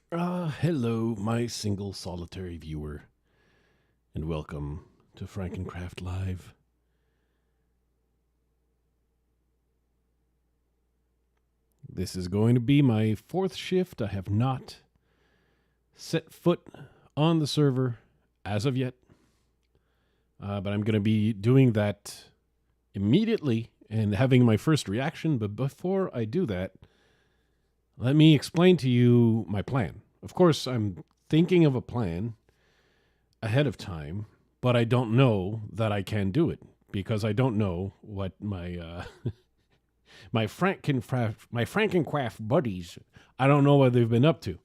Hello, my single solitary viewer, and welcome to FrankenCraft Live. This is going to be my fourth shift. I have not set foot on the server as of yet, but I'm going to be doing that immediately and having my first reaction. But before I do that, let me explain to you my plan. Of course, I'm thinking of a plan ahead of time, but I don't know that I can do it because I don't know what my my FrankenCraft buddies. I don't know what they've been up to.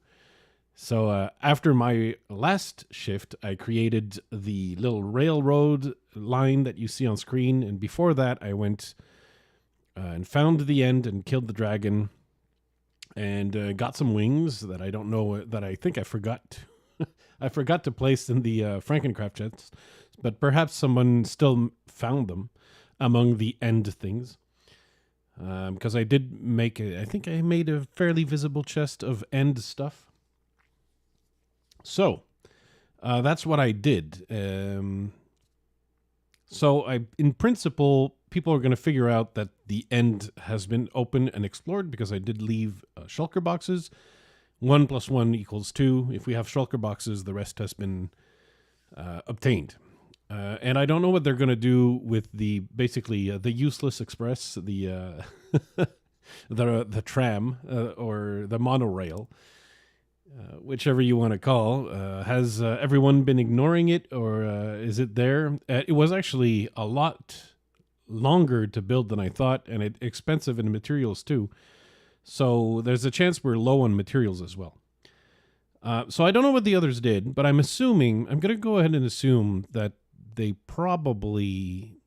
So after my last shift, I created the little railroad line that you see on screen, and before that, I went and found the end and killed the dragon, and got some wings that I don't know that I think I forgot. I forgot to place in the FrankenCraft chest, but perhaps someone still found them among the end things. Because I did make I think I made a fairly visible chest of end stuff. So that's what I did. So in principle, people are going to figure out that the end has been open and explored because I did leave shulker boxes. 1 + 1 = 2. If we have shulker boxes, the rest has been obtained. And I don't know what they're going to do with the useless express, the the tram or the monorail, whichever you want to call. Has everyone been ignoring it, or is it there? It was actually a lot longer to build than I thought, and expensive in materials too. So there's a chance we're low on materials as well. So I don't know what the others did, but I'm going to go ahead and assume that they probably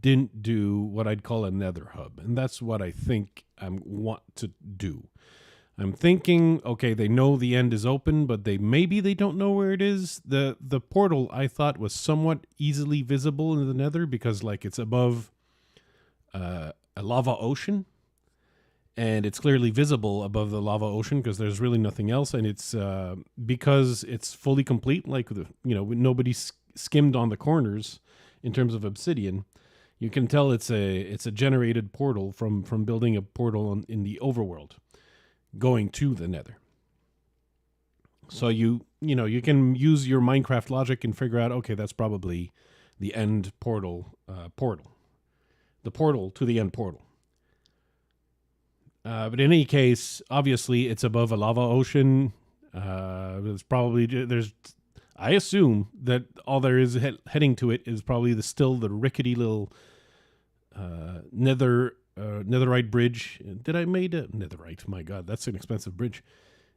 didn't do what I'd call a nether hub. And that's what I think I want to do. I'm thinking, okay, they know the end is open, but maybe they don't know where it is. The portal I thought was somewhat easily visible in the nether because it's above a lava ocean. And it's clearly visible above the lava ocean because there's really nothing else. And it's because it's fully complete, nobody skimmed on the corners in terms of obsidian. You can tell it's a generated portal from building a portal in the overworld going to the nether. So you can use your Minecraft logic and figure out, okay, that's probably the end portal, the portal to the end portal. But in any case, obviously, it's above a lava ocean. I assume that all there is heading to it is probably the rickety little netherite bridge. Did I made a netherite? My God, that's an expensive bridge.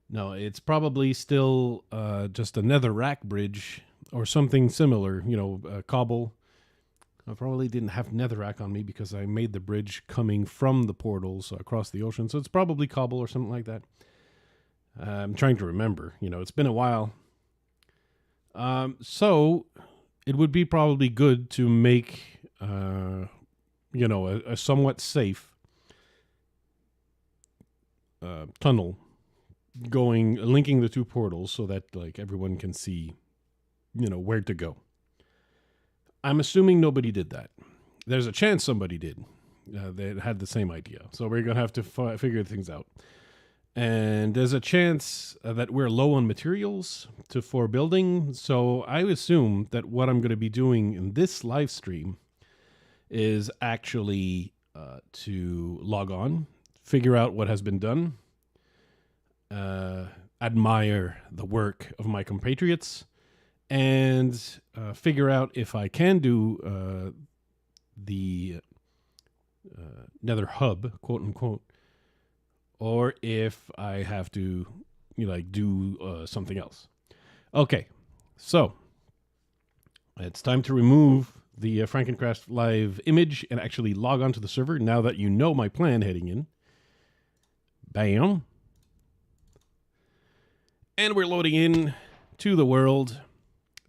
No, it's probably still just a netherrack bridge or something similar. Cobble. I probably didn't have netherrack on me because I made the bridge coming from the portals across the ocean. So it's probably cobble or something like that. I'm trying to remember. It's been a while. So it would be probably good to make, a somewhat safe tunnel linking the two portals so that everyone can see, where to go. I'm assuming nobody did that. There's a chance somebody did. They had the same idea. So we're going to have to figure things out. And there's a chance that we're low on materials for building. So I assume that what I'm going to be doing in this live stream is actually to log on, figure out what has been done, admire the work of my compatriots, and figure out if I can do the nether hub, quote unquote, or if I have to do something else. Okay, so it's time to remove the FrankenCraft live image and actually log on to the server now that you know my plan heading in. Bam. And we're loading in to the world.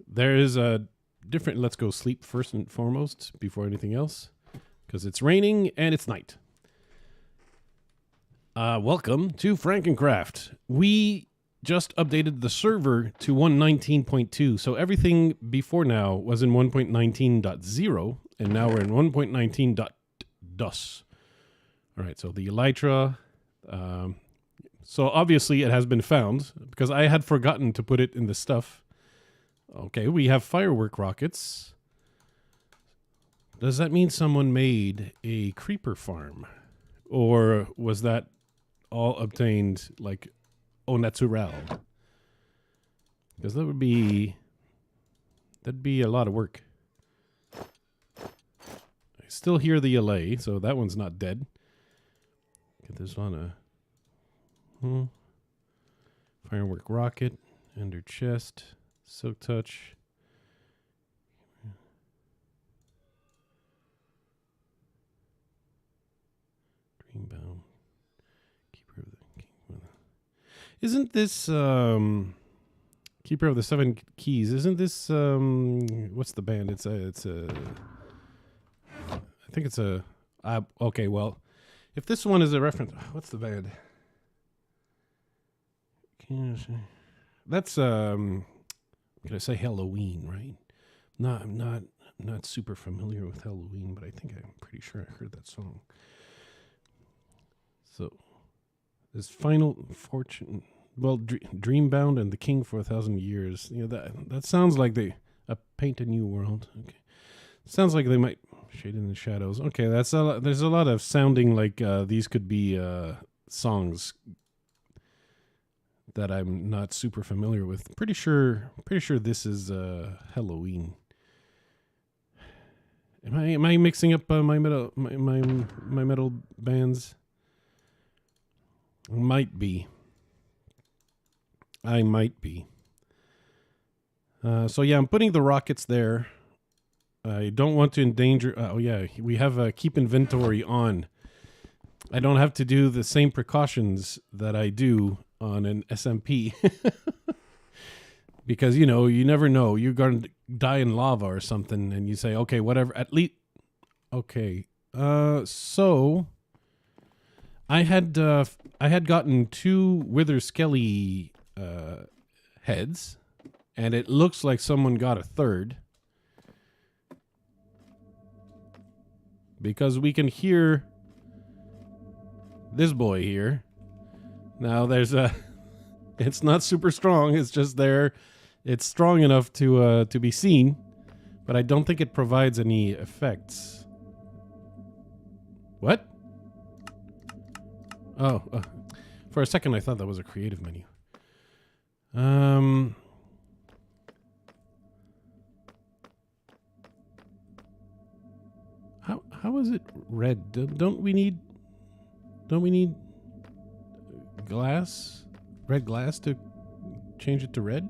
There is a different... Let's go sleep first and foremost before anything else, because it's raining and it's night. Welcome to FrankenCraft. We just updated the server to 1.19.2. So everything before now was in 1.19.0, and now we're in 1.19.dus. All right, so the elytra. So obviously it has been found because I had forgotten to put it in the stuff. Okay, we have firework rockets. Does that mean someone made a creeper farm? Or was that all obtained like au naturel? Because that'd be a lot of work. I still hear the LA, so that one's not dead. Get this on a firework rocket, under chest, silk touch. Dreambound. Keeper of the King. Isn't this Keeper of the Seven Keys? Isn't this what's the band? It's a I think it's a okay, well, if this one is a reference, what's the band? That's can I say Halloween, right? No, I'm not super familiar with Halloween, but I think I'm pretty sure I heard that song. So this Final Fortune, well, Dreambound and the King for 1,000 Years. You know, that sounds like they paint a new world. Okay, sounds like they might shade in the shadows. Okay, there's a lot of sounding like these could be songs that I'm not super familiar with. Pretty sure this is Halloween. Am I mixing up my metal bands? Might be. I might be. So yeah, I'm putting the rockets there. I don't want to endanger. Oh yeah, we have keep inventory on. I don't have to do the same precautions that I do on an SMP. Because, you know, you never know. You're going to die in lava or something, and you say, okay, whatever. At least, okay. So I had gotten 2 Wither Skelly heads, and it looks like someone got a 3rd. Because we can hear this boy here. Now there's it's not super strong. It's just there. It's strong enough to be seen, but I don't think it provides any effects. What? Oh, for a second I thought that was a creative menu. How is it red? Don't we need glass? Red glass to change it to red?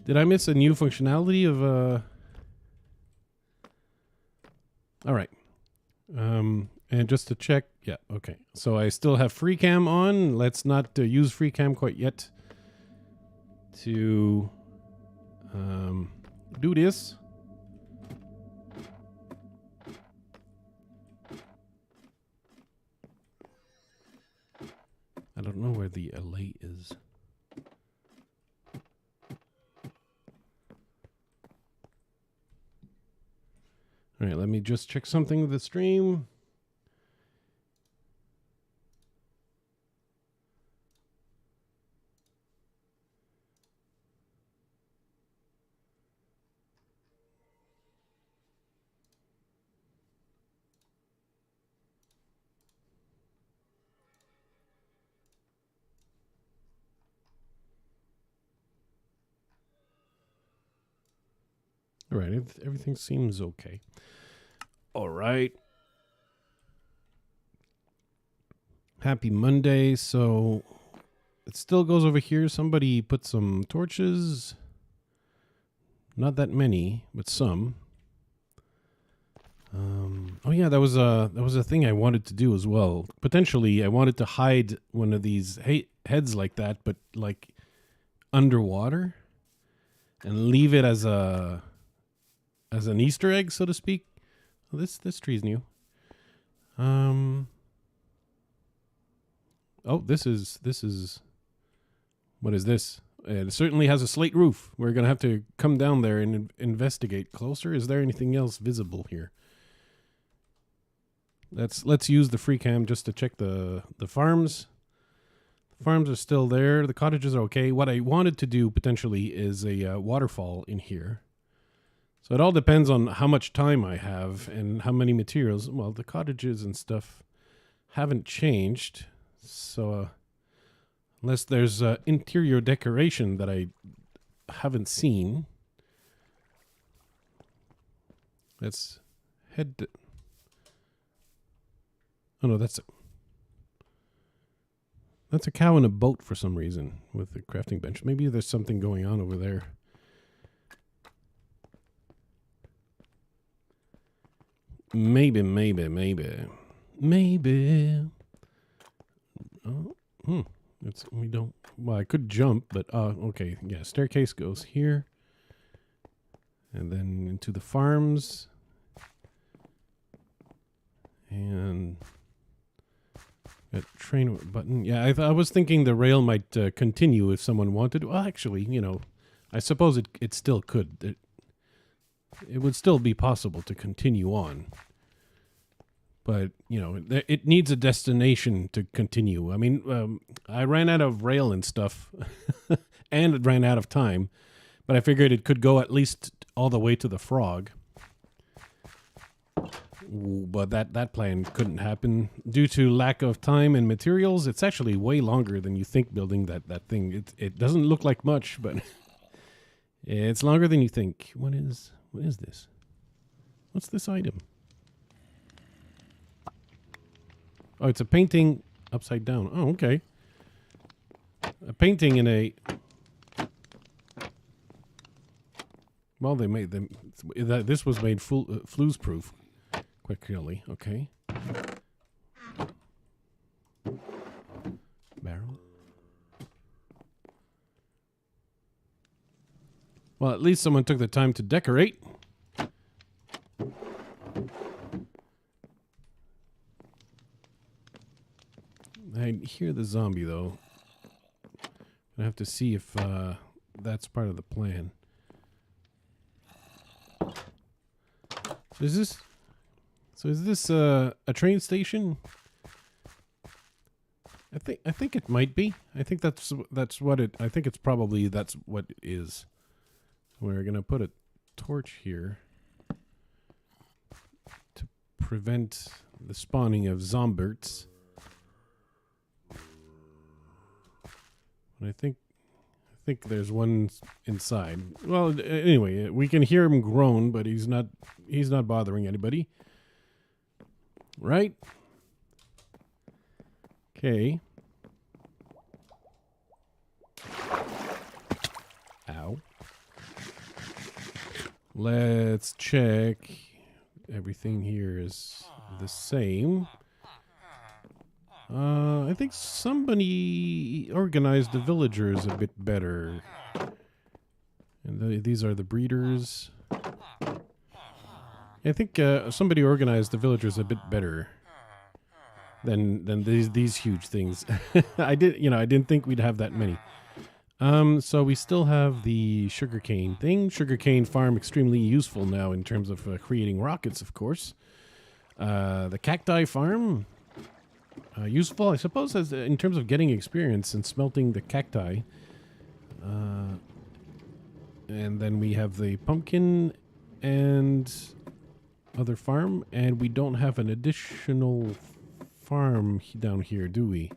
Did I miss a new functionality of all right. And just to check, yeah, okay. So I still have FreeCam on. Let's not use FreeCam quite yet to do this. I don't know where the LA is. All right, let me just check something with the stream. All right, everything seems okay. All right. Happy Monday. So it still goes over here. Somebody put some torches. Not that many, but some. Oh yeah, that was a thing I wanted to do as well. Potentially, I wanted to hide one of these heads like that, but like underwater, and leave it as an Easter egg, so to speak. Well, this tree's new. Oh, this is What is this? It certainly has a slate roof. We're going to have to come down there and investigate closer. Is there anything else visible here? Let's use the free cam just to check the farms. The farms are still there. The cottages are okay. What I wanted to do potentially is a waterfall in here. So it all depends on how much time I have and how many materials. Well, the cottages and stuff haven't changed. So unless there's interior decoration that I haven't seen. Let's head to... Oh no, that's a cow in a boat for some reason with the crafting bench. Maybe there's something going on over there. Maybe. Oh, we don't. Well, I could jump, but okay. Yeah, staircase goes here, and then into the farms, and that train button. Yeah, I was thinking the rail might continue if someone wanted. Well, actually, you know, I suppose it still could. It would still be possible to continue on. But, you know, it needs a destination to continue. I mean, I ran out of rail and stuff, and it ran out of time. But I figured it could go at least all the way to the frog. But that plan couldn't happen. Due to lack of time and materials, it's actually way longer than you think building that thing. It doesn't look like much, but it's longer than you think. What is this? What's this item? Oh, it's a painting upside down. Oh, okay. A painting in a... Well, they made them... This was made Flouze proof. Quite clearly. Okay. Barrel. Well, at least someone took the time to decorate. I hear the zombie, though. I have to see if that's part of the plan. Is this a train station? I think it might be. I think that's what it. I think it's probably that's what it is. We're gonna put a torch here to prevent the spawning of zomberts. I think there's one inside. Well, anyway, we can hear him groan, but he's not bothering anybody. Right? Okay. Ow. Let's check. Everything here is the same. I think somebody organized the villagers a bit better. And these are the breeders. I think somebody organized the villagers a bit better than these huge things. I didn't think we'd have that many. So we still have the sugarcane thing. Sugarcane farm extremely useful now in terms of creating rockets, of course. The cacti farm. Useful, I suppose, as in terms of getting experience and smelting the cacti. And then we have the pumpkin and other farm, and we don't have an additional farm down here, do we?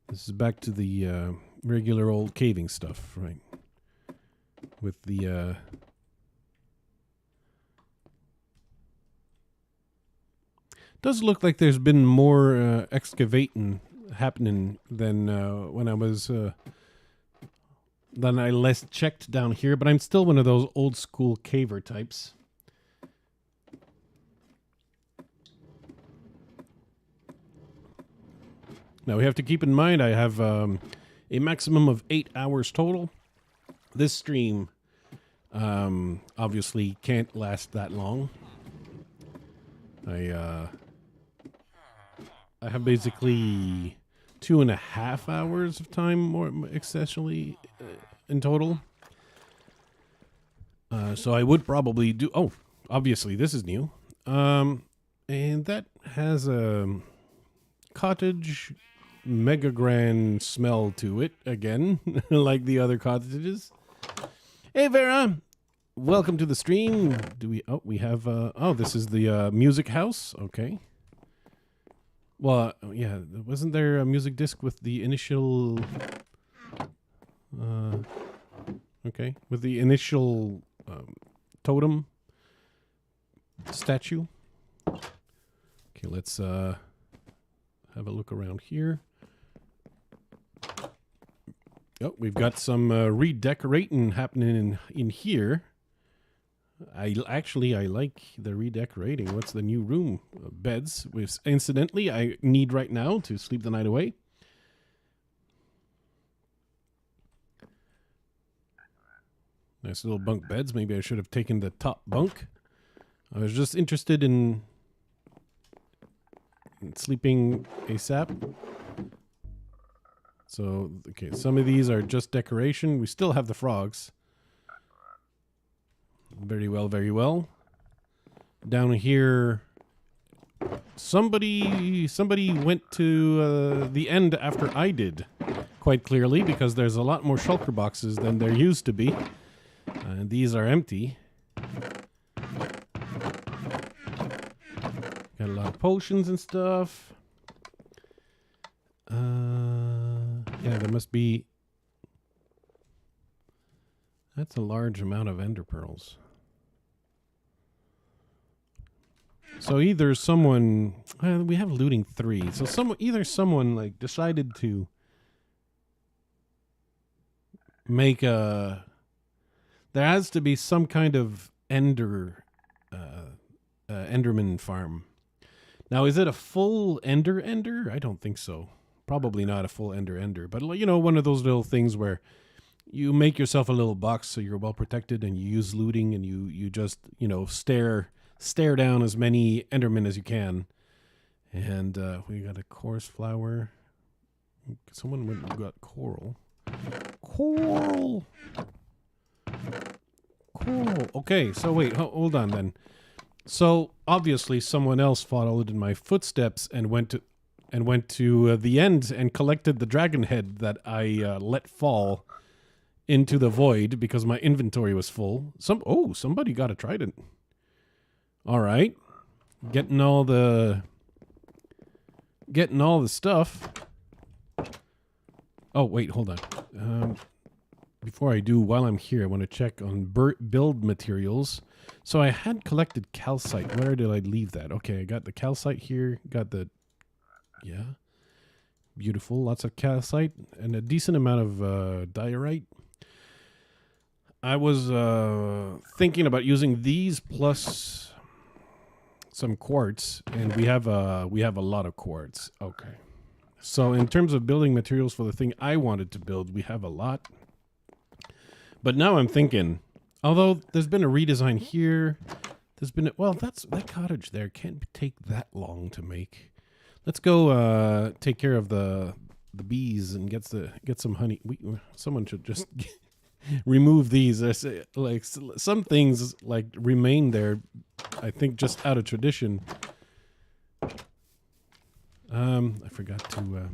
This is back to the regular old caving stuff, right? With the... does look like there's been more excavating happening than when I was than I last checked down here, but I'm still one of those old school caver types. Now we have to keep in mind I have a maximum of 8 hours total. This stream obviously can't last that long. I have basically 2.5 hours of time, more essentially, in total. So I would probably do... Oh, obviously, this is new. And that has a cottage Megagran smell to it, again, like the other cottages. Hey, Vera! Welcome to the stream. Do we... Oh, we have... oh, this is the music house. Okay. Well, yeah, wasn't there a music disc with the initial... okay, with the initial totem statue? Okay, let's have a look around here. Oh, we've got some redecorating happening in here. I like the redecorating. What's the new room? Beds, which incidentally I need right now to sleep the night away. Nice little bunk beds. Maybe I should have taken the top bunk. I was just interested in sleeping ASAP. So, okay, some of these are just decoration. We still have the frogs. Very well, very well. Down here, somebody went to the end after I did, quite clearly, because there's a lot more shulker boxes than there used to be. And these are empty. Got a lot of potions and stuff. Yeah, there must be... That's a large amount of ender pearls. So either someone... we have looting 3. So either someone like decided to make a... There has to be some kind of enderman farm. Now, is it a full ender? I don't think so. Probably not a full ender. But, you know, one of those little things where you make yourself a little box so you're well protected, and you use looting, and you just, you know, stare down as many endermen as you can. And we got a coarse flower. Someone went and got coral. Coral. Okay, so wait, hold on then. So obviously someone else followed in my footsteps and went to the end and collected the dragon head that I let fall into the void because my inventory was full. Somebody got a trident. All right, getting all the stuff. Oh wait, hold on. Before I do, while I'm here, I want to check on build materials. So I had collected calcite. Where did I leave that? Okay, I got the calcite here. Got the... Yeah. Beautiful. Lots of calcite and a decent amount of diorite. I was thinking about using these plus some quartz, and we have a lot of quartz. Okay. So in terms of building materials for the thing I wanted to build, we have a lot. But now I'm thinking, although there's been a redesign here, that cottage there can't take that long to make. Let's go take care of the bees and get some honey. Someone should just remove these. Like some things like remain there, I think, just out of tradition. I forgot to.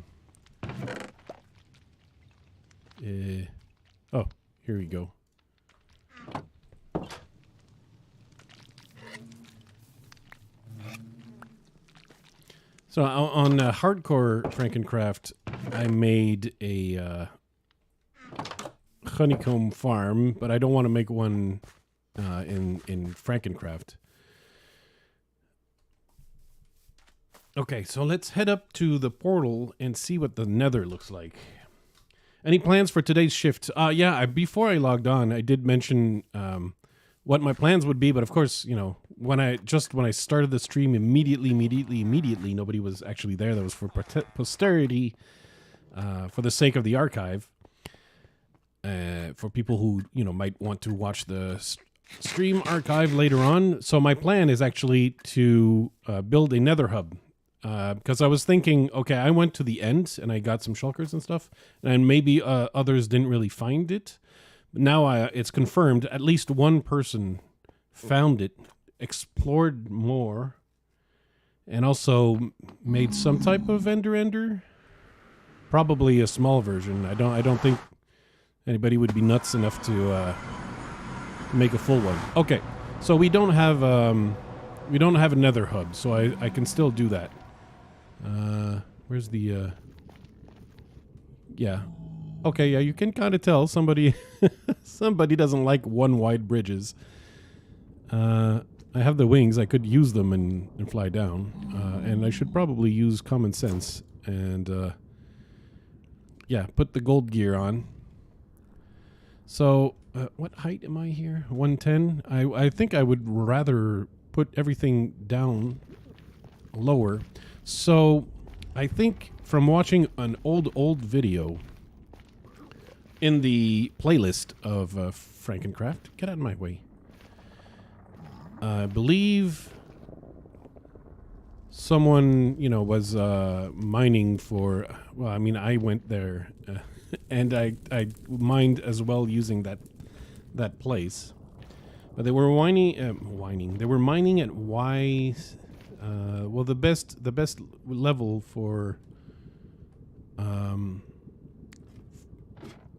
Oh. Here we go. So on hardcore FrankenCraft, I made a honeycomb farm, but I don't want to make one in FrankenCraft. Okay, so let's head up to the portal and see what the Nether looks like. Any plans for today's shift? Yeah, before I logged on, I did mention what my plans would be, but of course, you know, when I started the stream, immediately, nobody was actually there. That was for posterity, for the sake of the archive, for people who, you know, might want to watch the stream archive later on. So my plan is actually to build a nether hub Because I was thinking, okay, I went to the end and I got some shulkers and stuff, and maybe others didn't really find it. Now it's confirmed. At least one person found it, explored more, and also made some type of ender. Probably a small version. I don't think anybody would be nuts enough to make a full one. Okay, so we don't have a nether hub, so I can still do that. Where's the yeah. Okay, yeah, you can kind of tell somebody somebody doesn't like one wide bridges. I have the wings. I could use them and fly down. And I should probably use common sense and yeah, put the gold gear on. So, what height am I here? 110? I think I would rather put everything down lower. So, I think from watching an old video in the playlist of FrankenCraft, get out of my way. I believe someone, was mining for, well, I mean, I went there and I mined as well using that place. But they were they were mining at Y, well, the best level for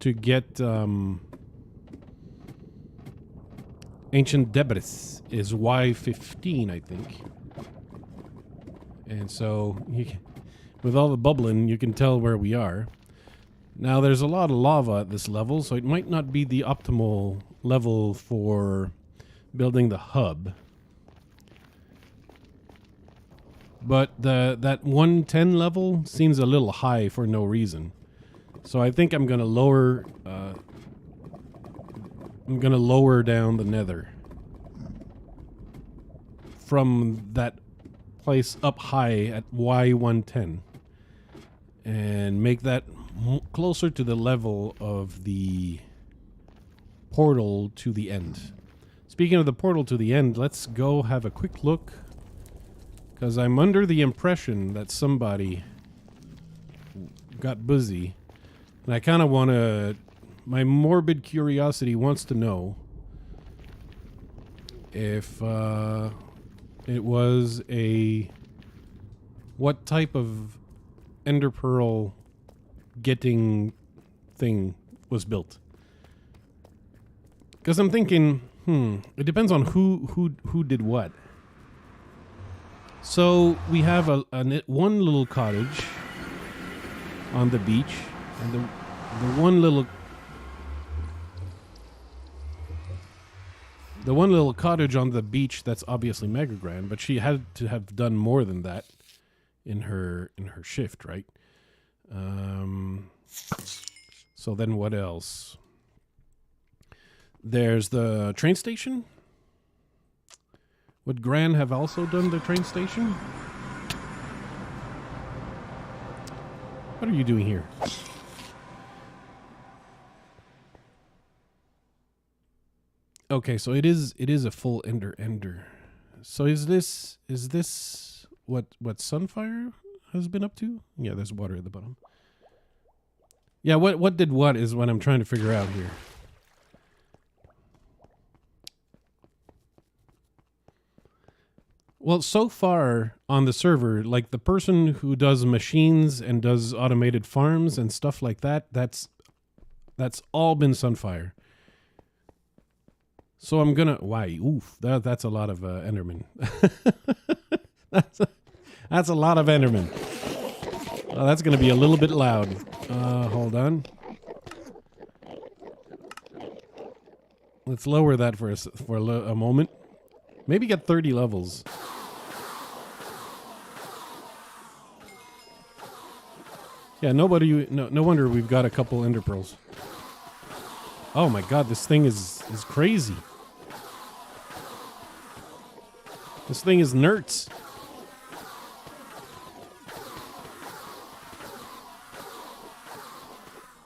to get ancient debris is Y15, I think. And so, with all the bubbling, you can tell where we are. Now, there's a lot of lava at this level, so it might not be the optimal level for building the hub. But that 110 level seems a little high for no reason. So I think I'm gonna lower down the nether from that place up high at Y110 and make that closer to the level of the portal to the end. Speaking of the portal to the end, let's go have a quick look, because I'm under the impression that somebody got busy, and I kind of want to, my morbid curiosity wants to know if it was what type of ender pearl getting thing was built. Because I'm thinking, it depends on who did what. So we have one little cottage on the beach, and the one little cottage on the beach that's obviously Megagran, but she had to have done more than that in her shift, right? So then what else? There's the train station. Would Gran have also done the train station? What are you doing here? Okay, so it is a full ender. So is this what Sunfire has been up to? Yeah, there's water at the bottom. Yeah, what did what is what I'm trying to figure out here. Well, so far on the server, like the person who does machines and does automated farms and stuff like that, that's all been Sunfire. So I'm gonna that's a lot of Enderman. that's a lot of Enderman. Oh, that's gonna be a little bit loud. Hold on. Let's lower that for a moment. Maybe get 30 levels. Yeah, no wonder we've got a couple ender pearls. Oh my god, this thing is crazy. This thing is nerds.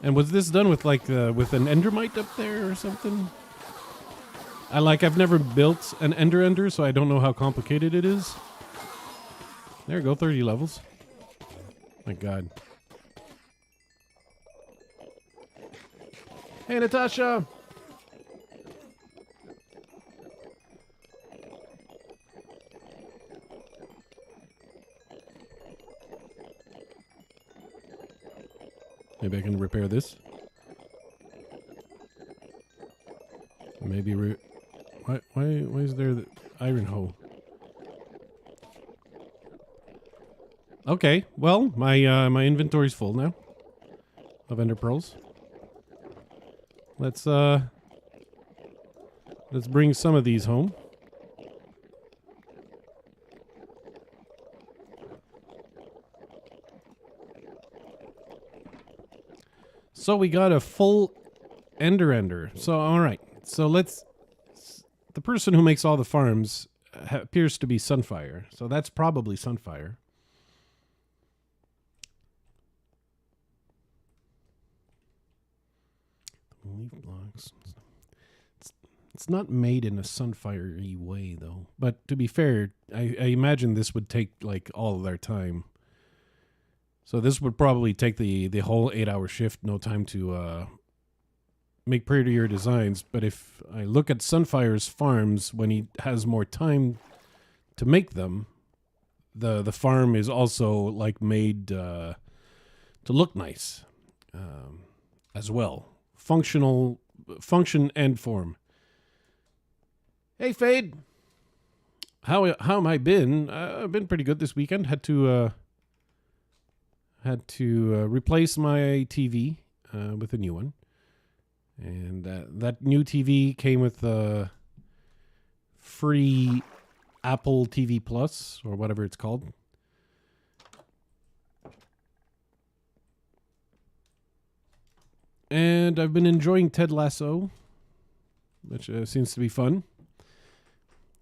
And was this done with like with an endermite up there or something? I've never built an ender, so I don't know how complicated it is. There you go, 30 levels. My God. Hey, Natasha! Maybe I can repair this. Maybe why is there the iron hoe? Okay, well, my inventory's full now of ender pearls. Let's bring some of these home. So we got a full ender. So all right. So the person who makes all the farms appears to be Sunfire. So that's probably Sunfire. Leaf blocks. It's not made in a Sunfire-y way, though. But to be fair, I imagine this would take, like, all of their time. So this would probably take the whole 8-hour shift, no time to make prettier designs. But if I look at Sunfire's farms, when he has more time to make them, the farm is also, like, made to look nice as well. Function and form. Hey, Fade. How am I been? I've been pretty good this weekend. Had to replace my TV with a new one, and that new TV came with free Apple TV Plus or whatever it's called. And I've been enjoying Ted Lasso, which seems to be fun.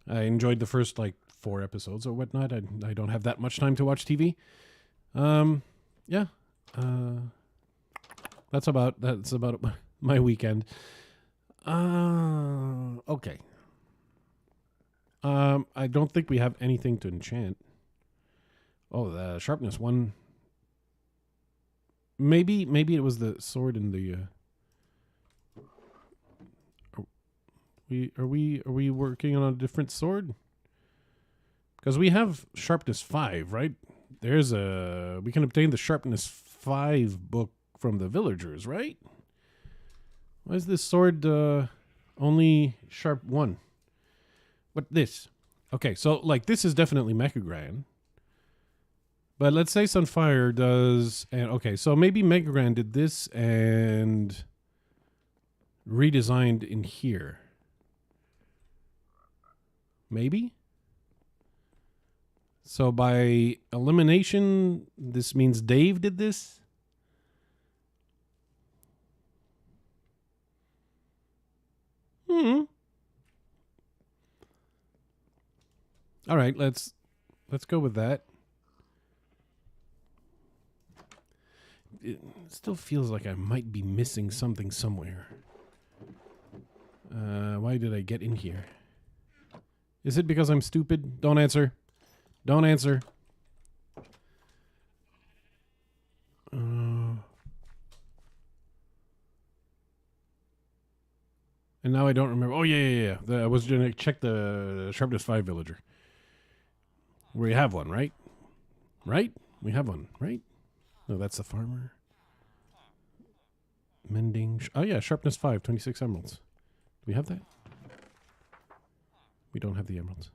I enjoyed the first, 4 episodes or whatnot. I don't have that much time to watch TV. Yeah. That's about my weekend. Okay. I don't think we have anything to enchant. Oh, the sharpness 1. Maybe it was the sword in the. Are we working on a different sword? Because we have sharpness 5, right? We can obtain the sharpness 5 book from the villagers, right? Why is this sword only sharp 1? What this? Okay, so this is definitely Megagran. But let's say Sunfire does, and okay, so maybe Megagran did this and redesigned in here. Maybe? So by elimination, this means Dave did this? All right, let's go with that. It still feels like I might be missing something somewhere. Why did I get in here? Is it because I'm stupid? Don't answer. Don't answer. And now I don't remember. Oh, yeah. I was going to check the Sharpness 5 villager. We have one, right? Right? We have one, right? No, that's the farmer. Mending. Oh, yeah, Sharpness 5, 26 emeralds. Do we have that? We don't have the emeralds.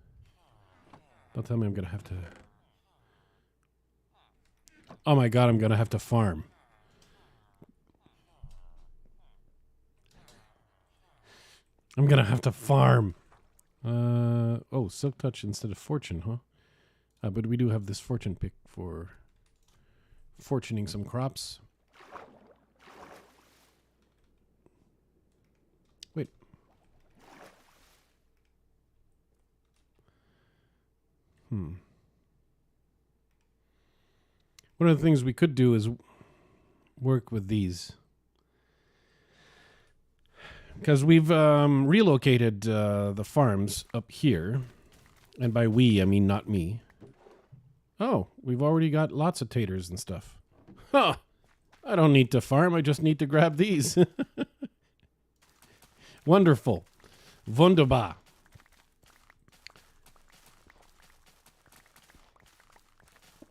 Don't tell me I'm going to have to... Oh, my God, I'm going to have to farm. I'm going to have to farm. Oh, Silk Touch instead of Fortune, huh? But we do have this Fortune pick for fortuning some crops. Wait. One of the things we could do is work with these. Because we've relocated the farms up here. And by we, I mean not me. Oh, we've already got lots of taters and stuff. Huh. I don't need to farm. I just need to grab these. Wonderful. Wunderbar.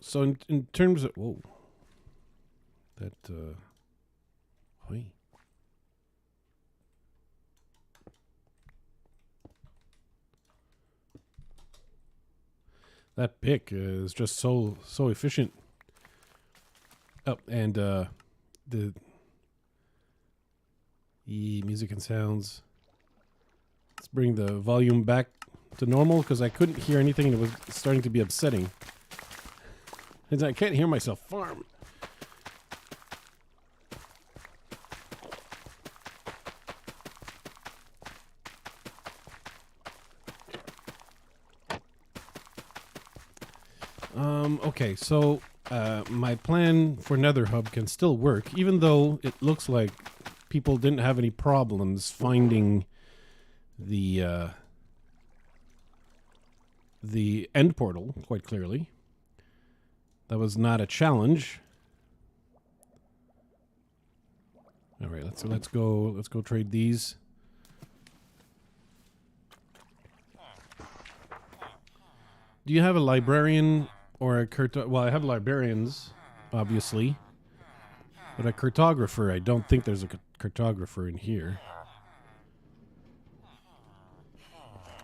So in terms of... Whoa. That... Oi. That pick is just so efficient. Oh, and the music and sounds. Let's bring the volume back to normal because I couldn't hear anything and it was starting to be upsetting. And I can't hear myself farm. Okay, so my plan for Nether Hub can still work, even though it looks like people didn't have any problems finding the end portal quite clearly. That was not a challenge. All right, let's go trade these. Do you have a librarian or a well, I have librarians, obviously. But a cartographer, I don't think there's a cartographer in here.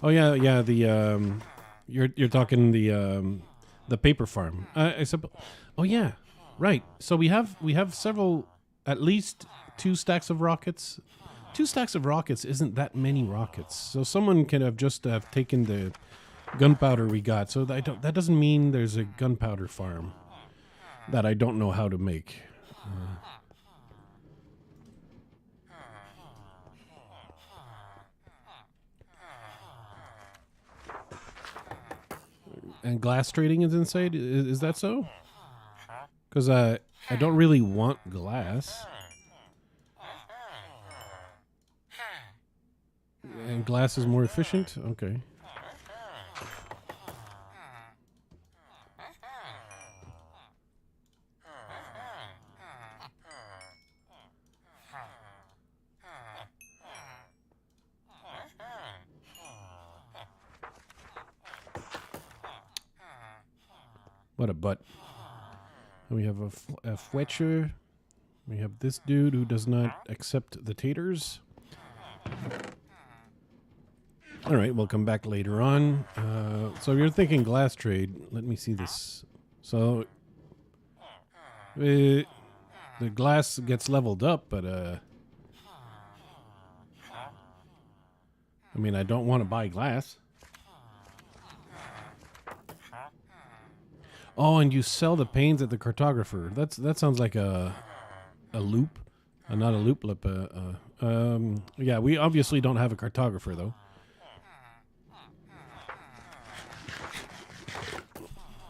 Oh yeah, the you're talking the paper farm. I suppose. Oh yeah, right. So we have several, at least 2 stacks of rockets. 2 stacks of rockets isn't that many rockets. So someone could have just have taken the gunpowder we got. So that doesn't mean there's a gunpowder farm that I don't know how to make. And glass trading is inside? Is that so? Because I don't really want glass. And glass is more efficient? Okay. What a butt. We have a Fletcher. We have this dude who does not accept the taters. All right, we'll come back later on. So you're thinking glass trade. Let me see this. So the glass gets leveled up, but I mean, I don't want to buy glass. Oh, and you sell the panes at the cartographer. That sounds like a loop, not a loop. Yeah, we obviously don't have a cartographer though.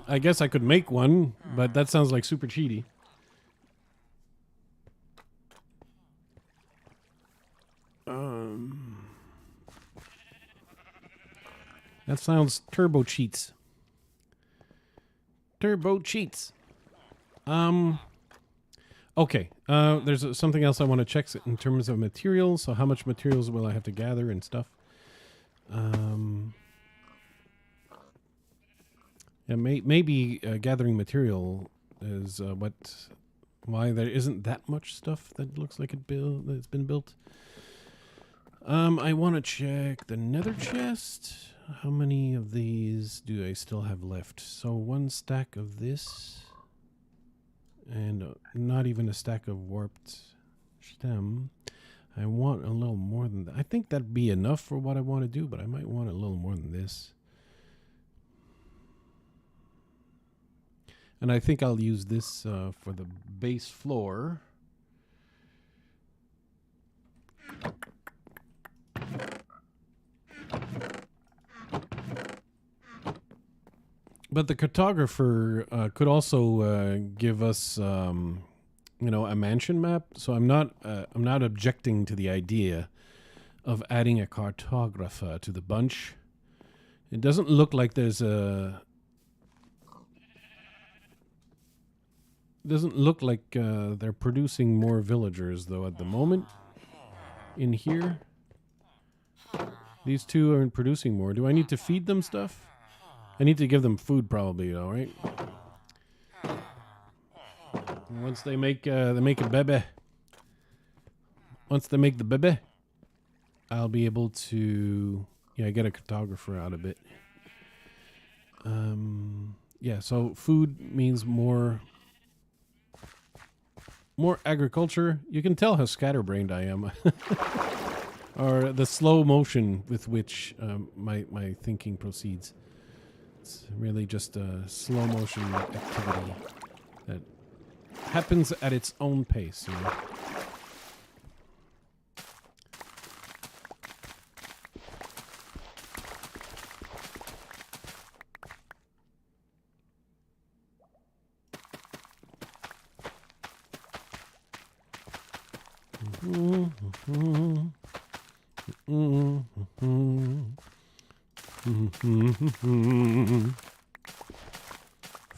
I guess I could make one, but that sounds like super cheaty. That sounds turbo cheats. Turbo cheats. Okay. There's something else I want to check in terms of materials. So how much materials will I have to gather and stuff? Yeah, maybe gathering material is why there isn't that much stuff that looks like it's been built. I want to check the nether chest. How many of these do I still have left? So 1 stack of this. And not even a stack of warped stem. I want a little more than that. I think that'd be enough for what I want to do, but I might want a little more than this. And I think I'll use this for the base floor. But the cartographer could also give us, you know, a mansion map. So I'm not objecting to the idea of adding a cartographer to the bunch. It doesn't look like there's a Doesn't look like they're producing more villagers though at the moment. In here, these two aren't producing more. Do I need to feed them stuff? I need to give them food probably, though, right? Once they make a bebe. Once they make the bebe, I'll be able to get a cartographer out of it. Yeah, so food means more agriculture. You can tell how scatterbrained I am. Or the slow motion with which my thinking proceeds. It's really just a slow motion activity that happens at its own pace, you know.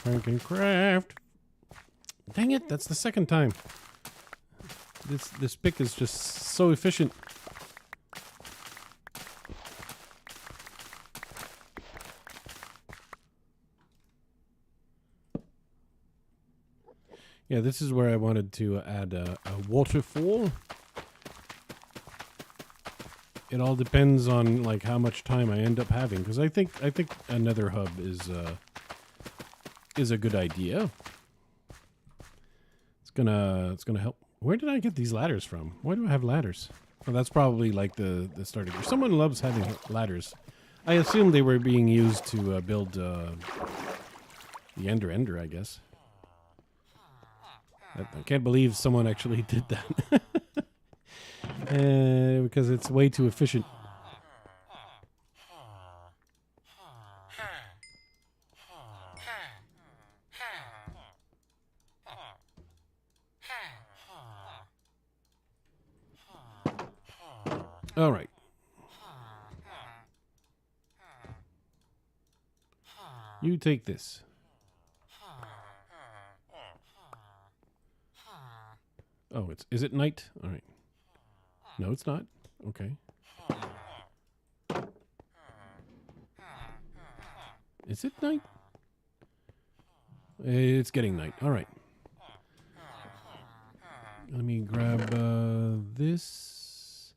FrankenCraft. Dang it, that's the second time. This pick is just so efficient. Yeah, this is where I wanted to add a waterfall. It all depends on like how much time I end up having, because I think another hub is a good idea. It's gonna help. Where did I get these ladders from? Why do I have ladders? Oh, that's probably like the starter. Someone loves having ladders. I assume they were being used to build the Ender, I guess. I can't believe someone actually did that. Because it's way too efficient. All right. You take this. Oh, is it night? All right. No, it's not. Okay. Is it night? It's getting night. All right. Let me grab this.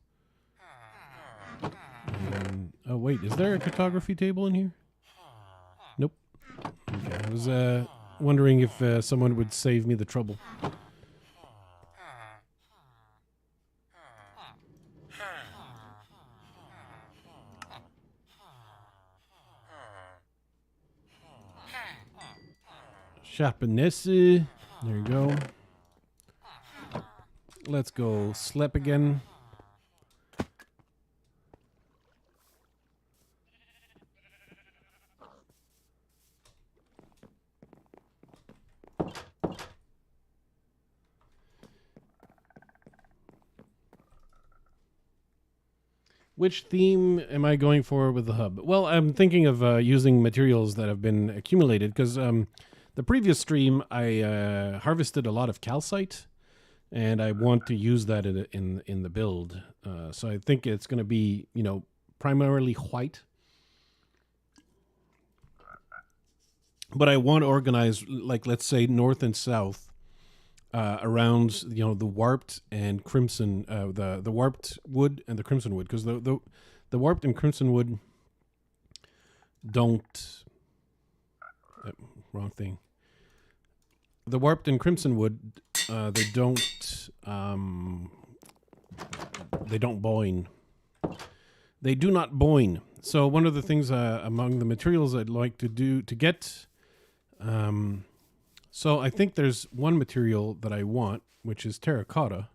And, oh, wait. Is there a cartography table in here? Nope. Okay. I was wondering if someone would save me the trouble. Sharpness. There you go. Let's go slap again. Which theme am I going for with the hub? Well, I'm thinking of using materials that have been accumulated, because the previous stream I harvested a lot of calcite, and I want to use that in the build. So I think it's going to be, primarily white. But I want to organize, like, let's say north and south. Around the warped and crimson, the warped wood and the crimson wood, because the warped and crimson wood don't wrong thing. The warped and crimson wood, they don't boin. They do not boin. So one of the things among the materials I'd like to do to get. So I think there's one material that I want, which is terracotta.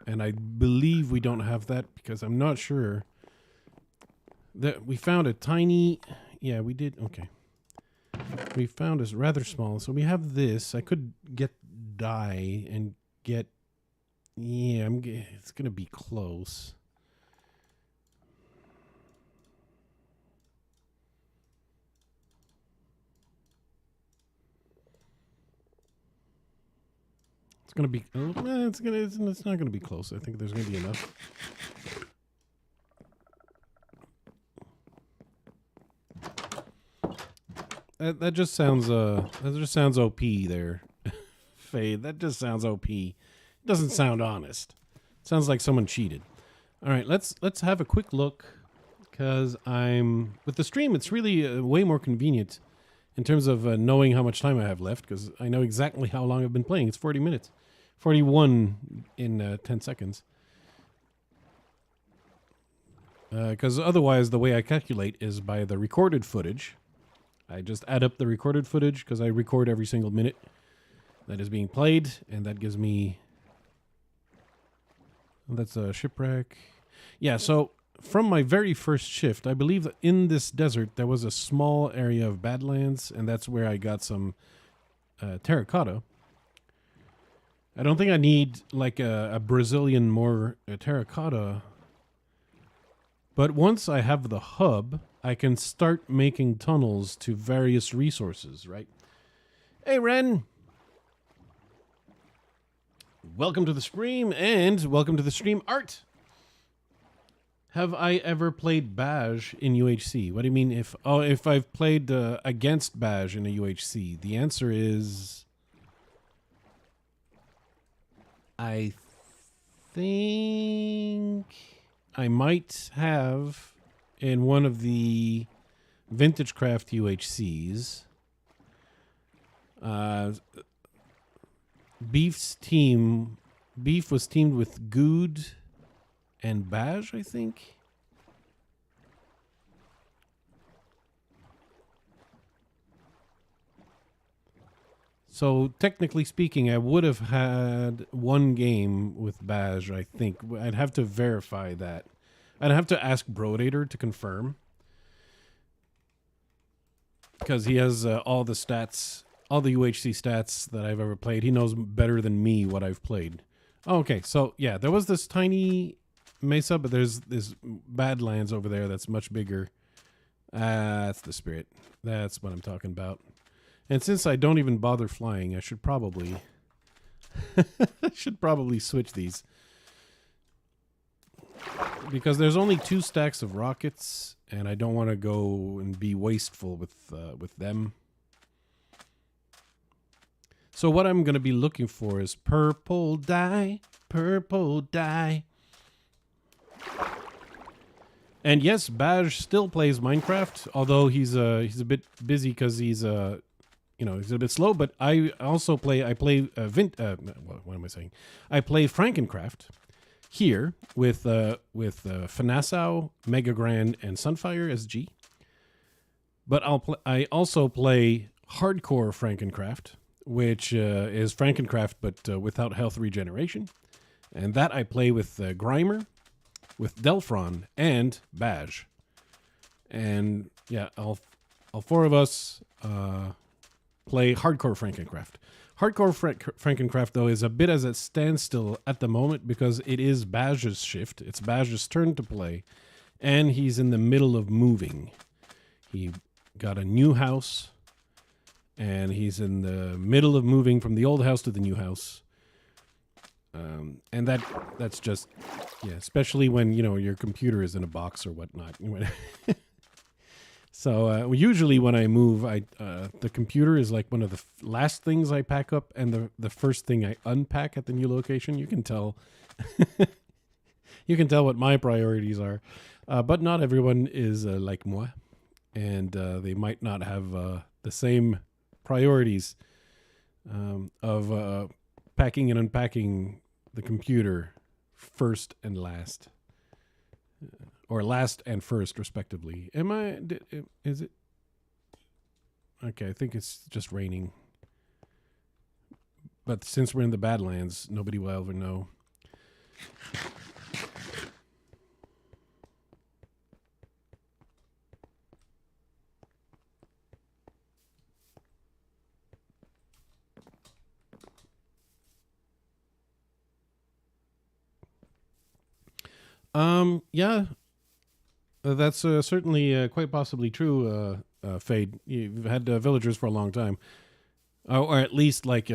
And I believe we don't have that, because I'm not sure. That we found a tiny... Yeah, we did. Okay. We found this rather small. So we have this. I could get dye and get... Yeah, it's going to be close. It's gonna be. It's not gonna be close. I think there's gonna be enough. That just sounds OP there, Fade. That just sounds OP. It doesn't sound honest. It sounds like someone cheated. All right, let's have a quick look, because I'm with the stream. It's really way more convenient in terms of knowing how much time I have left, because I know exactly how long I've been playing. It's 40 minutes, 41 in 10 seconds. Because otherwise, the way I calculate is by the recorded footage. I just add up the recorded footage because I record every single minute that is being played, and that gives me. That's a shipwreck. Yeah, so from my very first shift, I believe that in this desert there was a small area of badlands, and that's where I got some terracotta. I don't think I need like a Brazilian more terracotta, but once I have the hub, I can start making tunnels to various resources, right? Hey, Ren! Welcome to the stream, and welcome to the stream art! Have I ever played Baj in UHC? What do you mean if I've played against Baj in a UHC? The answer is... I think I might have in one of the FrankenCraft UHCs. Beef was teamed with Good and Baj, I think. So technically speaking, I would have had one game with Baj, I think. I'd have to verify that. I'd have to ask Brodator to confirm. Because he has all the stats, all the UHC stats that I've ever played. He knows better than me what I've played. Oh, okay, so yeah, there was this tiny mesa, but there's this Badlands over there that's much bigger. That's the spirit. That's what I'm talking about. And since I don't even bother flying, I should probably switch these. Because there's only 2 stacks of rockets, and I don't want to go and be wasteful with them. So what I'm going to be looking for is purple dye, purple dye. And yes, Baj still plays Minecraft, although he's a bit busy because he's a bit slow. But I also play. I play what am I saying? I play FrankenCraft here with Fnassau, Megagran, and Sunfire SG. But I also play hardcore FrankenCraft, which is FrankenCraft but without health regeneration, and that I play with Grimer, with Delphron, and Baj. And yeah, all 4 of us play hardcore FrankenCraft. Hardcore FrankenCraft, though, is a bit as a standstill at the moment because it is Baj's shift. It's Baj's turn to play, and he's in the middle of moving. He got a new house, and he's in the middle of moving from the old house to the new house. And that's just, yeah, especially when, your computer is in a box or whatnot. So usually when I move, the computer is like one of the last things I pack up and the first thing I unpack at the new location. You can tell. You can tell what my priorities are. But not everyone is like moi. And they might not have the same priorities of packing and unpacking the computer first and last. Or last and first, respectively. Is it? Okay, I think it's just raining. But since we're in the Badlands, nobody will ever know. Yeah. That's certainly quite possibly true, Fade. You've had villagers for a long time. Or at least, like,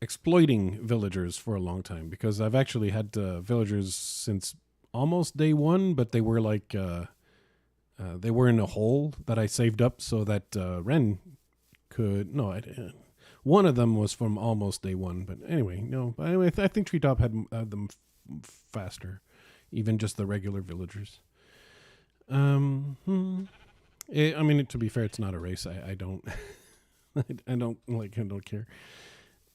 exploiting villagers for a long time, because I've actually had villagers since almost day one, but they were like they were in a hole that I saved up so that Ren could. No, one of them was from almost day one, but anyway, no. But anyway, I think Treetop had them faster, even just the regular villagers. I mean, to be fair, it's not a race. I don't, I don't care.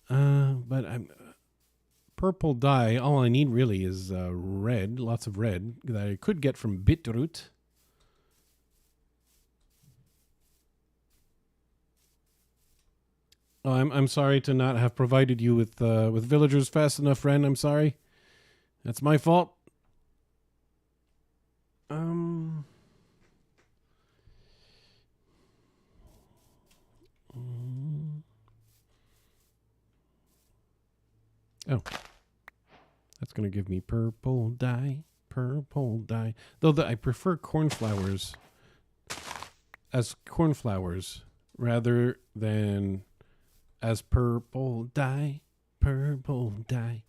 But I'm purple dye. All I need really is red, lots of red that I could get from Bitroot. Oh, I'm sorry to not have provided you with villagers fast enough, Ren. I'm sorry. That's my fault. Oh. That's going to give me purple dye. Purple dye. Though I prefer cornflowers as cornflowers rather than as purple dye. Purple dye.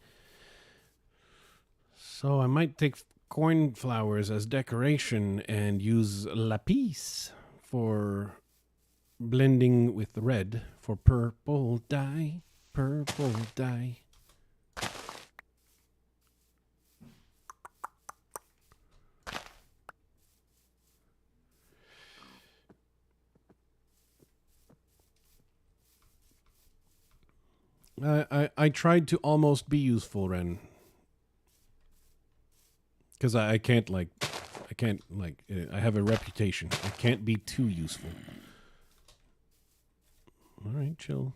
So I might take cornflowers as decoration and use lapis for blending with the red for purple dye. Purple dye. I tried to almost be useful, Ren. Because I can't I have a reputation. I can't be too useful. All right, chill.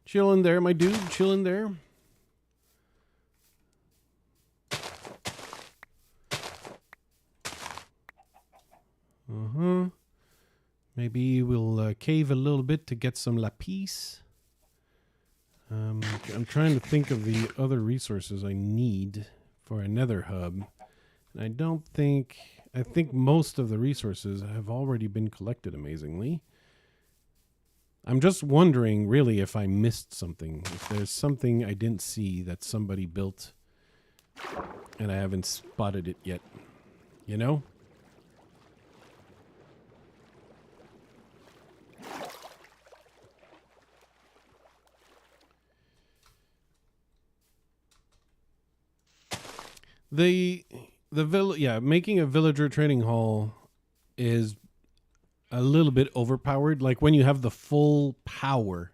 Chill in there, my dude. Chill in there. Maybe we'll cave a little bit to get some lapis. I'm trying to think of the other resources I need for a nether hub. And I think most of the resources have already been collected, amazingly. I'm just wondering, really, if I missed something. If there's something I didn't see that somebody built and I haven't spotted it yet. You know? Making a villager trading hall is a little bit overpowered. Like when you have the full power,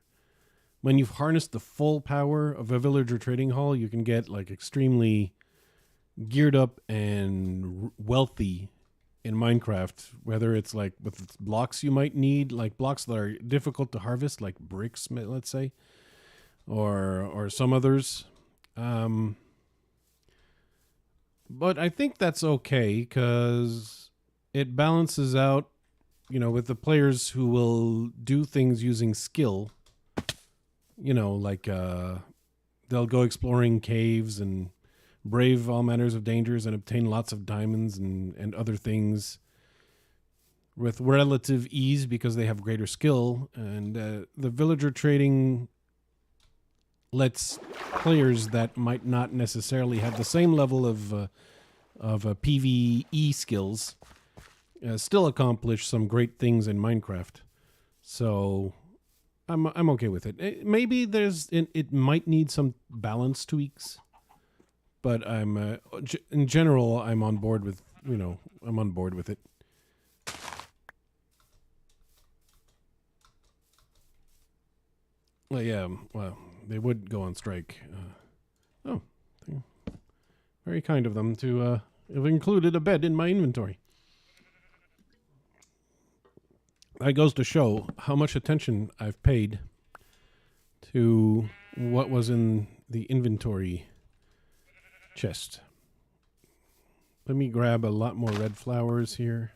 when you've harnessed the full power of a villager trading hall, you can get like extremely geared up and wealthy in Minecraft. Whether it's like with blocks you might need, like blocks that are difficult to harvest, like bricks, let's say, or some others. But I think that's okay because it balances out, with the players who will do things using skill. Like they'll go exploring caves and brave all manners of dangers and obtain lots of diamonds and other things with relative ease because they have greater skill. And the villager trading lets players that might not necessarily have the same level of PvE skills still accomplish some great things in Minecraft. So I'm okay with it. Maybe it might need some balance tweaks, but in general I'm on board with I'm on board with it. Well, yeah. Well, they would go on strike. Very kind of them to have included a bed in my inventory. That goes to show how much attention I've paid to what was in the inventory chest. Let me grab a lot more red flowers here.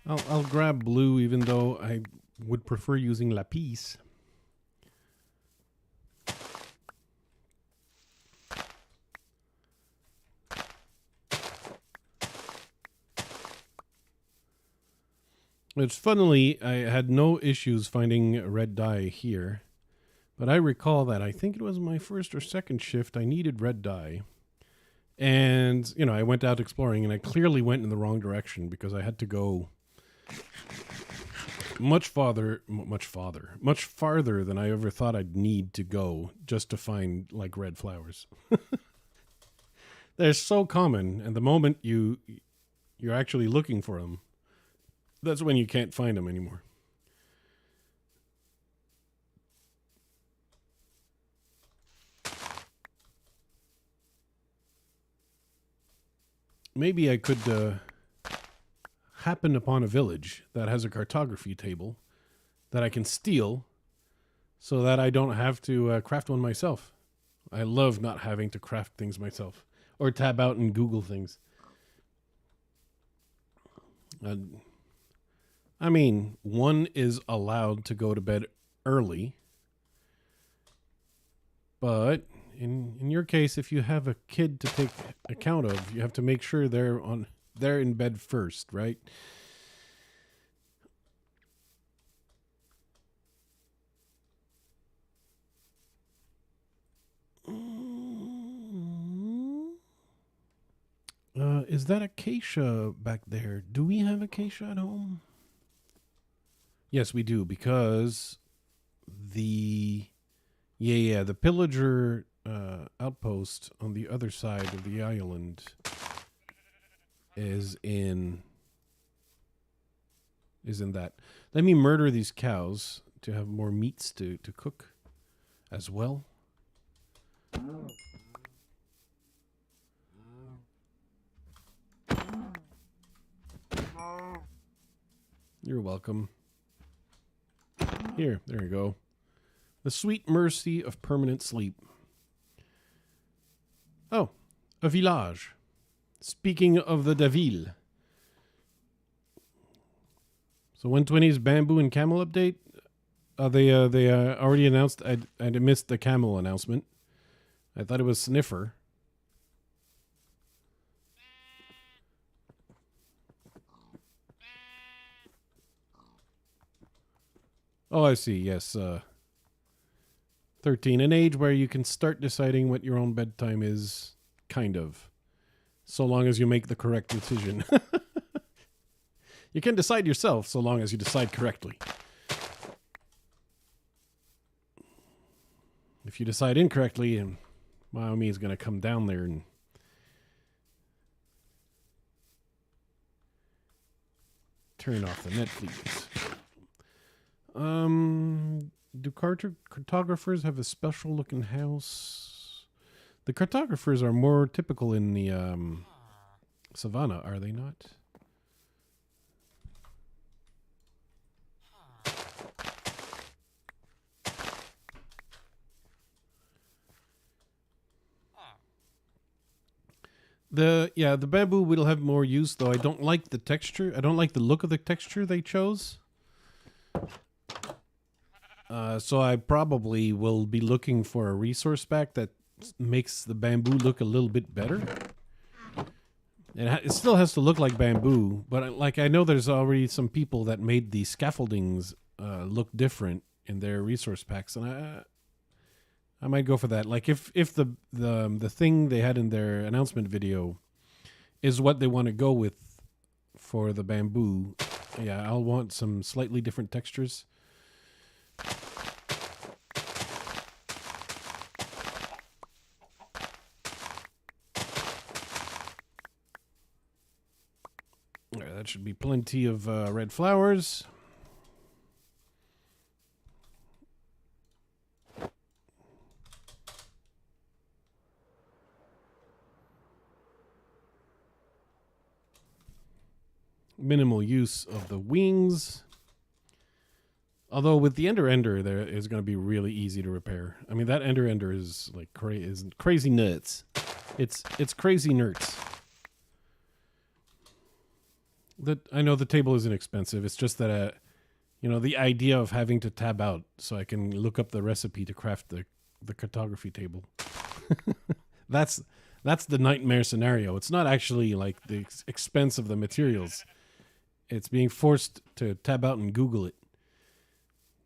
I'll grab blue, even though I would prefer using lapis. It's funnily, I had no issues finding red dye here, But I recall that I think it was my first or second shift. I needed red dye. And, you know, I went out exploring and I clearly went in the wrong direction because I had to go much farther than I ever thought I'd need to go just to find like red flowers. They're so common, and the moment you're actually looking for them, that's when you can't find them anymore. Maybe I could happen upon a village that has a cartography table that I can steal so that I don't have to craft one myself. I love not having to craft things myself or tab out and Google things. I mean, one is allowed to go to bed early, but in your case, if you have a kid to take account of, you have to make sure they're in bed first, right? Is that acacia back there? Do we have acacia at home? Yes, we do, because the pillager outpost on the other side of the island is in that. Let me murder these cows to have more meats to cook as well. You're welcome. Here, there you go. The sweet mercy of permanent sleep. Oh, a village. Speaking of the Deville. So 120's bamboo and camel update. They already announced. I missed the camel announcement. I thought it was Sniffer. Oh, I see. Yes. 13, an age where you can start deciding what your own bedtime is, kind of. So long as you make the correct decision. You can decide yourself so long as you decide correctly. If you decide incorrectly, and Miami is going to come down there and turn off the Netflix. Do cartographers have a special looking house? The cartographers are more typical in the savannah, are they not? The bamboo will have more use, though I don't like the texture. I don't like the look of the texture they chose. So I probably will be looking for a resource pack that makes the bamboo look a little bit better. It still has to look like bamboo, but like I know there's already some people that made the scaffoldings look different in their resource packs, and I might go for that. Like if the thing they had in their announcement video is what they want to go with for the bamboo, yeah, I'll want some slightly different textures. That should be plenty of red flowers. Minimal use of the wings. Although with the Ender there is going to be really easy to repair. I mean, that Ender is like crazy nuts. It's crazy nerds. I know the table isn't expensive. It's just that the idea of having to tab out so I can look up the recipe to craft the cartography table. That's the nightmare scenario. It's not actually like the expense of the materials. It's being forced to tab out and Google it.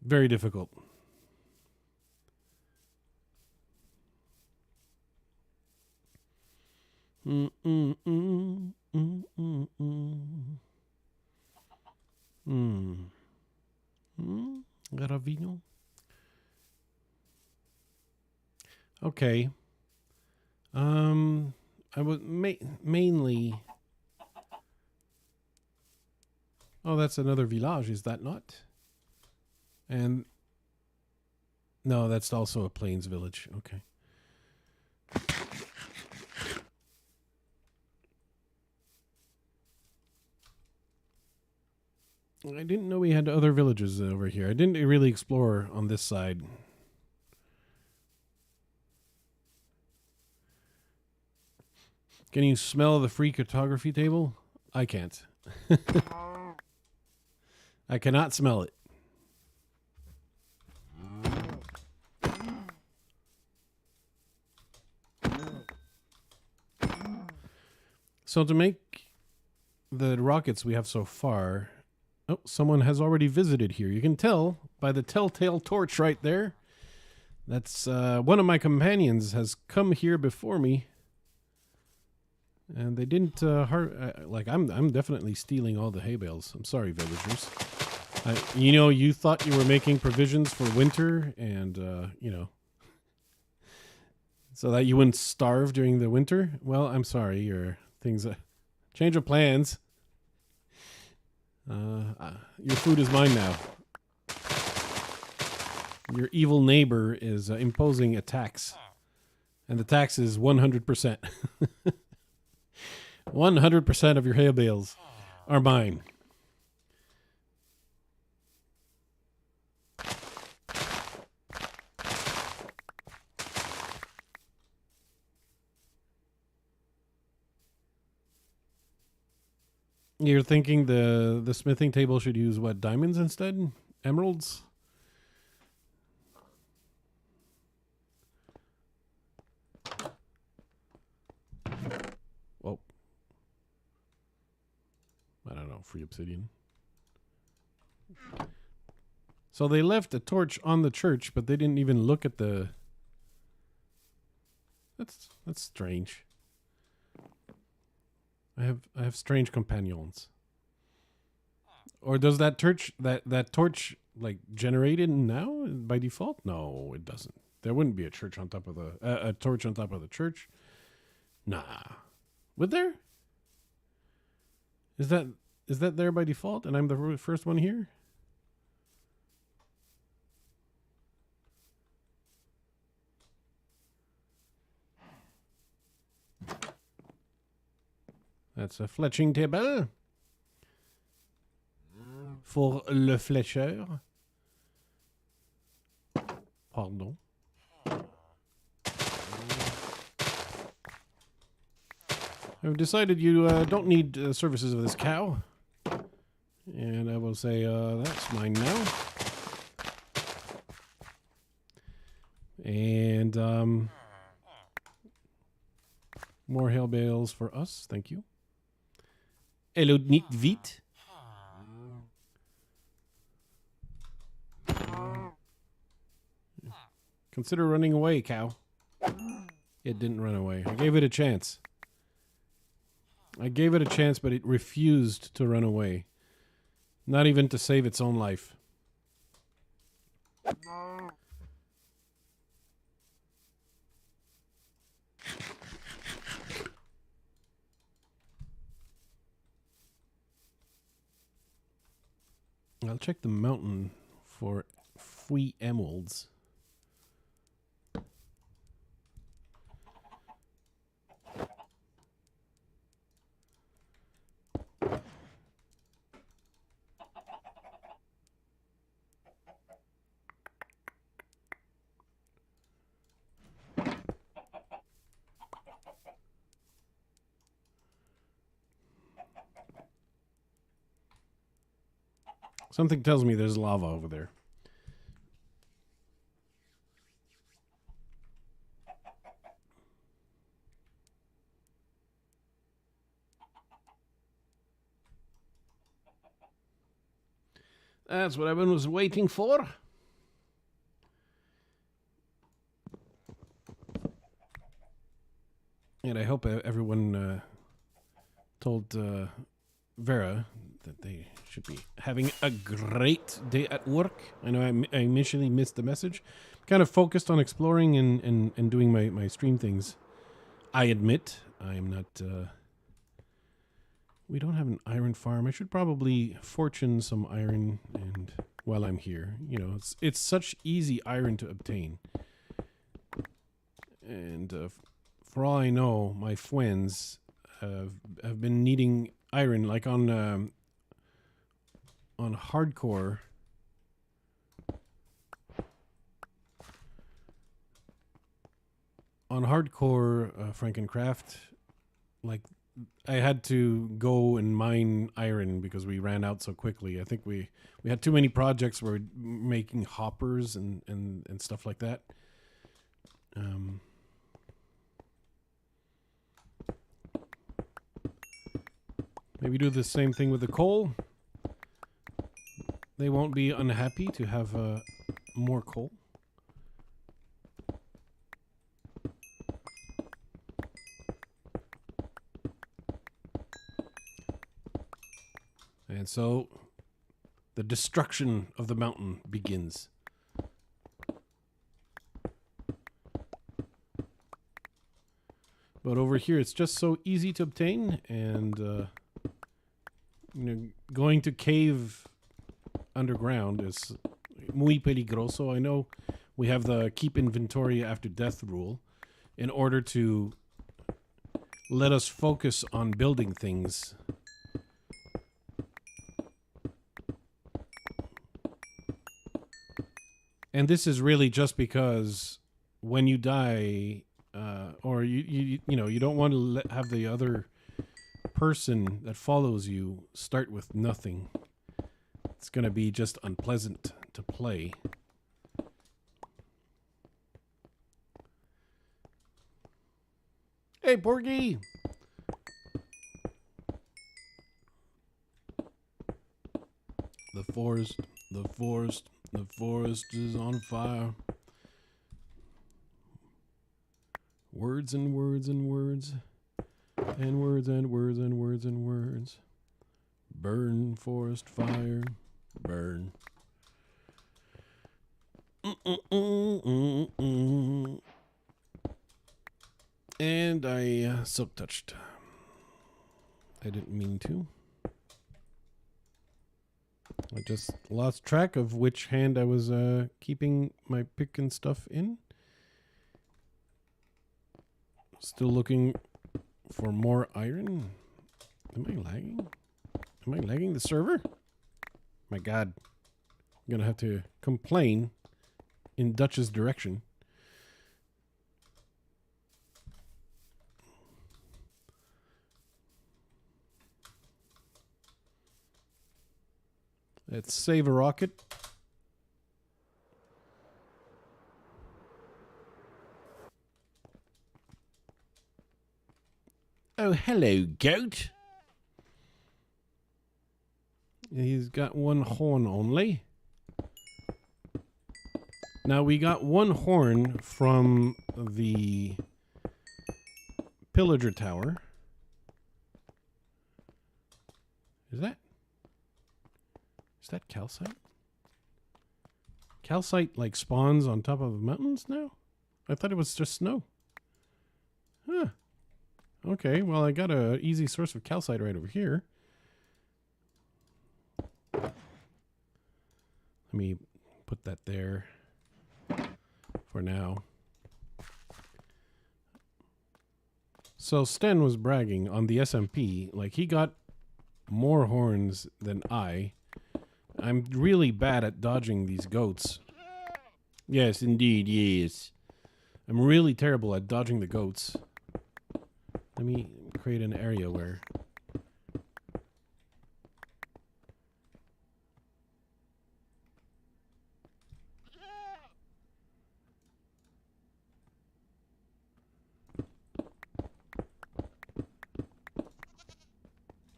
Very difficult. Mm, mm, mm, mm, mm, mm. Mm. Mm. Ravino. Okay. I was mainly. Oh, that's another village, is that not? And no, that's also a plains village. Okay. I didn't know we had other villages over here. I didn't really explore on this side. Can you smell the free cartography table? I can't. I cannot smell it. So to make the rockets we have so far... Oh, someone has already visited here. You can tell by the telltale torch right there. That's one of my companions has come here before me. And they didn't I'm definitely stealing all the hay bales. I'm sorry, villagers. You thought you were making provisions for winter and so that you wouldn't starve during the winter. Well, I'm sorry, your things change of plans. Your food is mine now. Your evil neighbor is imposing a tax. And the tax is 100%. 100% of your hay bales are mine. You're thinking the smithing table should use what, diamonds instead? Emeralds? Well, I don't know, free obsidian. So they left a torch on the church, but they didn't even look at the... That's strange. I have strange companions. Or does that torch like generate it now by default? No, it doesn't. There wouldn't be a church on top of a torch on top of the church. Nah. Would there? Is that there by default and I'm the first one here? That's a fletching table. For le fletcheur. Pardon. I've decided you don't need services of this cow. And I will say that's mine now. And more hay bales for us. Thank you. Hello, niet vite. Consider running away, cow. It didn't run away. I gave it a chance. But it refused to run away. Not even to save its own life. I'll check the mountain for free emeralds. Something tells me there's lava over there. That's what I was waiting for. And I hope everyone told Vera that they should be having a great day at work. I know I initially missed the message. Kind of focused on exploring and doing my stream things. I admit I am not... we don't have an iron farm. I should probably fortune some iron and while I'm here. You know, it's such easy iron to obtain. And for all I know, my friends have been needing iron, like on hardcore. On hardcore FrankenCraft, like I had to go and mine iron because we ran out so quickly. I think we had too many projects where we're making hoppers and stuff like that. Maybe do the same thing with the coal. They won't be unhappy to have more coal. And so the destruction of the mountain begins. But over here, it's just so easy to obtain, and you know, going to cave underground is muy peligroso. I know we have the keep inventory after death rule in order to let us focus on building things. And this is really just because when you die, or you know, you don't want to have the other person that follows you start with nothing. It's going to be just unpleasant to play. Hey, Porgy! The forest is on fire. Words and words and words. And words and words and words and words. Burn, forest fire, burn. And I silk touched. I didn't mean to. I just lost track of which hand I was keeping my pick and stuff in. Still looking for more iron. Am I lagging? Am I lagging the server? My God. I'm going to have to complain in Dutch's direction. Let's save a rocket. Oh, hello, goat. He's got one horn only. Now, we got one horn from the pillager tower. Is that calcite? Calcite, like, spawns on top of mountains now? I thought it was just snow. Huh. Okay, well, I got an easy source of calcite right over here. Let me put that there for now. So Sten was bragging on the SMP, like he got more horns than I. I'm really bad at dodging these goats. Yes, indeed, yes. I'm really terrible at dodging the goats. Let me create an area where...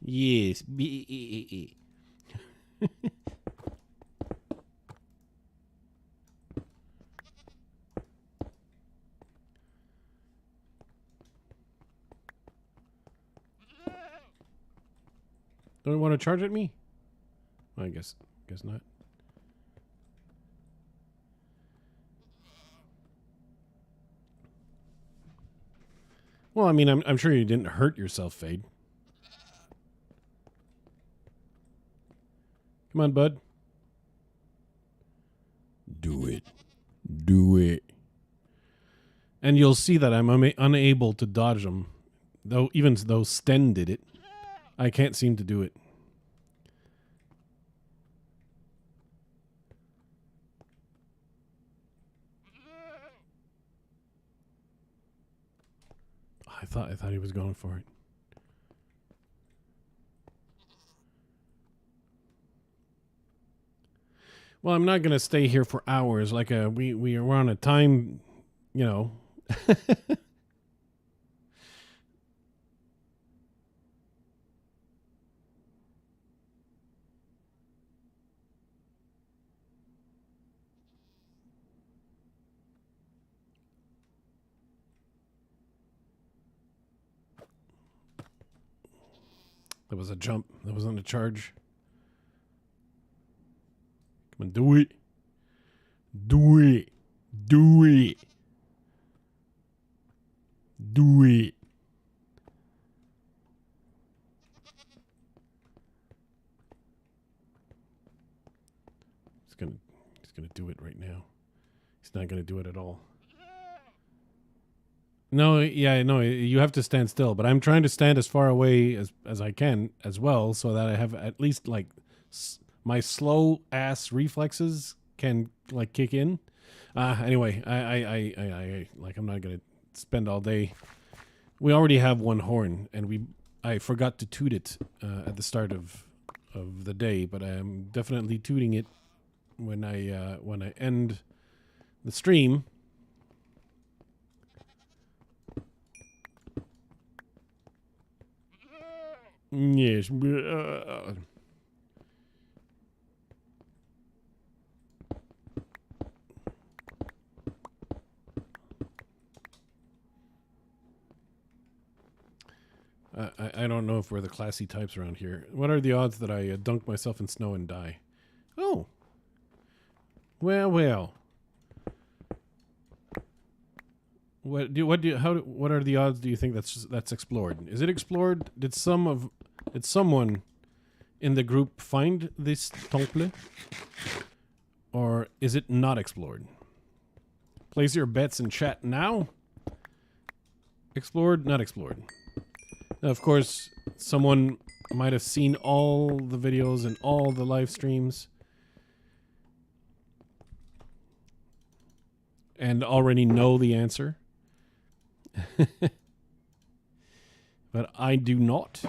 Yes. Don't want to charge at me? I guess not. Well, I mean, I'm sure you didn't hurt yourself, Fade. Come on, bud. Do it. Do it. And you'll see that I'm unable to dodge them. Though, even though Sten did it, I can't seem to do it. I thought he was going for it. Well, I'm not gonna stay here for hours. Like we're on a time, you know. That was a jump. That wasn't a charge. Come on, do it. Do it. Do it. Do it. He's gonna do it right now. He's not gonna do it at all. No, yeah, no, you have to stand still, but I'm trying to stand as far away as I can as well, so that I have at least like my slow ass reflexes can like kick in. Anyway, I like I'm not gonna spend all day. We already have one horn, and I forgot to toot it at the start of the day, but I am definitely tooting it when I end the stream. Yes. I don't know if we're the classy types around here. What are the odds that I dunk myself in snow and die? Oh. Well. What are the odds do you think that's explored? Is it explored? Did someone in the group find this temple? Or is it not explored? Place your bets in chat now. Explored, not explored. Now, of course, someone might have seen all the videos and all the live streams and already know the answer. But I do not.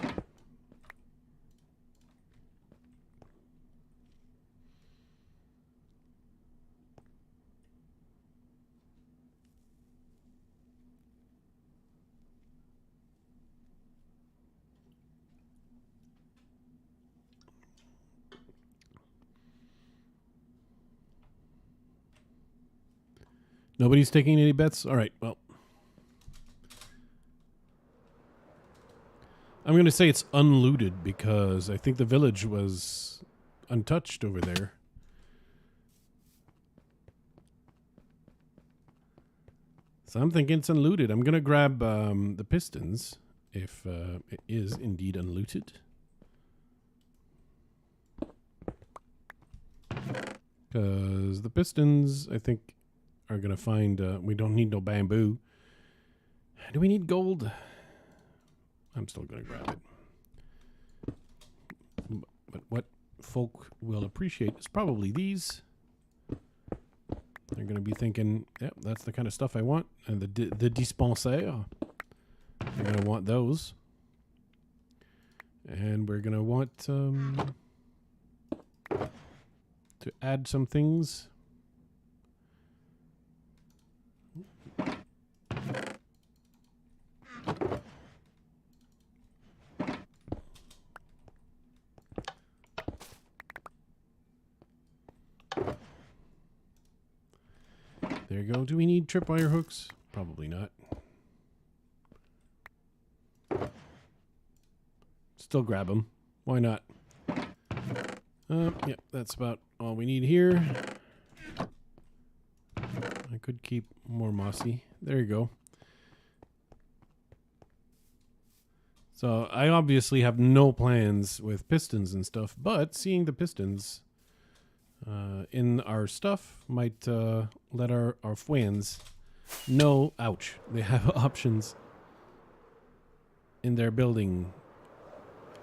Nobody's taking any bets? All right, well. I'm going to say it's unlooted because I think the village was untouched over there. So I'm thinking it's unlooted. I'm going to grab the pistons if it is indeed unlooted. Because the pistons, I think, are going to find... we don't need no bamboo. Do we need gold? I'm still going to grab it. But what folk will appreciate is probably these. They're going to be thinking, yep, that's the kind of stuff I want. And the dispensaire, they're going to want those. And we're going to want to add some things. There you go. Do we need tripwire hooks? Probably not. Still grab them. Why not? Yeah, that's about all we need here. I could keep more mossy. There you go. So I obviously have no plans with pistons and stuff, but seeing the pistons in our stuff might let our friends know, ouch, they have options in their building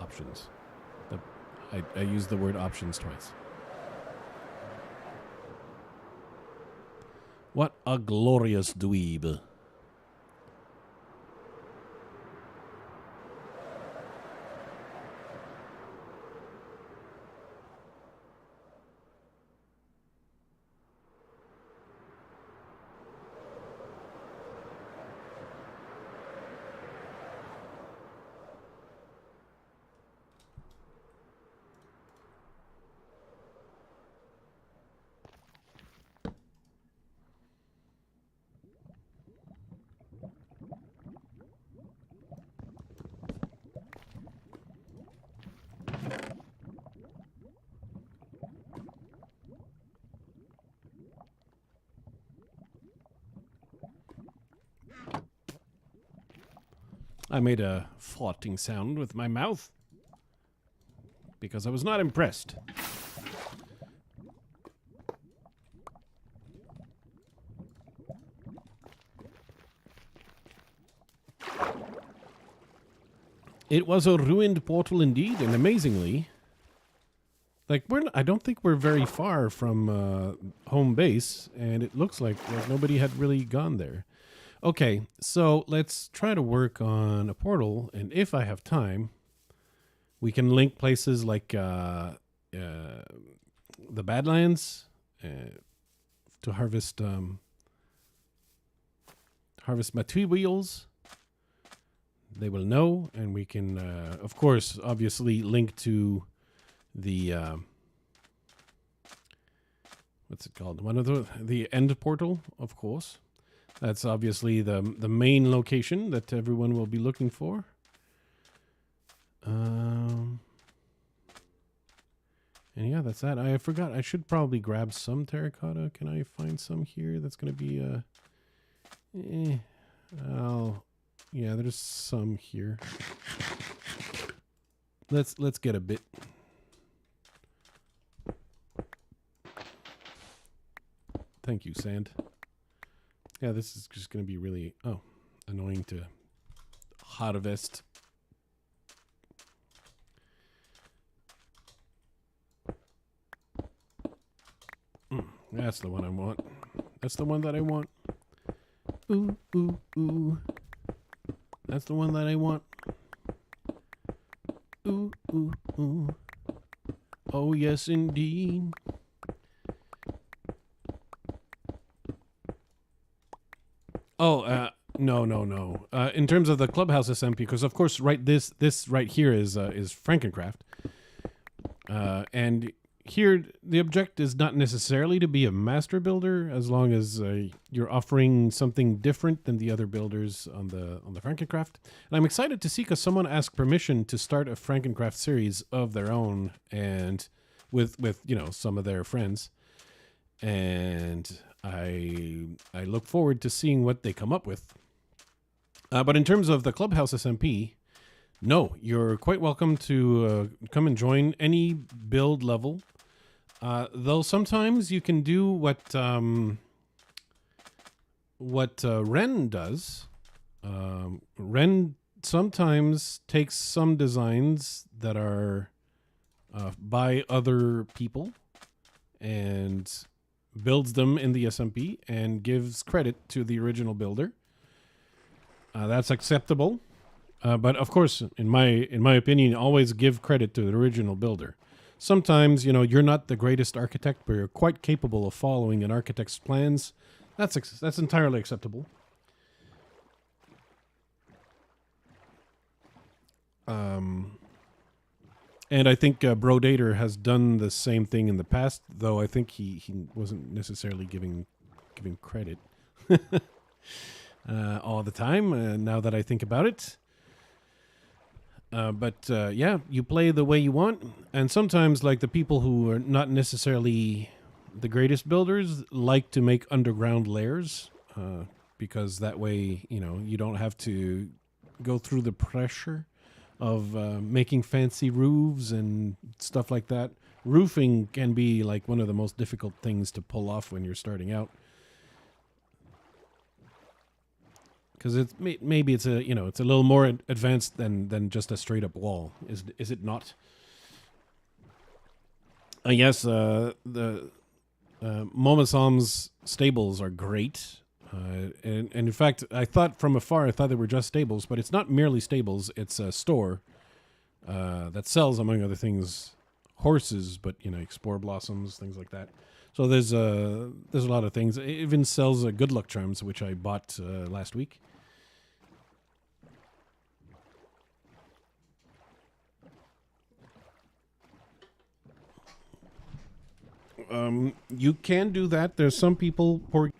options. I used the word options twice. What a glorious dweeb. I made a farting sound with my mouth because I was not impressed. It was a ruined portal indeed, and amazingly, like I don't think we're very far from home base, and it looks like nobody had really gone there. Okay, so let's try to work on a portal, and if I have time, we can link places like the Badlands to harvest materials. They will know, and we can, of course, obviously link to the what's it called? One of the end portal, of course. That's obviously the main location that everyone will be looking for. And yeah, that's that. I forgot. I should probably grab some terracotta. Can I find some here? That's going to be yeah, there's some here. Let's get a bit. Thank you, sand. Yeah, this is just going to be really annoying to harvest. That's the one I want. That's the one that I want. Ooh, ooh, ooh. That's the one that I want. Ooh, ooh, ooh. Oh, yes, indeed. Oh, no. In terms of the clubhouse SMP, because of course, right, this right here is FrankenCraft, and here the object is not necessarily to be a master builder, as long as you're offering something different than the other builders on the FrankenCraft. And I'm excited to see, because someone asked permission to start a FrankenCraft series of their own, and with some of their friends, and I look forward to seeing what they come up with. But in terms of the Clubhouse SMP, no, you're quite welcome to come and join any build level. Though sometimes you can do what Ren does. Ren sometimes takes some designs that are by other people and builds them in the SMP and gives credit to the original builder. That's acceptable, but of course, in my opinion, always give credit to the original builder. Sometimes, you're not the greatest architect, but you're quite capable of following an architect's plans. That's entirely acceptable. And I think Brodater has done the same thing in the past, though I think he wasn't necessarily giving credit all the time, now that I think about it. Yeah, you play the way you want, and sometimes like the people who are not necessarily the greatest builders like to make underground layers, because that way you don't have to go through the pressure of making fancy roofs and stuff like that. Roofing can be like one of the most difficult things to pull off when you're starting out, because maybe it's it's a little more advanced than just a straight up wall. Is it not? Yes, the Momosam's stables are great. And in fact, I thought from afar, I thought they were just stables, but it's not merely stables. It's a store that sells, among other things, horses, but spore blossoms, things like that. So there's a lot of things. It even sells good luck charms, which I bought last week. You can do that. There's some people pour.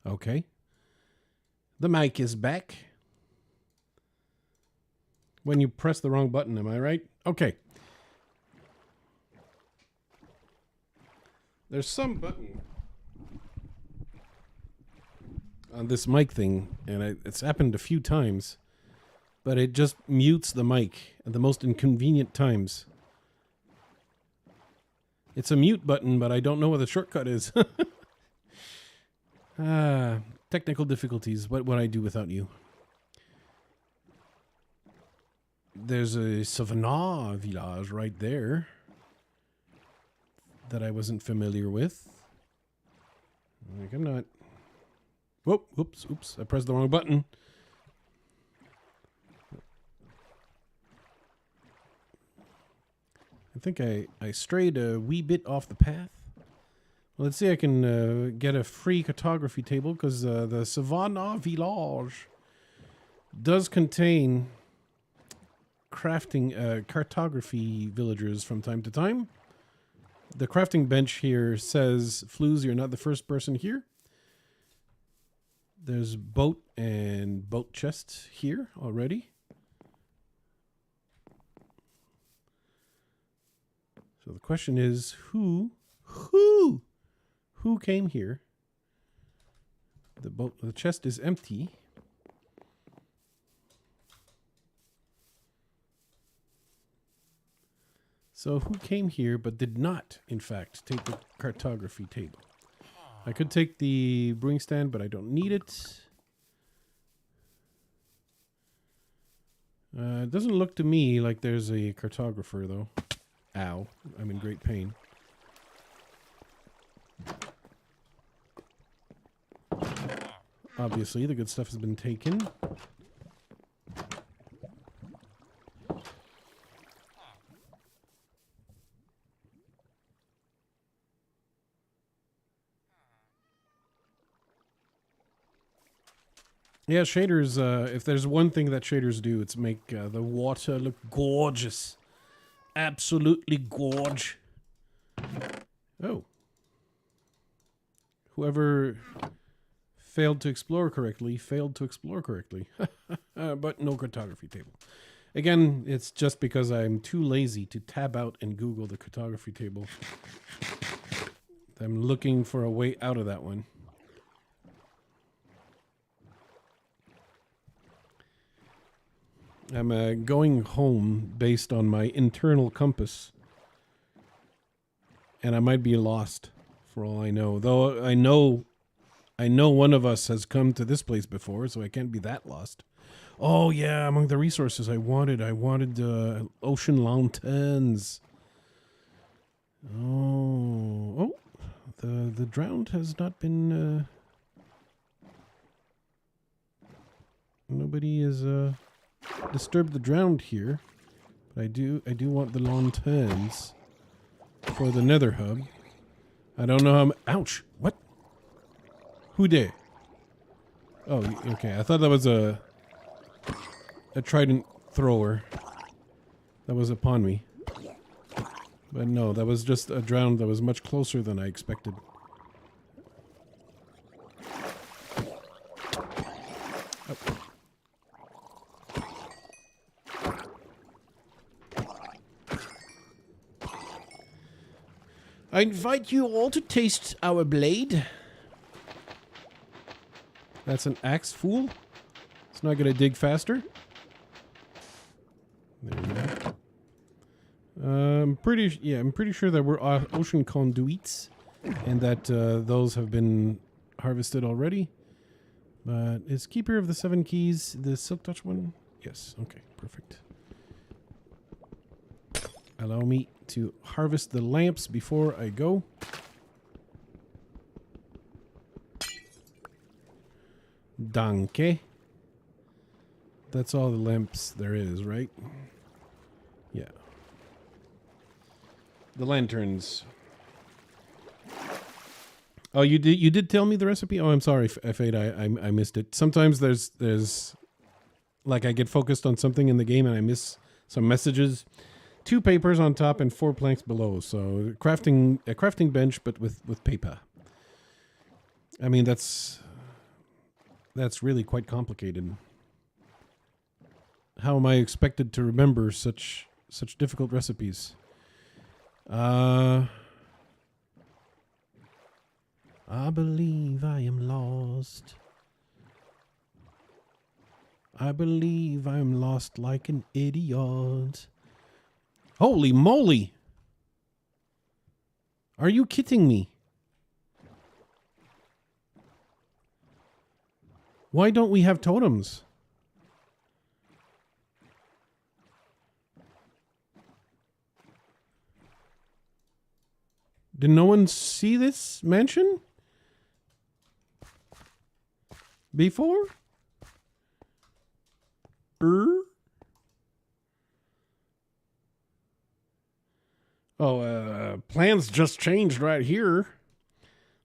Okay. The mic is back. When you press the wrong button, am I right? Okay. There's some button on this mic thing, and it's happened a few times, but it just mutes the mic at the most inconvenient times. It's a mute button, but I don't know what the shortcut is. Technical difficulties. What would I do without you? There's a Savannah village right there that I wasn't familiar with. Like, I'm not... Whoop, oops, I pressed the wrong button. I think I strayed a wee bit off the path. Well, let's see, I can get a free cartography table, because the Savannah village does contain crafting cartography villagers from time to time. The crafting bench here says, Flouze, you're not the first person here. There's boat and boat chests here already. So the question is, who came here? The chest is empty. So who came here but did not, in fact, take the cartography table? I could take the brewing stand, but I don't need it. It doesn't look to me like there's a cartographer, though. Ow, I'm in great pain. Obviously, the good stuff has been taken. Yeah, shaders, if there's one thing that shaders do, it's make the water look gorgeous. Absolutely gorge. Oh. Whoever failed to explore correctly. But no cartography table. Again, it's just because I'm too lazy to tab out and Google the cartography table. I'm looking for a way out of that one. I'm going home based on my internal compass. And I might be lost, for all I know. Though I know one of us has come to this place before, so I can't be that lost. Oh yeah, among the resources I wanted ocean lanterns. Oh, the drowned has not been. Nobody is disturb the drowned here. But I do want the lanterns for the nether hub. I don't know how ouch! What? Who did? Oh, okay. I thought that was a trident thrower that was upon me. But no, that was just a drown that was much closer than I expected. Oh. I invite you all to taste our blade. That's an axe, fool. It's not gonna dig faster. There we go. I'm pretty sure that we're ocean conduits, and that those have been harvested already. But is Keeper of the Seven Keys the Silk Touch one? Yes. Okay. Perfect. Allow me to harvest the lamps before I go. Danke. That's all the lamps there is, right? Yeah. The lanterns. Oh, you did tell me the recipe? Oh, I'm sorry, Fade, I missed it. Sometimes there's like I get focused on something in the game and I miss some messages. 2 papers on top and 4 planks below. So a crafting bench, but with paper. I mean, that's really quite complicated. How am I expected to remember such difficult recipes? I believe I am lost. I believe I'm lost like an idiot. Holy moly! Are you kidding me? Why don't we have totems? Did no one see this mansion before? Oh, plans just changed right here.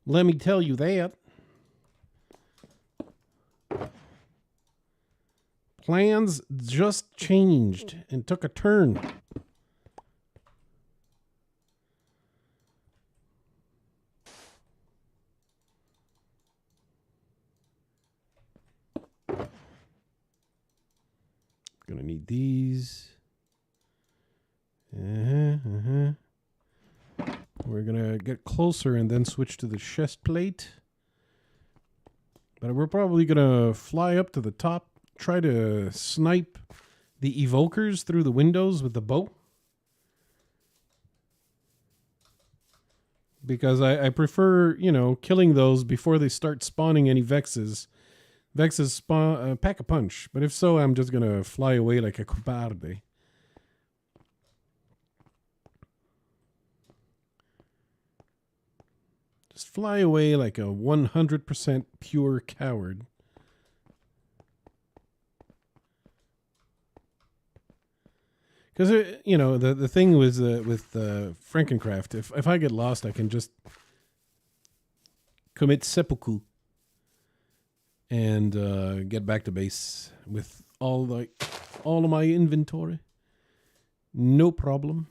Let me tell you that. Plans just changed and took a turn. Gonna need these. We're gonna get closer and then switch to the chest plate. But we're probably gonna fly up to the top, try to snipe the evokers through the windows with the bow. Because I prefer, killing those before they start spawning any Vexes. Vexes spawn pack a punch, but if so, I'm just gonna fly away like a cobarde. Just fly away like a 100% pure coward. Because the thing was with FrankenCraft, if I get lost, I can just commit seppuku and get back to base with all of my inventory. No problem.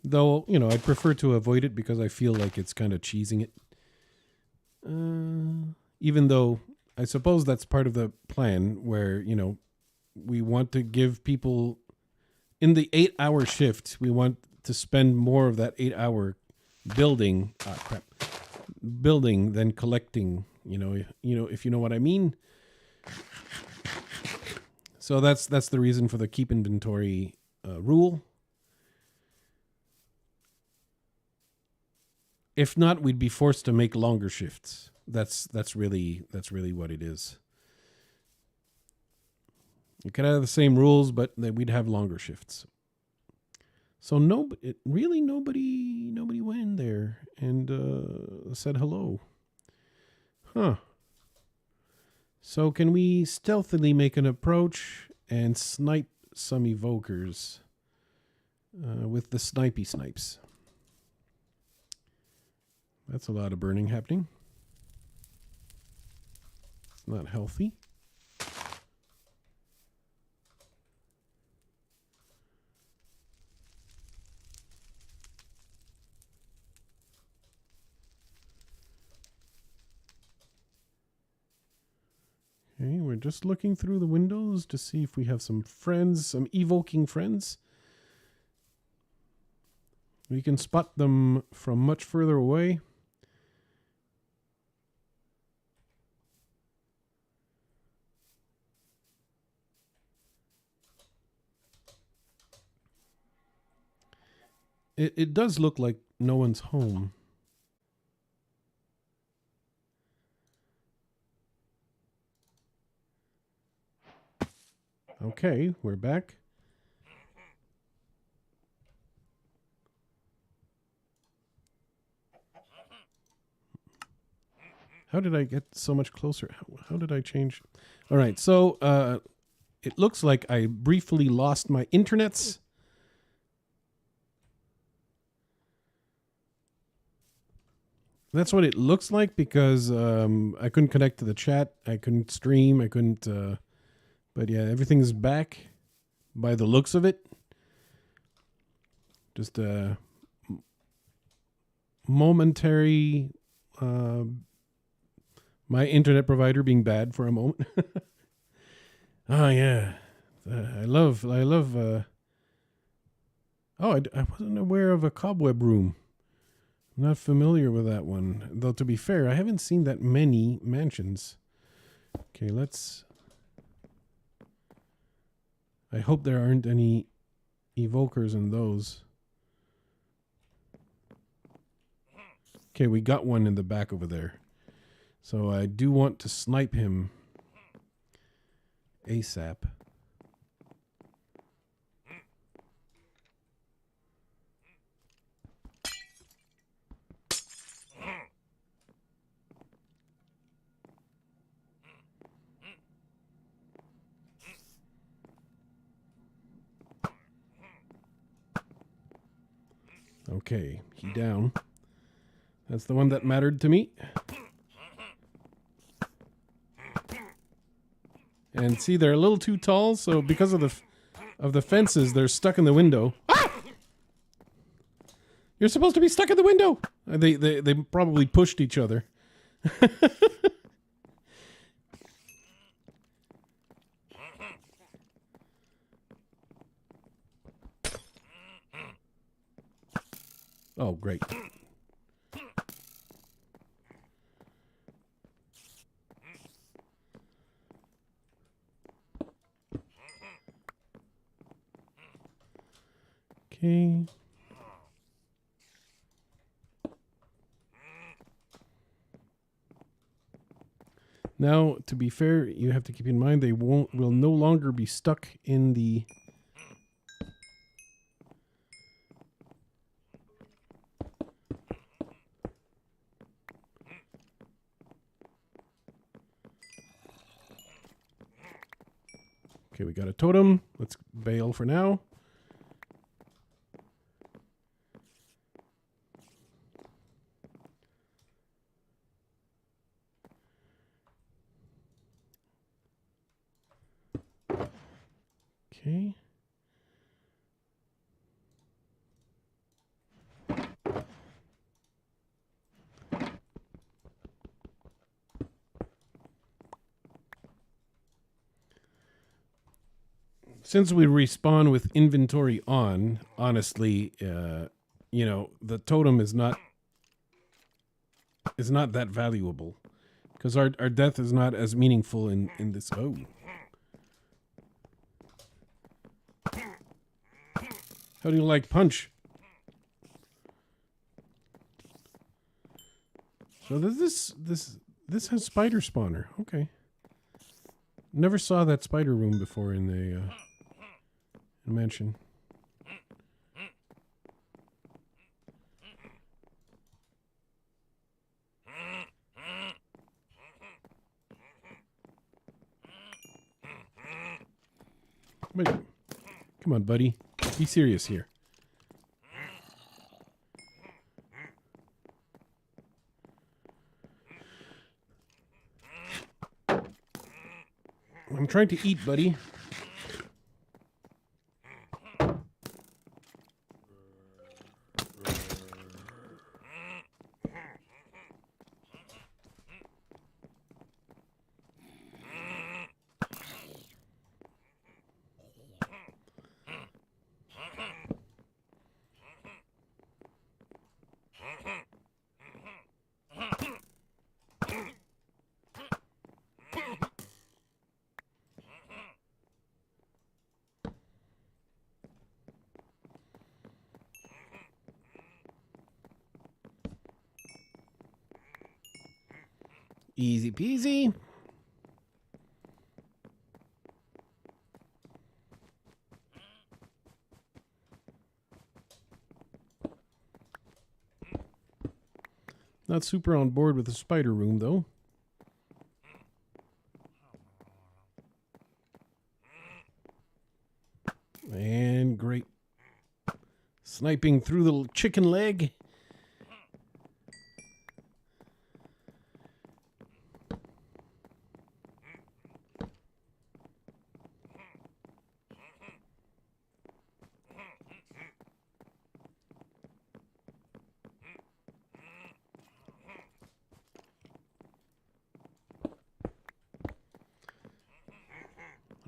Though, I prefer to avoid it because I feel like it's kind of cheesing it. Even though I suppose that's part of the plan where, we want to give people in the 8-hour shift, we want to spend more of that 8-hour building than collecting, if you know what I mean. So that's the reason for the keep inventory rule. If not, we'd be forced to make longer shifts. That's really what it is. You could have the same rules, but we'd have longer shifts. So nobody went in there and said hello. Huh. So can we stealthily make an approach and snipe some evokers with the snipey snipes? That's a lot of burning happening. It's not healthy. Okay, we're just looking through the windows to see if we have some friends, some evoking friends. We can spot them from much further away. It does look like no one's home. Okay, we're back. How did I get so much closer? How did I change? All right, so it looks like I briefly lost my internets. That's what it looks like because I couldn't connect to the chat. I couldn't stream. I couldn't. But yeah, everything's back by the looks of it. Just a momentary. My internet provider being bad for a moment. Oh yeah, I love. Oh, I wasn't aware of a cobweb room. I'm not familiar with that one. Though to be fair, I haven't seen that many mansions. Okay, let's. I hope there aren't any evokers in those. Okay, we got one in the back over there. So I do want to snipe him ASAP. Okay, he down. That's the one that mattered to me. And see, they're a little too tall, so because of the fences, they're stuck in the window. Ah! You're supposed to be stuck in the window. They probably pushed each other. Oh, great. Okay. Now, to be fair, you have to keep in mind they will no longer be stuck in the. Okay, we got a totem. Let's bail for now. Okay. Since we respawn with inventory on, honestly, you know, the totem is not that valuable because our death is not as meaningful in this. Oh. How do you like punch? So this has spider spawner. Okay. Never saw that spider room before in the mansion. Wait. Come on, buddy. Be serious here. I'm trying to eat, buddy. Easy peasy. Not super on board with the spider room, though. And great. Sniping through the chicken leg.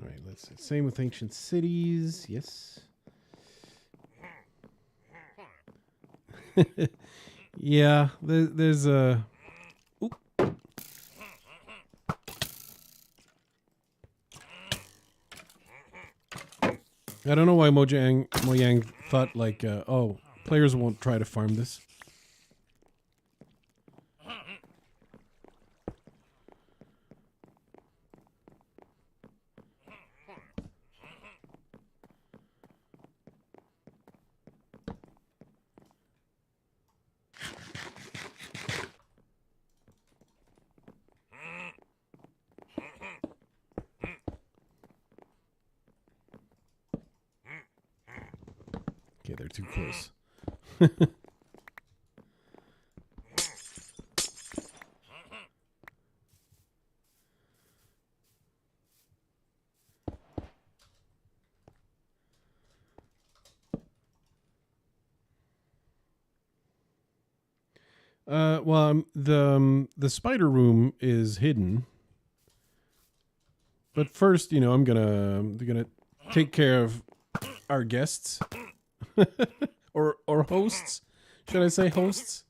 All right, let's see. Same with ancient cities. Yes. Yeah, there's a... Oop. I don't know why Mojang thought like, oh, players won't try to farm this. Okay, they're too close. Well, the spider room is hidden. But first, you know, I'm gonna take care of our guests. or hosts. Should I say hosts?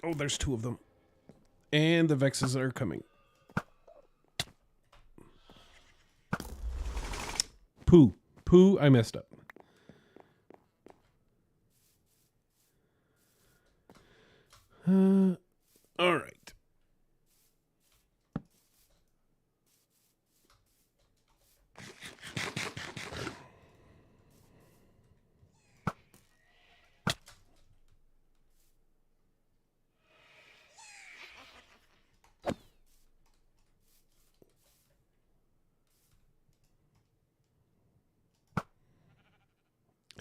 Oh, there's two of them. And the Vexes are coming. Poo. Poo, I messed up. All right.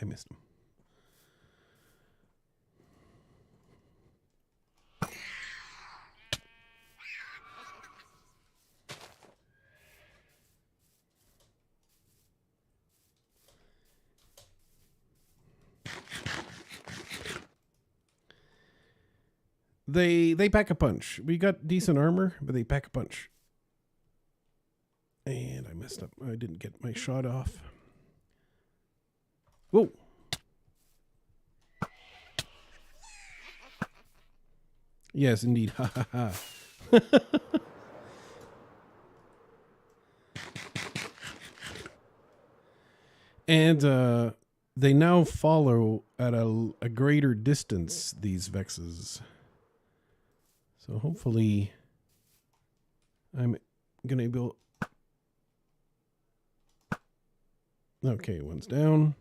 I missed him. They pack a punch. We got decent armor, but they pack a punch. And I messed up. I didn't get my shot off. Whoa. Yes, indeed. Ha ha ha. And they now follow at a greater distance, these Vexes. So hopefully I'm going to be able... Okay, one's down.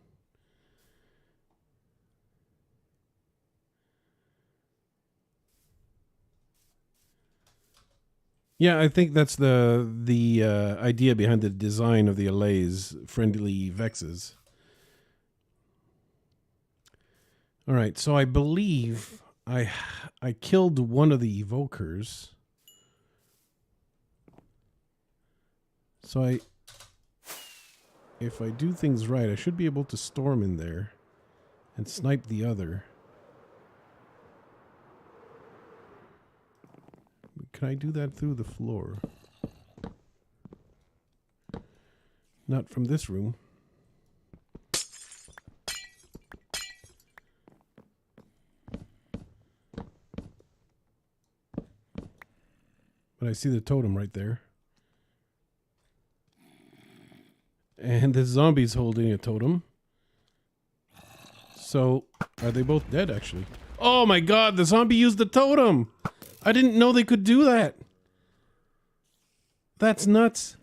Yeah, I think that's the idea behind the design of the allays, friendly Vexes. All right, so I believe I killed one of the evokers. So if I do things right, I should be able to storm in there and snipe the other. Can I do that through the floor? Not from this room. But I see the totem right there. And the zombie's holding a totem. So, are they both dead, actually? Oh my god, the zombie used the totem! I didn't know they could do that! That's nuts.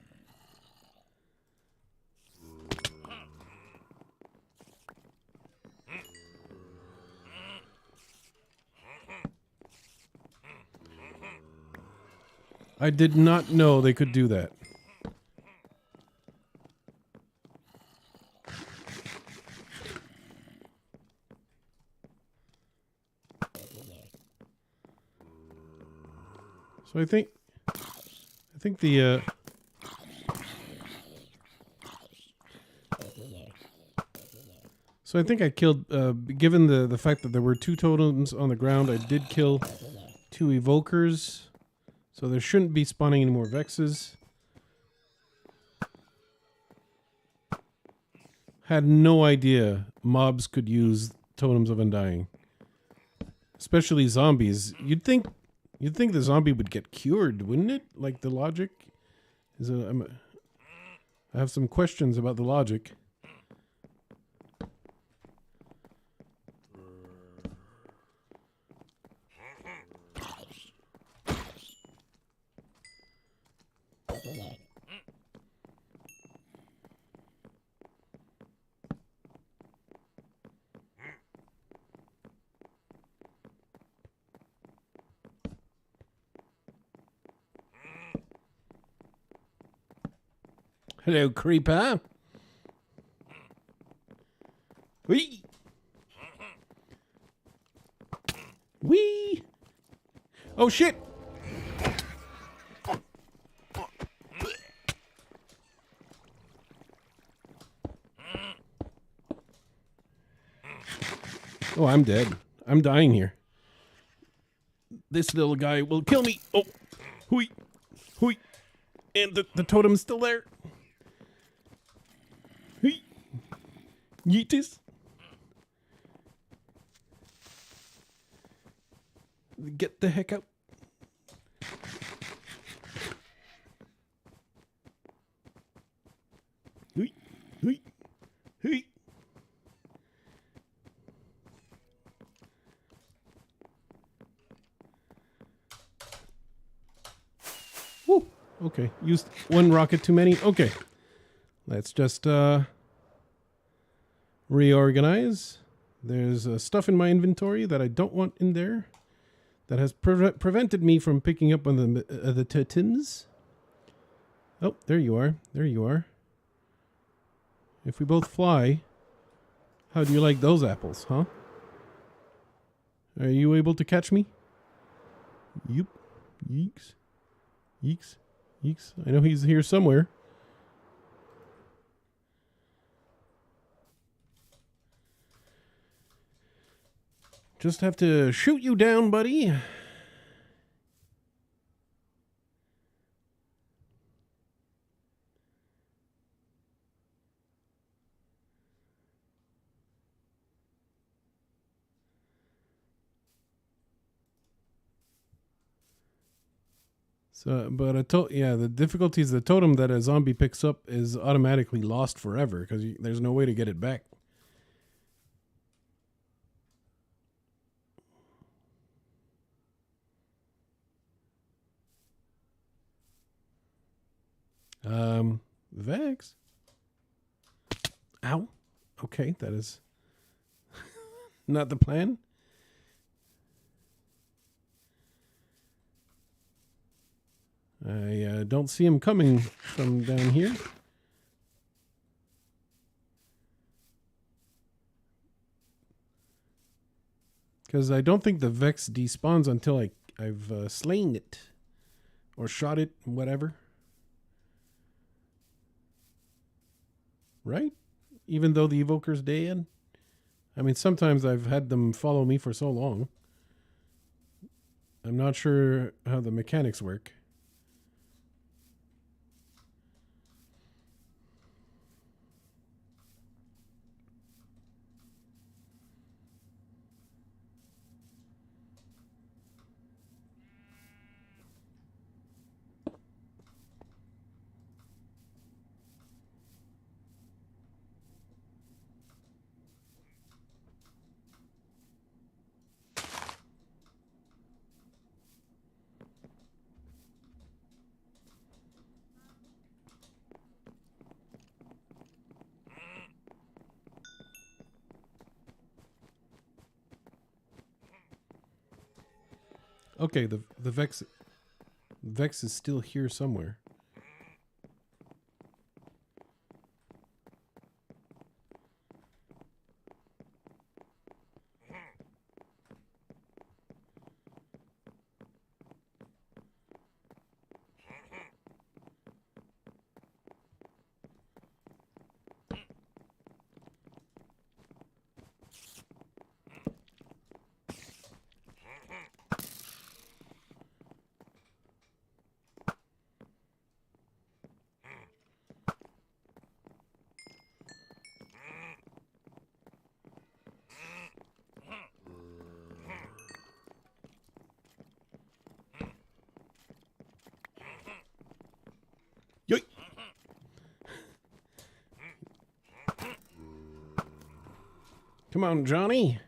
I did not know they could do that. So I think the so I think I killed given the fact that there were two totems on the ground, I did kill two evokers. So there shouldn't be spawning any more Vexes. Had no idea mobs could use totems of undying. Especially zombies. You'd think the zombie would get cured, wouldn't it? Like the logic is I have some questions about the logic. Hello, creeper. Wee. Wee. Oh shit. Oh, I'm dead. I'm dying here. This little guy will kill me. Oh, hui, hui. And the totem's still there. Hui. Yeetus. Get the heck out. Hui, hui, hui. Woo. Okay, used one rocket too many. Okay, let's just reorganize. There's stuff in my inventory that I don't want in there that has prevented me from picking up on the totems. Oh, there you are. There you are. If we both fly, how do you like those apples, huh? Are you able to catch me? Yep. Yeeks. Yeeks. Yeeks. I know he's here somewhere. Just have to shoot you down, buddy. So, but the difficulty is the totem that a zombie picks up is automatically lost forever because there's no way to get it back. Vex. Ow. Okay, that is not the plan. I don't see him coming from down here. Because I don't think the Vex despawns until I've slain it. Or shot it, whatever. Right? Even though the Evoker's dead? I mean, sometimes I've had them follow me for so long. I'm not sure how the mechanics work. Okay, the Vex is still here somewhere. Yoink! Come on, Johnny.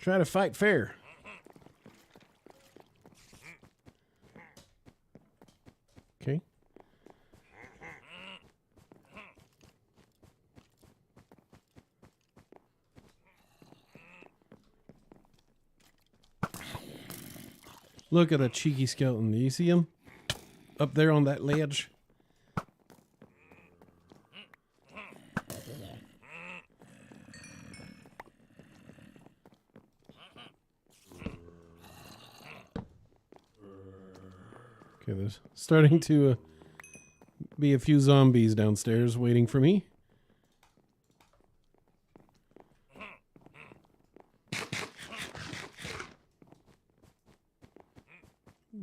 Try to fight fair. Okay. Look at a cheeky skeleton. Do you see him? Up there on that ledge. Okay, there's starting to be a few zombies downstairs waiting for me.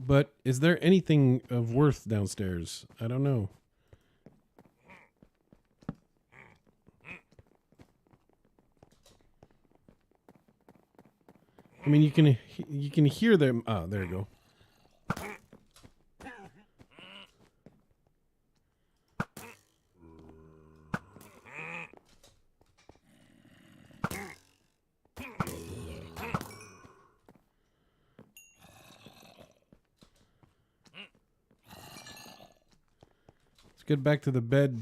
But is there anything of worth downstairs? I don't know. I mean, you can hear them. Ah, there you go. Let's get back to the bed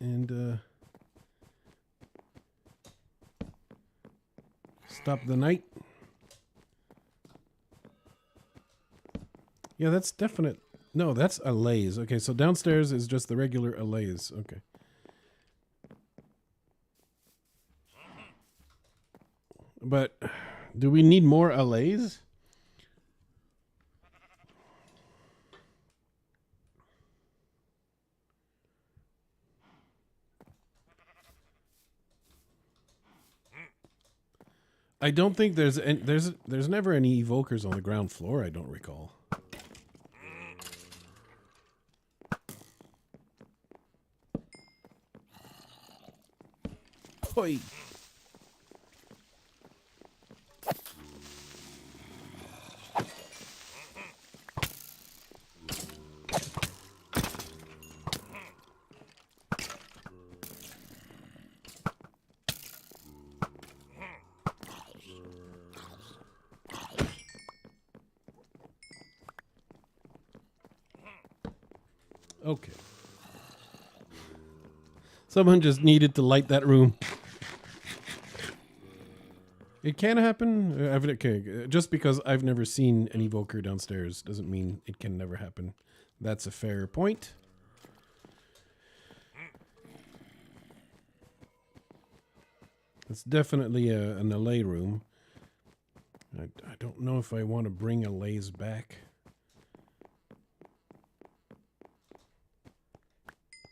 and stop the night. Yeah, that's definite. No, that's a laze. Okay, so downstairs is just the regular allays. Okay. But do we need more allays? I don't think there's never any evokers on the ground floor, I don't recall. Oi. Okay. Someone just needed to light that room. It can happen. Okay, just because I've never seen an evoker downstairs doesn't mean it can never happen. That's a fair point. It's definitely an allay room. I don't know if I want to bring allays back.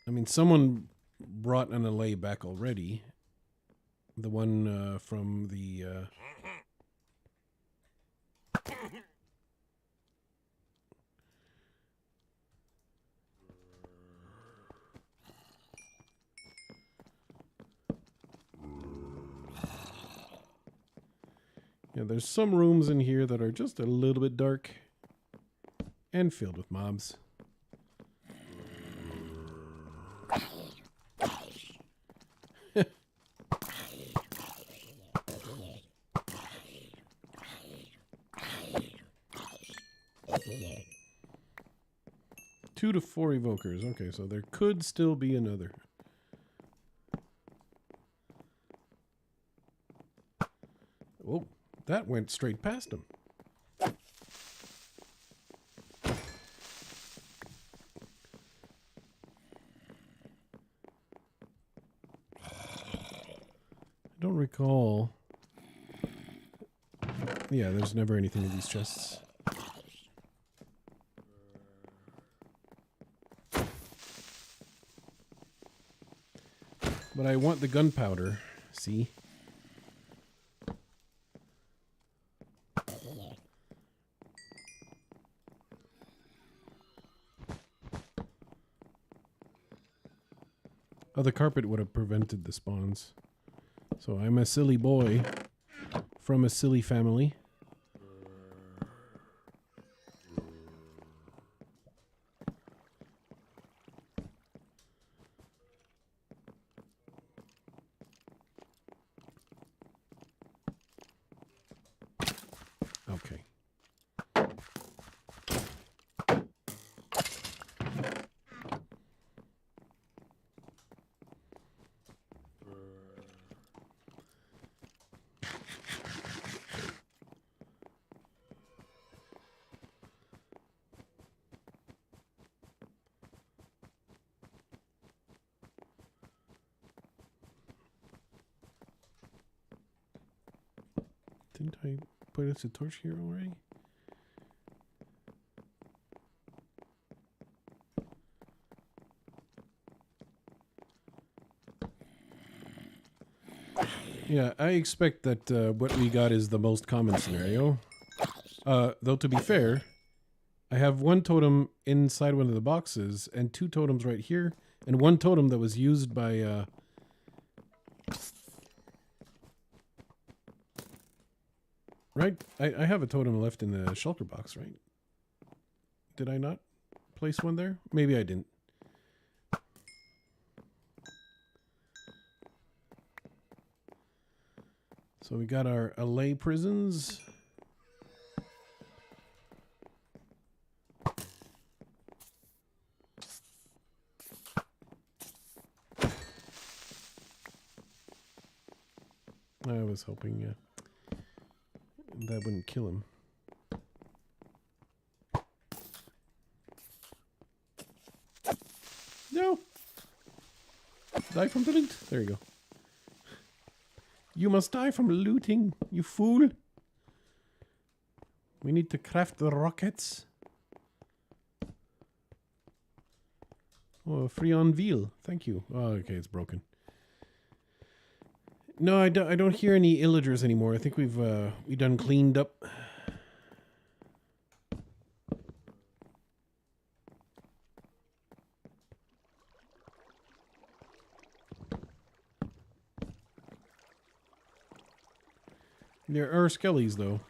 I mean, someone brought an allay back already. The one from the... Yeah, there's some rooms in here that are just a little bit dark and filled with mobs. Two to four evokers. Okay, so there could still be another. Oh, that went straight past him. I don't recall. Yeah, there's never anything in these chests. But I want the gunpowder. See? Oh, the carpet would have prevented the spawns. So I'm a silly boy from a silly family. Okay. Didn't I put us a torch here already? Yeah, I expect that what we got is the most common scenario. Though to be fair, I have one totem inside one of the boxes and two totems right here, and one totem that was used by... Right? I have a totem left in the shulker box, right? Did I not place one there? Maybe I didn't. So we got our allay prisons. I was hoping that wouldn't kill him. No! Die from the loot. There you go. You must die from looting, you fool. We need to craft the rockets. Oh, free on veal. Thank you. Oh, okay, it's broken. No, I don't hear any illagers anymore. I think we done cleaned up. There are skellies though.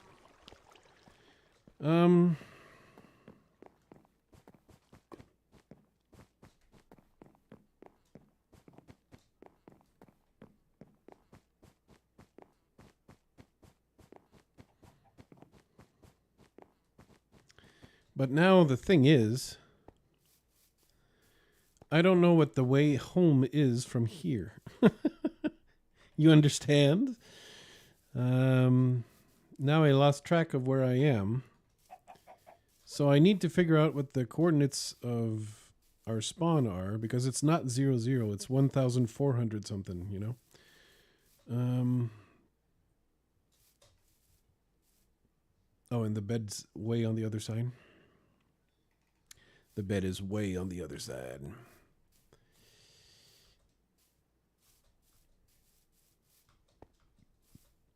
But now the thing is, I don't know what the way home is from here. You understand? Now I lost track of where I am. So I need to figure out what the coordinates of our spawn are, because it's not 0, 0. It's 1,400 something, you know? Oh, and the bed's way on the other side. The bed is way on the other side.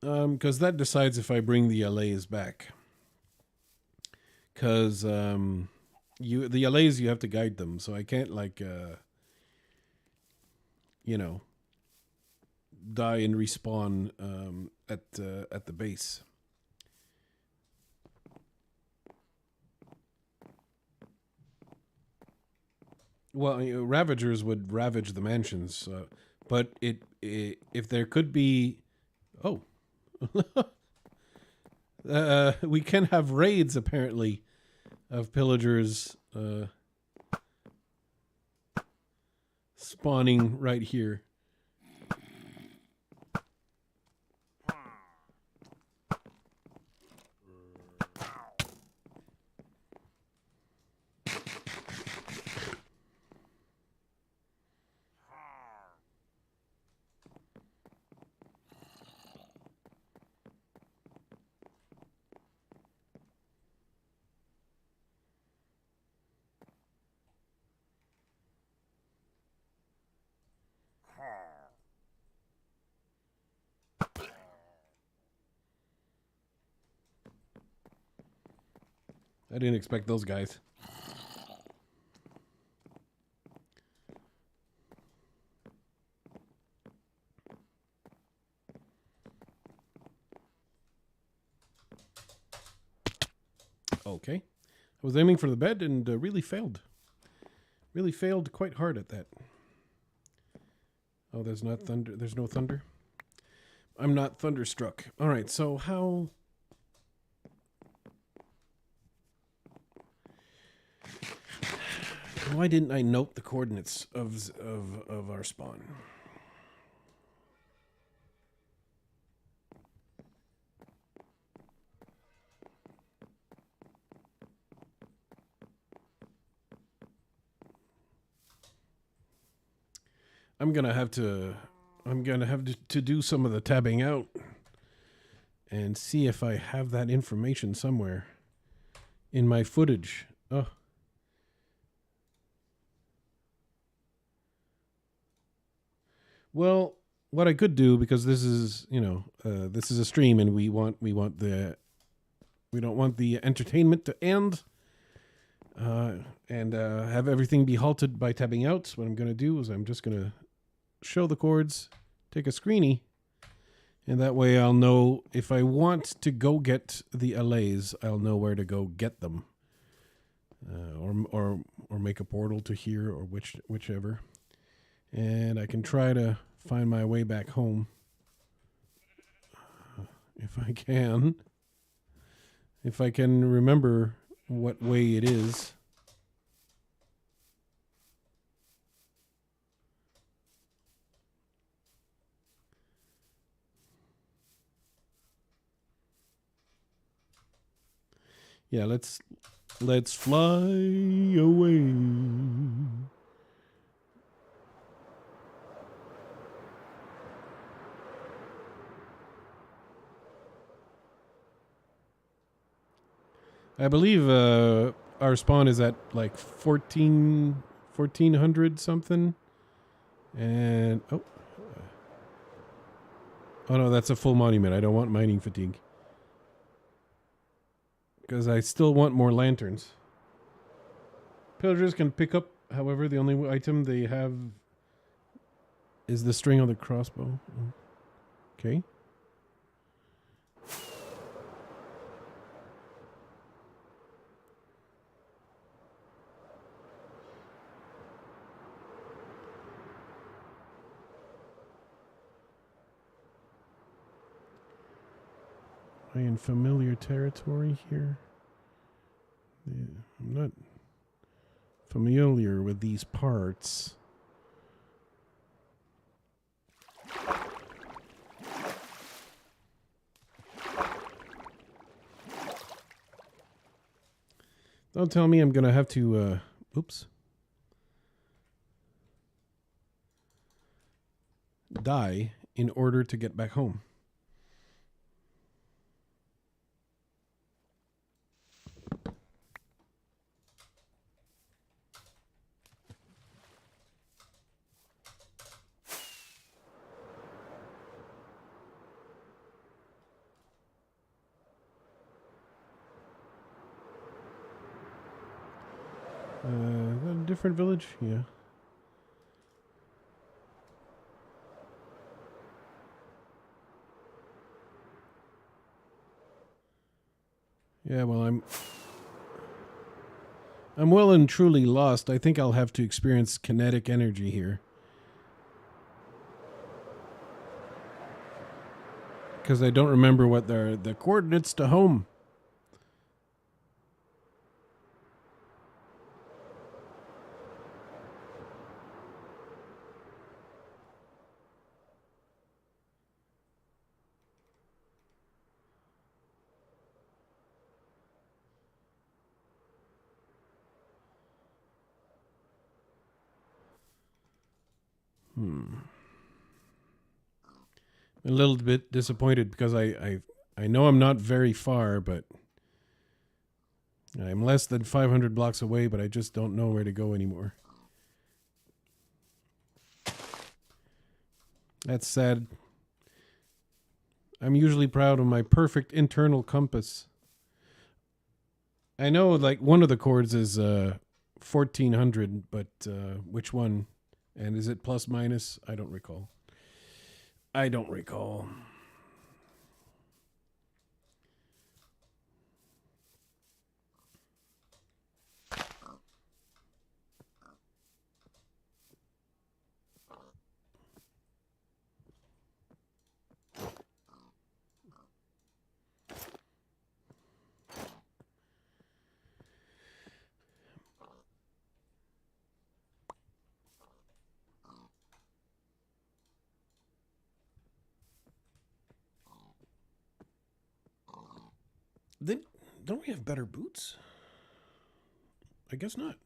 Because that decides if I bring the LAs back. Because the LAs, you have to guide them, so I can't like you know, die and respawn at the base. Well, you know, Ravagers would ravage the mansions, but if there could be, oh, we can have raids apparently of pillagers spawning right here. I didn't expect those guys. Okay. I was aiming for the bed and really failed. Really failed quite hard at that. Oh, there's not thunder. There's no thunder. I'm not thunderstruck. All right, so how... Why didn't I note the coordinates of our spawn? I'm gonna have to do some of the tabbing out and see if I have that information somewhere in my footage. Oh. Well, what I could do, because this is, you know, this is a stream and we don't want the entertainment to end. And have everything be halted by tabbing out. What I'm going to do is I'm just going to show the chords, take a screeny, and that way I'll know if I want to go get the LAs, I'll know where to go get them, or make a portal to here, or whichever, and I can try to find my way back home if I can remember what way it is. Yeah, let's fly away. I believe our spawn is at like 1400 something. And oh no, that's a full monument. I don't want mining fatigue, because I still want more lanterns. Pillagers can pick up, however, the only item they have is the string on the crossbow. Okay. Am I in familiar territory here? Yeah, I'm not familiar with these parts. Don't tell me I'm going to have to, oops, die in order to get back home. Is that a different village? Yeah. Yeah, well, I'm well and truly lost. I think I'll have to experience kinetic energy here. Because I don't remember what the coordinates to home. A little bit disappointed because I know I'm not very far, but I'm less than 500 blocks away, but I just don't know where to go anymore. That's sad. I'm usually proud of my perfect internal compass. I know, like, one of the chords is 1400, but which one? And is it plus minus? I don't recall. I don't recall. Then don't we have better boots? I guess not.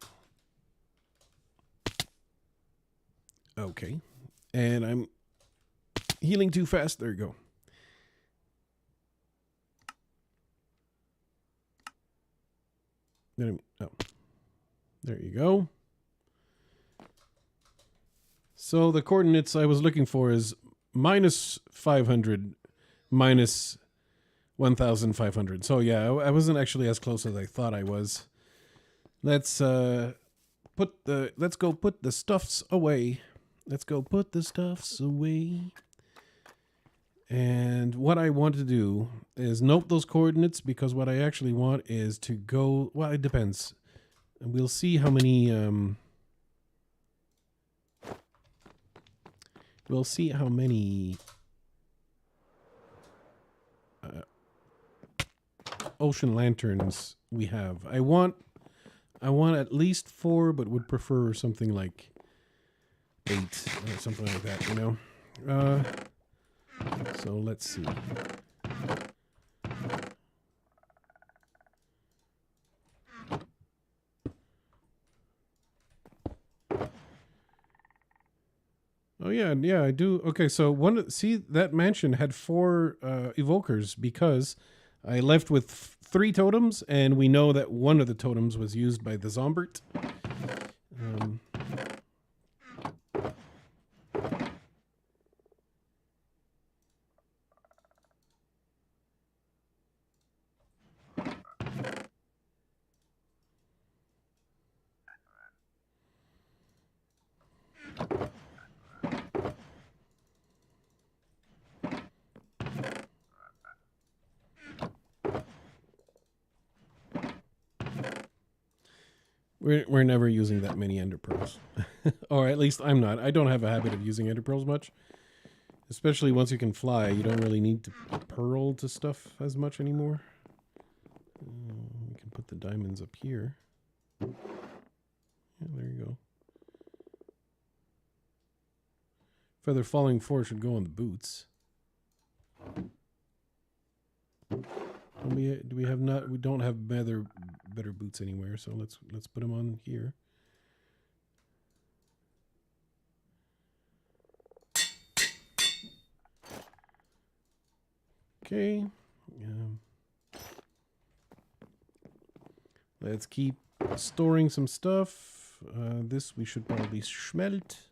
Okay. And I'm healing too fast. There you go. Oh. There you go. So the coordinates I was looking for is minus 500, minus 1,500. So yeah, I wasn't actually as close as I thought I was. Let's go put the stuffs away. Let's go put the stuffs away. And what I want to do is note those coordinates, because what I actually want is to go, well, it depends. We'll see how many ocean lanterns we have. I want at least 4, but would prefer something like 8 or something like that, you know. So let's see. Oh yeah, I do. Okay, so see, that mansion had 4 evokers because I left with 3 totems, and we know that one of the totems was used by the Zombert. We're never using that many ender pearls. Or at least I'm not. I don't have a habit of using ender pearls much. Especially once you can fly, you don't really need to pearl to stuff as much anymore. We can put the diamonds up here. Yeah, there you go. Feather falling 4 should go on the boots. We don't have better boots anywhere, so let's put them on here. Okay. Let's keep storing some stuff. This we should probably smelt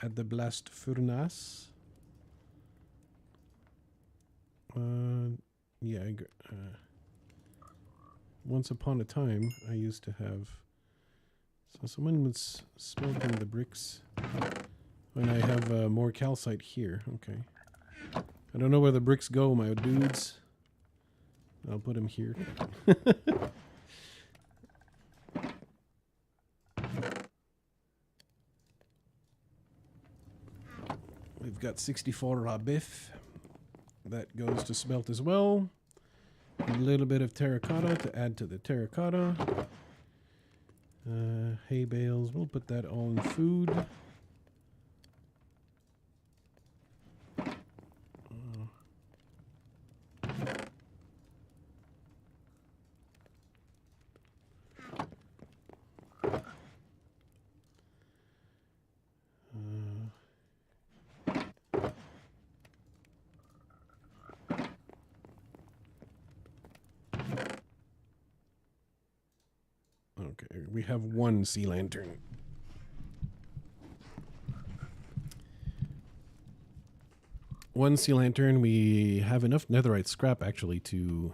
at the blast furnace. Yeah. Once upon a time, I used to have. So someone was smelting the bricks. When I have more calcite here. Okay. I don't know where the bricks go, my dudes. I'll put them here. We've got 64 rabif. That goes to smelt as well. A little bit of terracotta to add to the terracotta. Hay bales. We'll put that all in food. Okay, we have one sea lantern. One sea lantern. We have enough netherite scrap actually to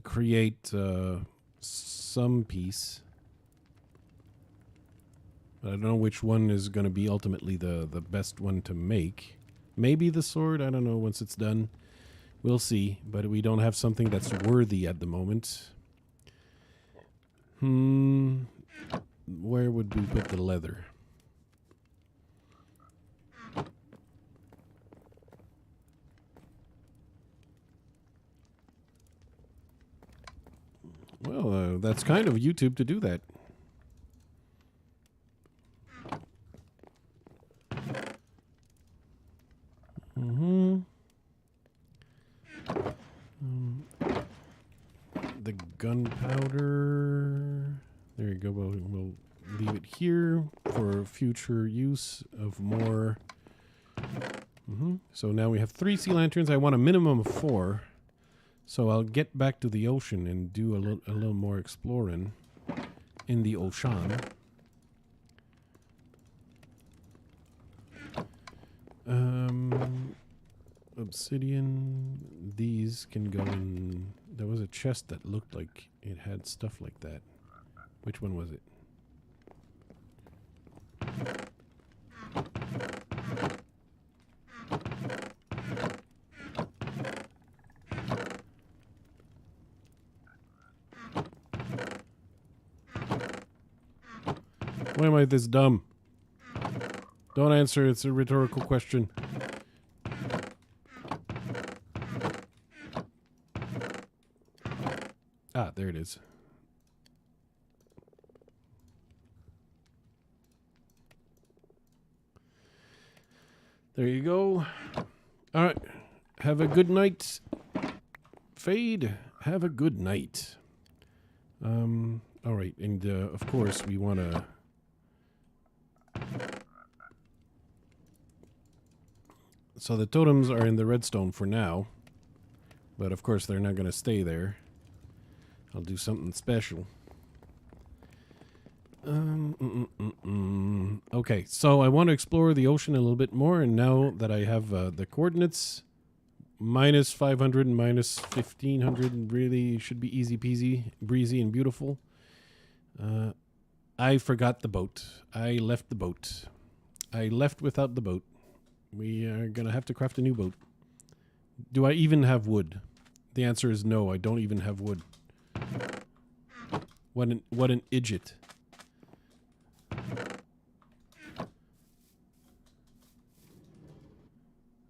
create some piece. But I don't know which one is going to be ultimately the best one to make. Maybe the sword. I don't know once it's done. We'll see, but we don't have something that's worthy at the moment. Where would we put the leather? Well, that's kind of YouTube to do that. The gunpowder. There you go. We'll leave it here for future use of more. So now we have 3 sea lanterns. I want a minimum of 4. So I'll get back to the ocean and do a little more exploring in the ocean. Obsidian. These can go in. There was a chest that looked like it had stuff like that. Which one was it? Why am I this dumb? Don't answer, it's a rhetorical question. Ah, there it is. There you go. All right. Have a good night. Fade. Have a good night. All right. And, of course, we want to... So the totems are in the redstone for now. But, of course, they're not going to stay there. I'll do something special. Okay, so I want to explore the ocean a little bit more, and now that I have the coordinates, minus 500 and minus 1500 really should be easy peasy, breezy, and beautiful. I forgot the boat. I left the boat. I left without the boat. We are going to have to craft a new boat. Do I even have wood? The answer is no, I don't even have wood. What an idiot.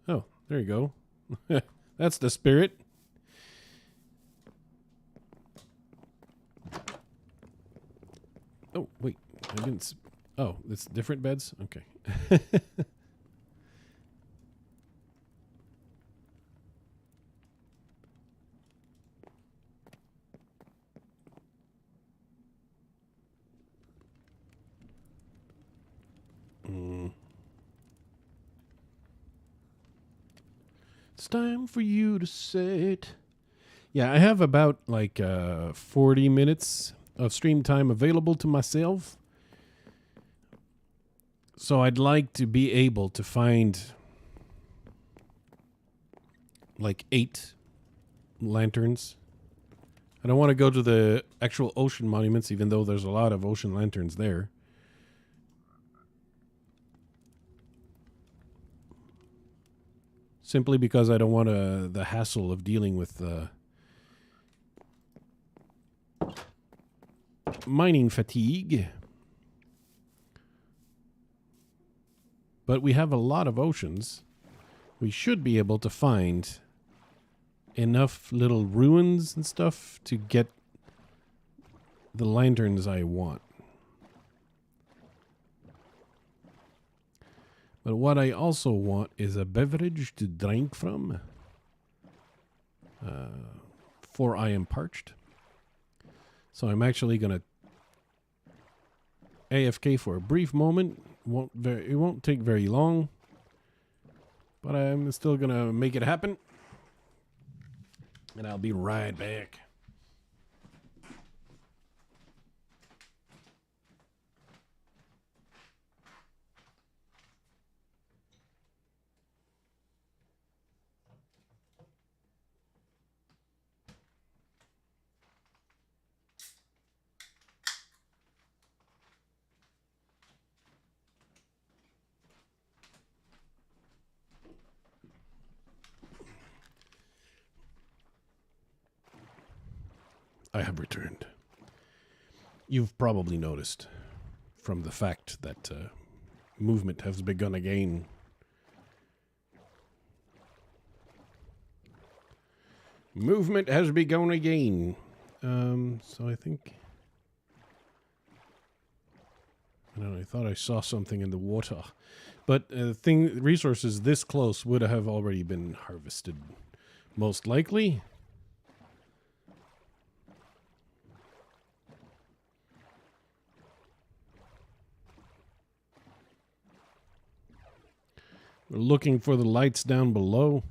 Oh, there you go. That's the spirit. Oh, wait. I didn't... Oh, it's different beds? Okay. It's time for you to sit. Yeah, I have about like 40 minutes of stream time available to myself. So I'd like to be able to find like 8 lanterns. I don't want to go to the actual ocean monuments, even though there's a lot of ocean lanterns there. Simply because I don't want the hassle of dealing with mining fatigue. But we have a lot of oceans. We should be able to find enough little ruins and stuff to get the lanterns I want. But what I also want is a beverage to drink from. For I am parched. So I'm actually going to AFK for a brief moment. It won't take very long. But I'm still going to make it happen. And I'll be right back. I have returned. You've probably noticed from the fact that movement has begun again. Movement has begun again. So I think... I don't know, I thought I saw something in the water. But resources this close would have already been harvested. Most likely. We're looking for the lights down below.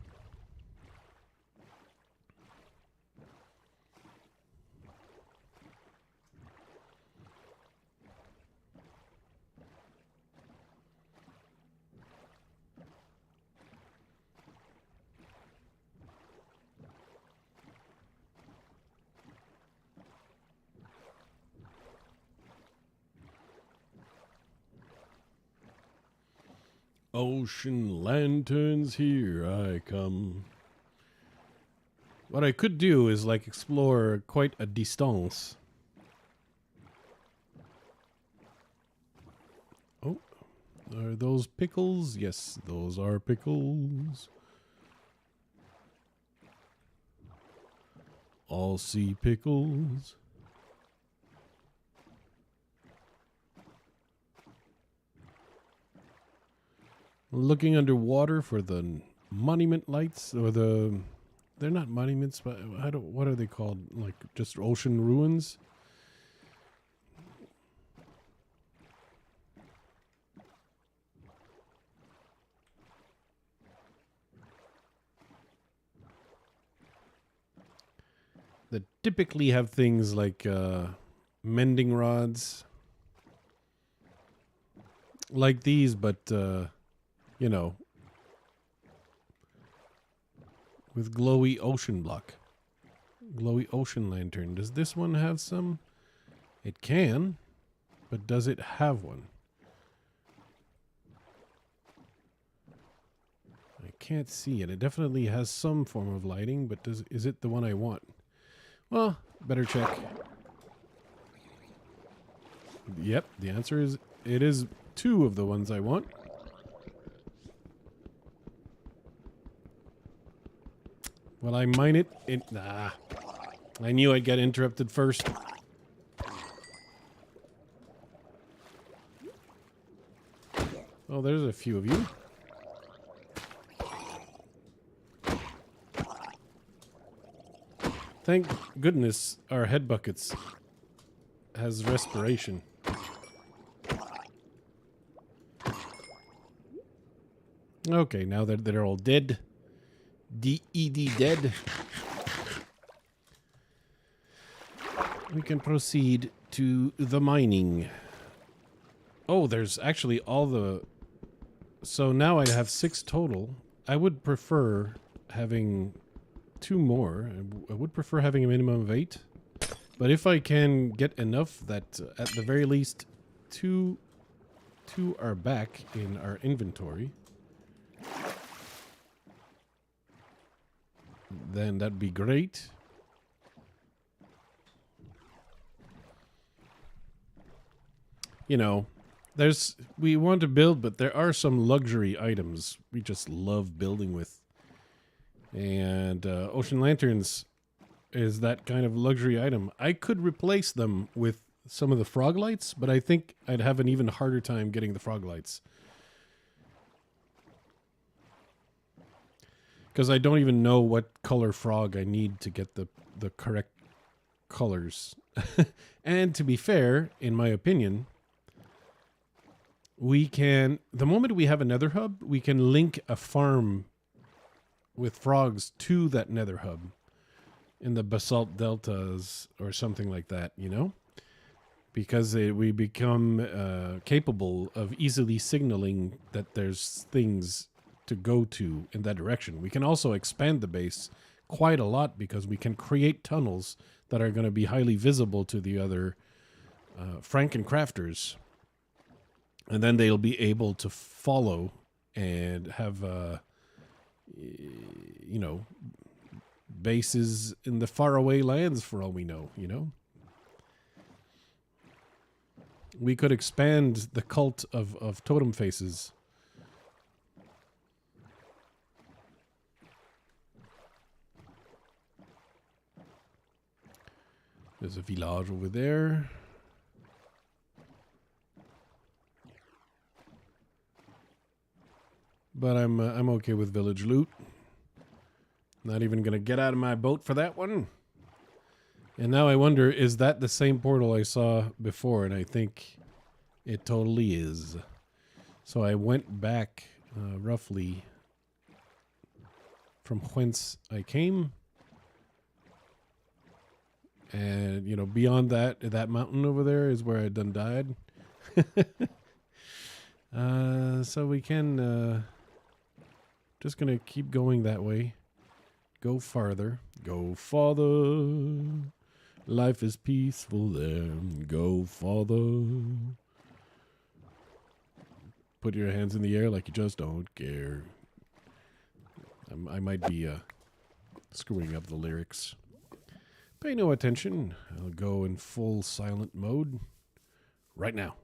Ocean lanterns, here I come. What I could do is like explore quite a distance. Oh, are those pickles? Yes, those are pickles. All sea pickles. Looking underwater for the monument lights, or they're not monuments, but what are they called? Like just ocean ruins? That typically have things like mending rods. Like these, but you know, with glowy ocean block. Glowy ocean lantern. Does this one have some? It can, but does it have one? I can't see it. It definitely has some form of lighting, but is it the one I want? Well, better check. Yep, the answer is it is 2 of the ones I want. Well, I mine it. I knew I'd get interrupted first. Oh, there's a few of you. Thank goodness our head buckets has respiration. Okay, now that they're all dead. D-E-D dead. We can proceed to the mining. Oh, there's actually all the... So now I have 6 total. I would prefer having 2 more. I would prefer having a minimum of 8. But if I can get enough that at the very least 2 are back in our inventory, then that'd be great. You know, we want to build, but there are some luxury items we just love building with. And ocean lanterns is that kind of luxury item. I could replace them with some of the frog lights, but I think I'd have an even harder time getting the frog lights. Because I don't even know what color frog I need to get the correct colors. And to be fair, in my opinion, we can, the moment we have a nether hub, we can link a farm with frogs to that nether hub in the basalt deltas or something like that, you know? Because we become capable of easily signaling that there's things to go to in that direction. We can also expand the base quite a lot because we can create tunnels that are going to be highly visible to the other FrankenCrafters. And then they'll be able to follow and have, you know, bases in the faraway lands for all we know, you know? We could expand the cult of totem faces. There's a village over there. But I'm okay with village loot. Not even gonna get out of my boat for that one. And now I wonder, is that the same portal I saw before? And I think it totally is. So I went back roughly from whence I came. And, you know, beyond that mountain over there is where I done died. So we can... just gonna keep going that way. Go farther. Go farther. Life is peaceful there. Go farther. Put your hands in the air like you just don't care. I might be screwing up the lyrics. Pay no attention. I'll go in full silent mode right now.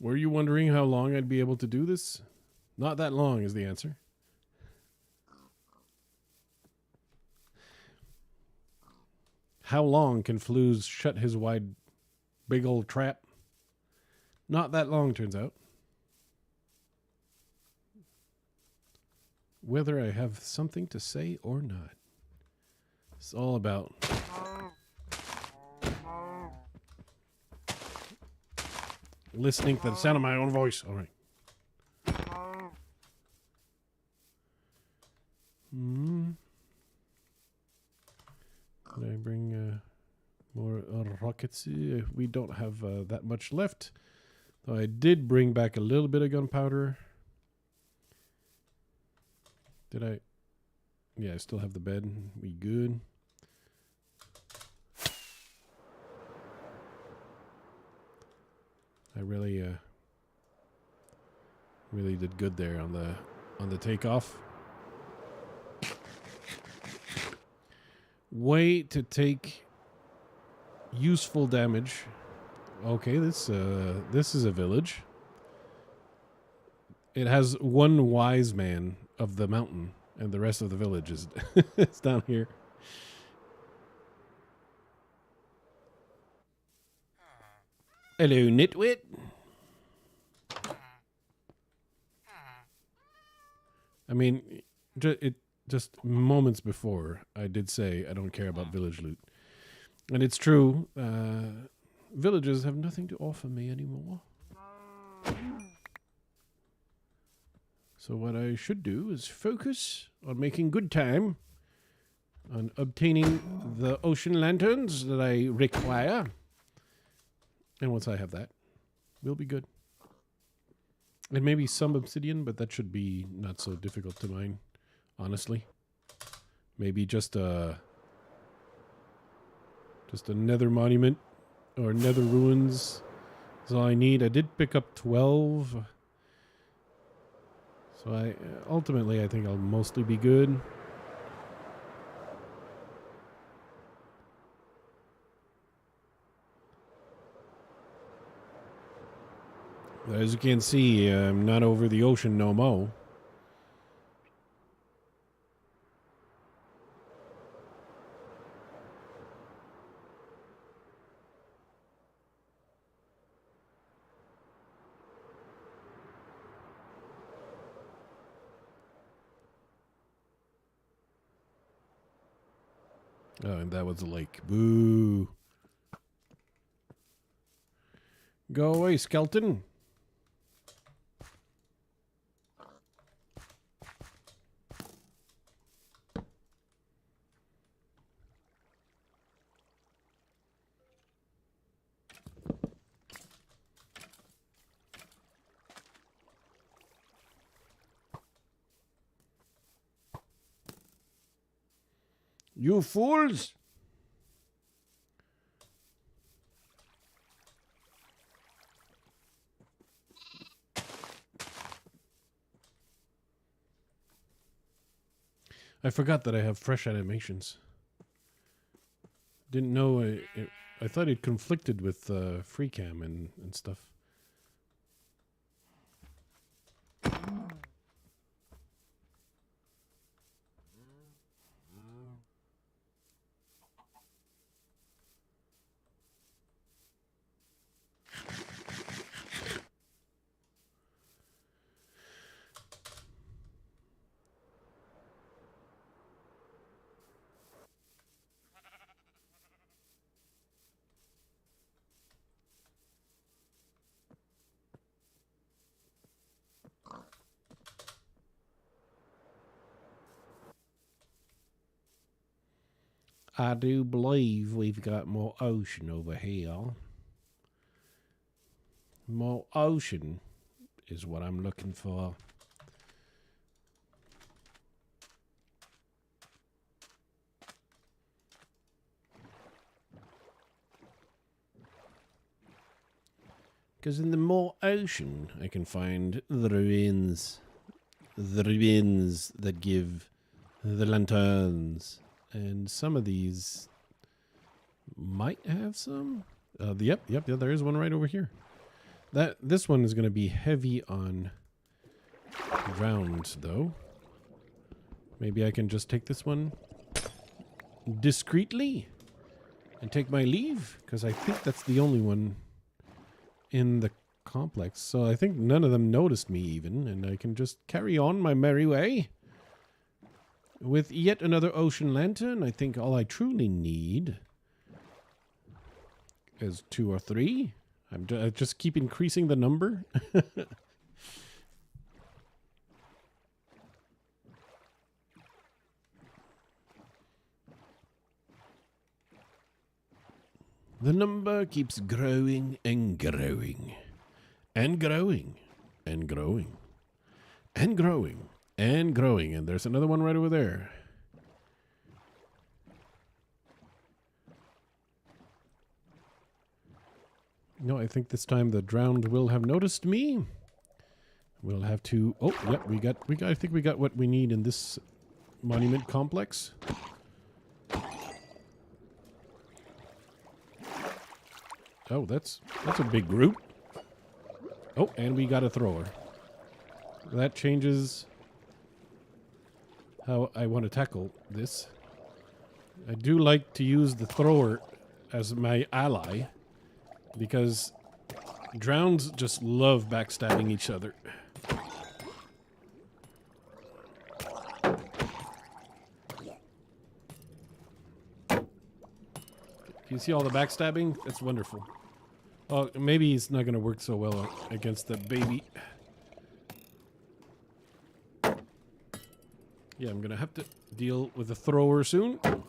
Were you wondering how long I'd be able to do this? Not that long is the answer. How long can Flouze shut his wide, big old trap? Not that long, turns out. Whether I have something to say or not. It's all about... listening to the sound of my own voice. All right. Can I bring more rock rockets. We don't have that much left. So I did bring back a little bit of gunpowder. Did I? Yeah, I still have the bed. We good. I really did good there on the takeoff. Way to take useful damage. Okay, this is a village. It has one wise man of the mountain, and the rest of the village is it's down here. Hello, nitwit. I mean, just moments before, I did say I don't care about village loot. And it's true. Villages have nothing to offer me anymore. So what I should do is focus on making good time, on obtaining the ocean lanterns that I require. And once I have that, we'll be good. And maybe some obsidian, but that should be not so difficult to mine, honestly. Maybe just a nether monument or nether ruins is all I need. I did pick up 12. So ultimately I think I'll mostly be good. As you can see, I'm not over the ocean no mo. Oh, and that was a lake. Boo. Go away, skeleton. You fools! I forgot that I have fresh animations. Didn't know I thought it conflicted with free cam and stuff. I do believe we've got more ocean over here. More ocean is what I'm looking for. Because in the more ocean, I can find the ruins. The ruins that give the lanterns. And some of these might have some. Yep, there is one right over here. This one is going to be heavy on ground, though. Maybe I can just take this one discreetly and take my leave, because I think that's the only one in the complex. So I think none of them noticed me even, and I can just carry on my merry way. With yet another ocean lantern, I think all I truly need is 2 or 3. I just keep increasing the number. The number keeps growing and growing. And growing. And growing. And growing. And growing. And there's another one right over there. No, I think this time the drowned will have noticed me. We'll have to... Oh, yep, I think we got what we need in this monument complex. Oh, that's a big group. Oh, and we got a thrower. That changes how I want to tackle this. I do like to use the thrower as my ally, because drowns just love backstabbing each other. You see all the backstabbing? That's wonderful. Oh, maybe it's not going to work so well against the baby. Yeah, I'm going to have to deal with the thrower soon. Come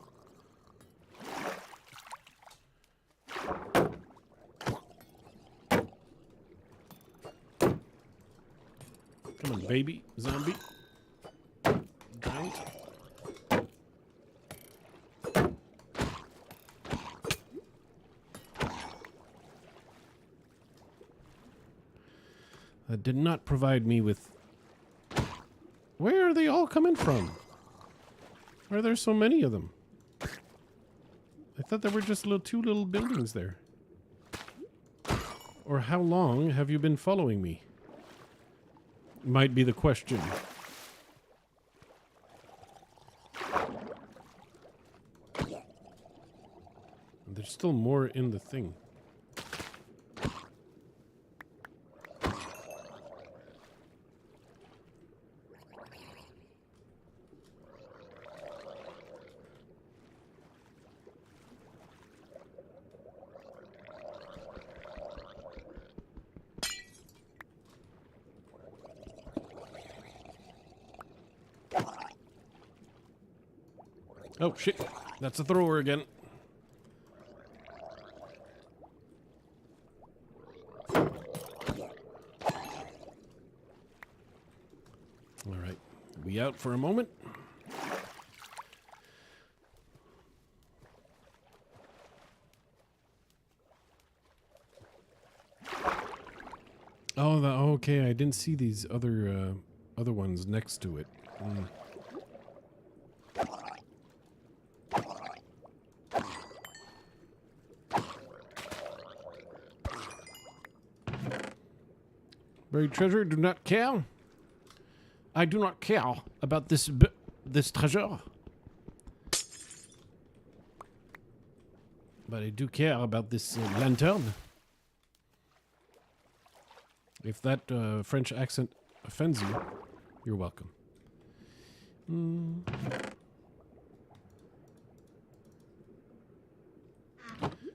on, baby. Zombie. Drowned. That did not provide me with... Where are they all coming from? Why are there so many of them? I thought there were just two little buildings there. Or how long have you been following me? Might be the question. There's still more in the thing. Oh, shit. That's a thrower again. All right. We out for a moment. Oh, okay. I didn't see these other ones next to it. Mm. Buried treasure, do not care. I do not care about this treasure. But I do care about this lantern. If that French accent offends you, you're welcome. Mm.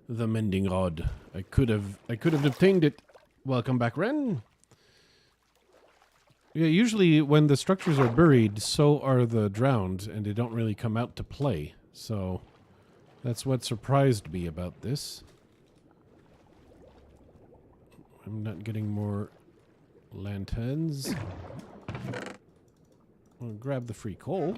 The mending rod. I could have obtained it. Welcome back, Ren. Yeah, usually when the structures are buried, so are the drowned, and they don't really come out to play. So that's what surprised me about this. I'm not getting more lanterns. I'll grab the free coal.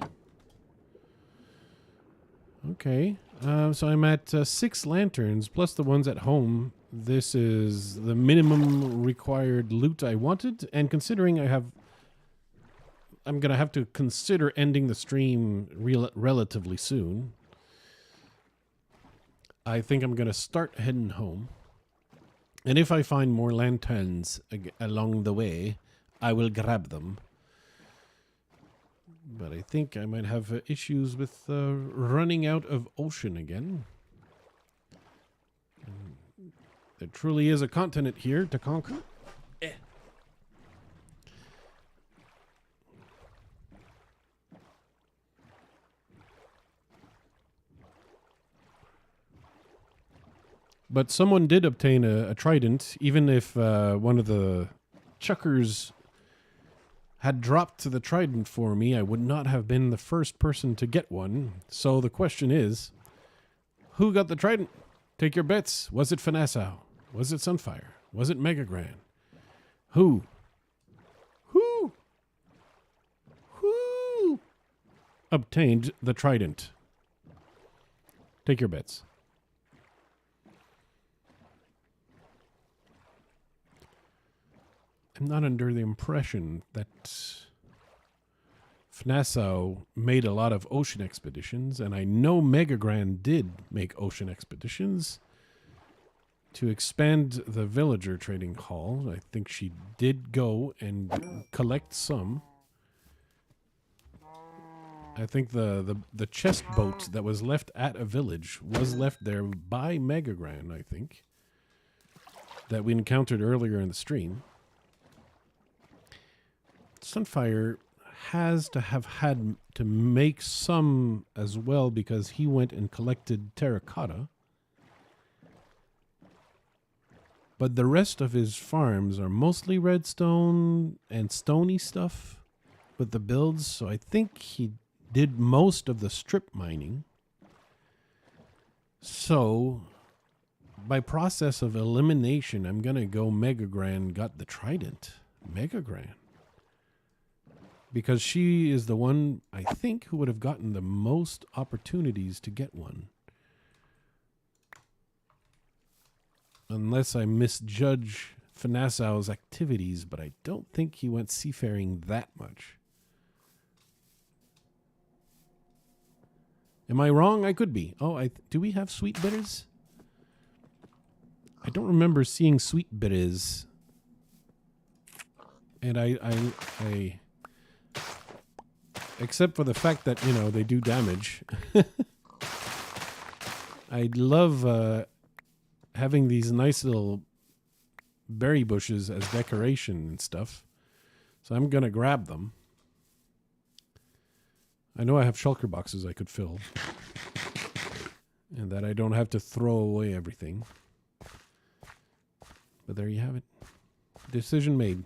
Okay, so I'm at 6 lanterns, plus the ones at home. This is the minimum required loot I wanted, and considering I'm going to have to consider ending the stream relatively soon. I think I'm going to start heading home. And if I find more lanterns along the way, I will grab them. But I think I might have issues with running out of ocean again. There truly is a continent here to conquer. But someone did obtain a trident, even if one of the chuckers had dropped the trident for me. I would not have been the first person to get one. So the question is, who got the trident? Take your bets. Was it Fnassau? Was it Sunfire? Was it Megagran? Who obtained the trident? Take your bets. I'm not under the impression that Fnassau made a lot of ocean expeditions, and I know Megagran did make ocean expeditions to expand the villager trading hall. I think she did go and collect some. I think the chest boat that was left at a village was left there by Megagran, I think, that we encountered earlier in the stream. Sunfire has to have had to make some as well because he went and collected terracotta. But the rest of his farms are mostly redstone and stony stuff with the builds, so I think he did most of the strip mining. So, by process of elimination, I'm going to go Megagran got the trident. Megagran. Because she is the one, I think, who would have gotten the most opportunities to get one. Unless I misjudge Fnassau's activities, but I don't think he went seafaring that much. Am I wrong? I could be. Oh, do we have sweet bitters? I don't remember seeing sweet bitters. And I except for the fact that, you know, they do damage. I love having these nice little berry bushes as decoration and stuff. So I'm going to grab them. I know I have shulker boxes I could fill. And that I don't have to throw away everything. But there you have it. Decision made.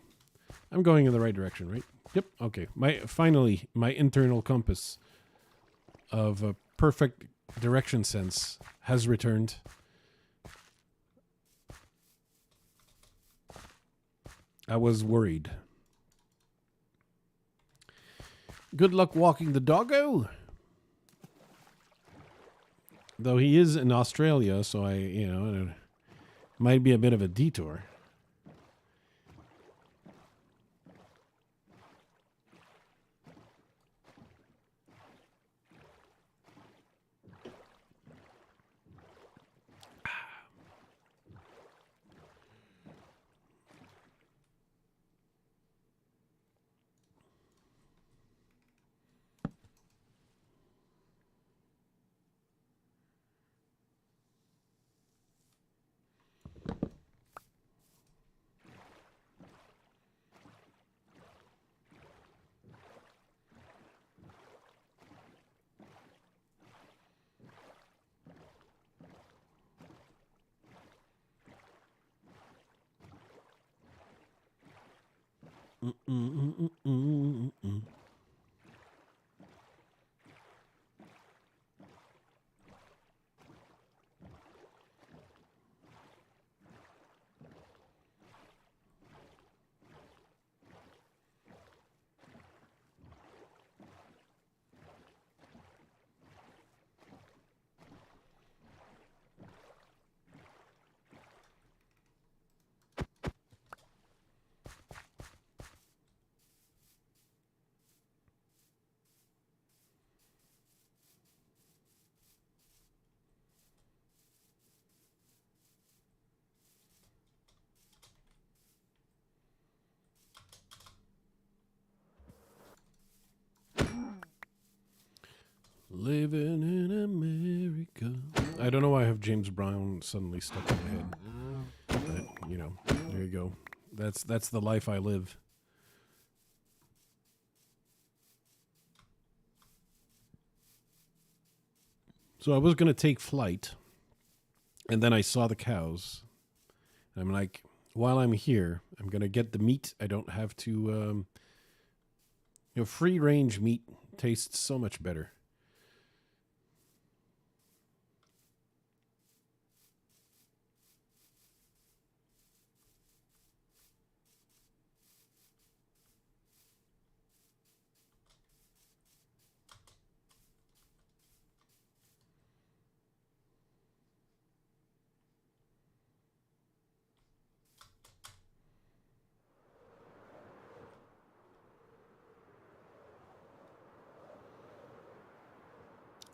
I'm going in the right direction, right? Yep. Okay. Finally, my internal compass of a perfect direction sense has returned. I was worried. Good luck walking the doggo. Though he is in Australia, so it might be a bit of a detour. Living in America. I don't know why I have James Brown suddenly stuck in my head. But, you know, there you go. That's the life I live. So I was going to take flight, and then I saw the cows. I'm like, while I'm here, I'm going to get the meat. I don't have to, free-range meat tastes so much better.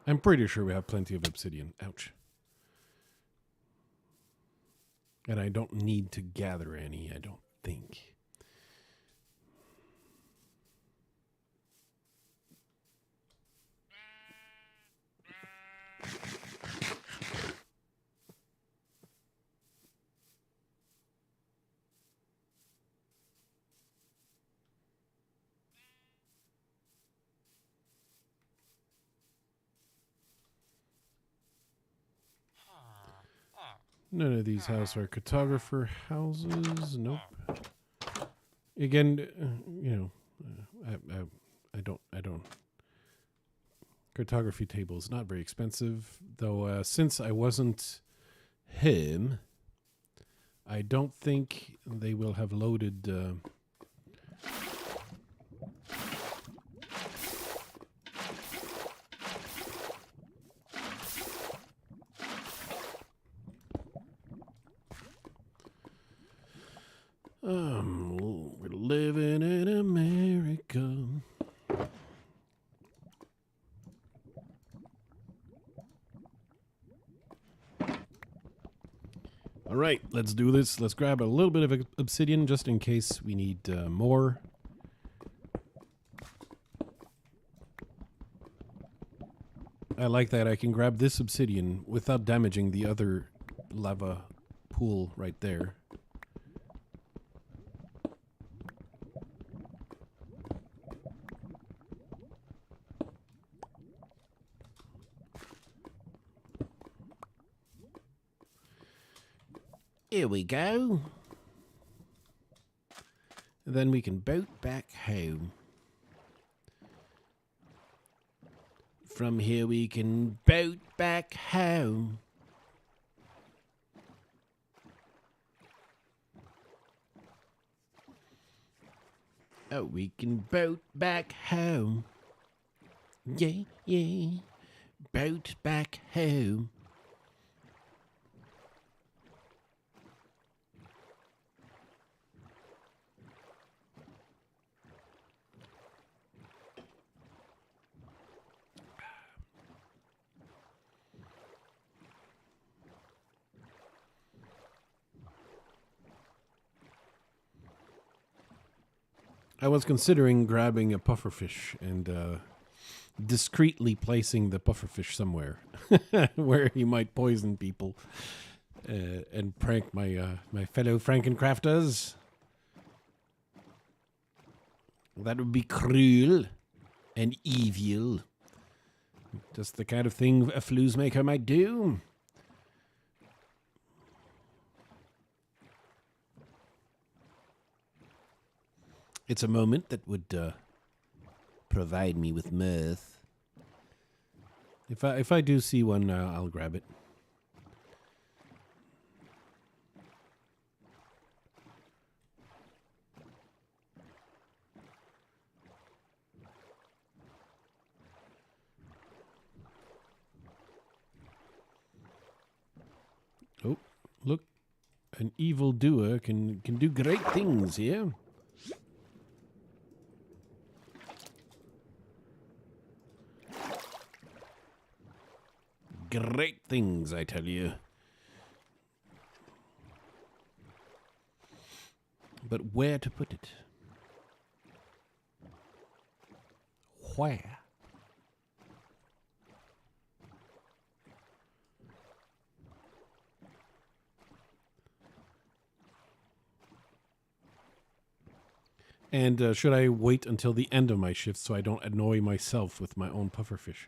I'm pretty sure we have plenty of obsidian. Ouch. And I don't need to gather any, I don't think. None of these houses are cartographer houses. Nope. Again, you know, I don't. Cartography table is not very expensive, though. Since I wasn't him, I don't think they will have loaded. We're living in America. All right, let's do this. Let's grab a little bit of obsidian just in case we need more. I like that I can grab this obsidian without damaging the other lava pool right there. Here we go. Then we can boat back home. From here we can boat back home. Oh, we can boat back home. Yeah, yeah. Boat back home. I was considering grabbing a pufferfish and discreetly placing the pufferfish somewhere where he might poison people and prank my my fellow FrankenCrafters. That would be cruel and evil. Just the kind of thing a Flouzemaker might do. It's a moment that would provide me with mirth. If I do see one, I'll grab it. Oh, look. An evildoer can do great things here. Great things, I tell you. But where to put it? Where? And should I wait until the end of my shift so I don't annoy myself with my own pufferfish?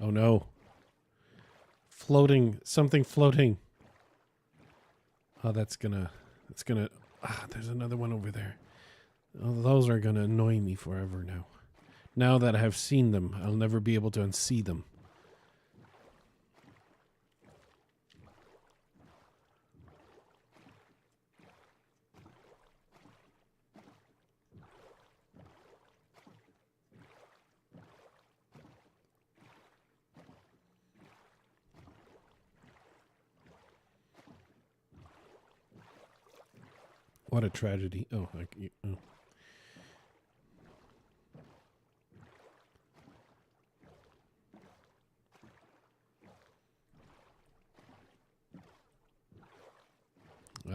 Oh no. Floating, something floating. Oh, that's gonna, there's another one over there. Oh, those are gonna annoy me forever now. Now that I have seen them, I'll never be able to unsee them. What a tragedy. Oh, oh.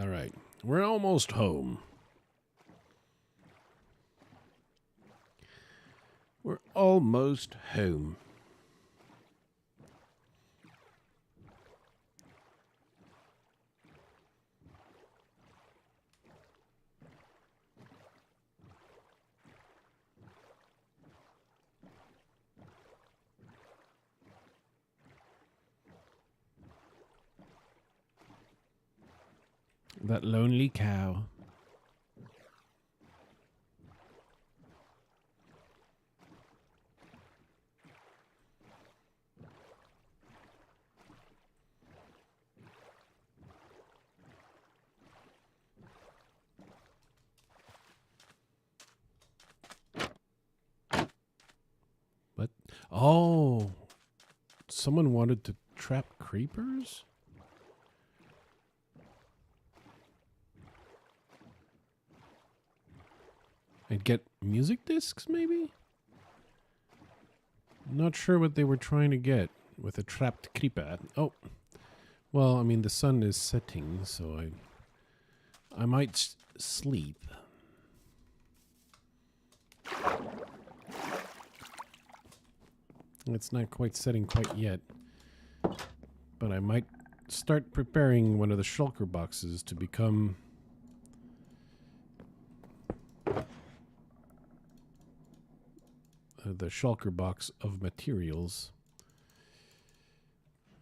All right. We're almost home. We're almost home. That lonely cow. What? Oh, someone wanted to trap creepers? And get music discs, maybe? Not sure what they were trying to get with a trapped creeper. Oh, well, I mean, the sun is setting, so I might sleep. It's not quite setting quite yet, but I might start preparing one of the shulker boxes to become the shulker box of materials.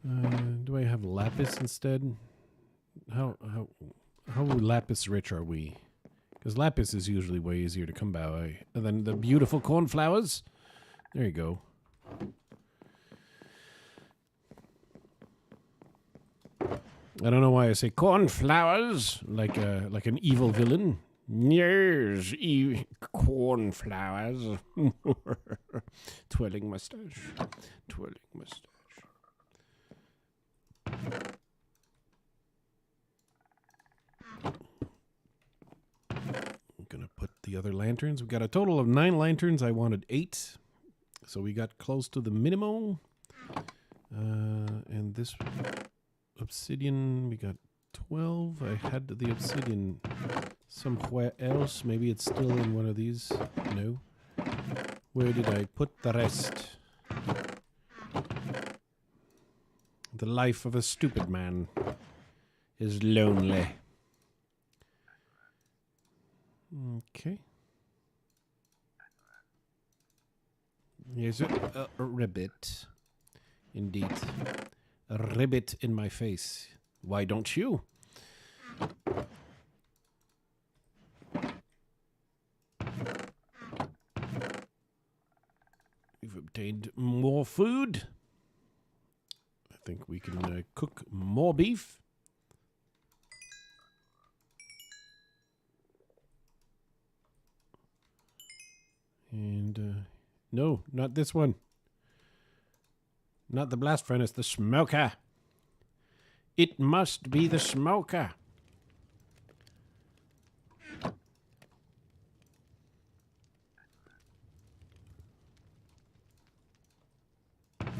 Do I have lapis instead? How lapis rich are we? Because lapis is usually way easier to come by than the beautiful cornflowers. There you go. I don't know why I say cornflowers like an evil villain. Yes, cornflowers. Twirling mustache. Twirling mustache. I'm gonna put the other lanterns. We got a total of 9 lanterns. I wanted 8. So we got close to the minimum. And this obsidian, we got 12. I had the obsidian somewhere else. Maybe it's still in one of these. No. Where did I put the rest? The life of a stupid man is lonely. Okay. Here's a ribbit. Indeed. A ribbit in my face. Why don't you? We've obtained more food. I think we can cook more beef. And, no, not this one. Not the blast furnace, the smoker. It must be the smoker. There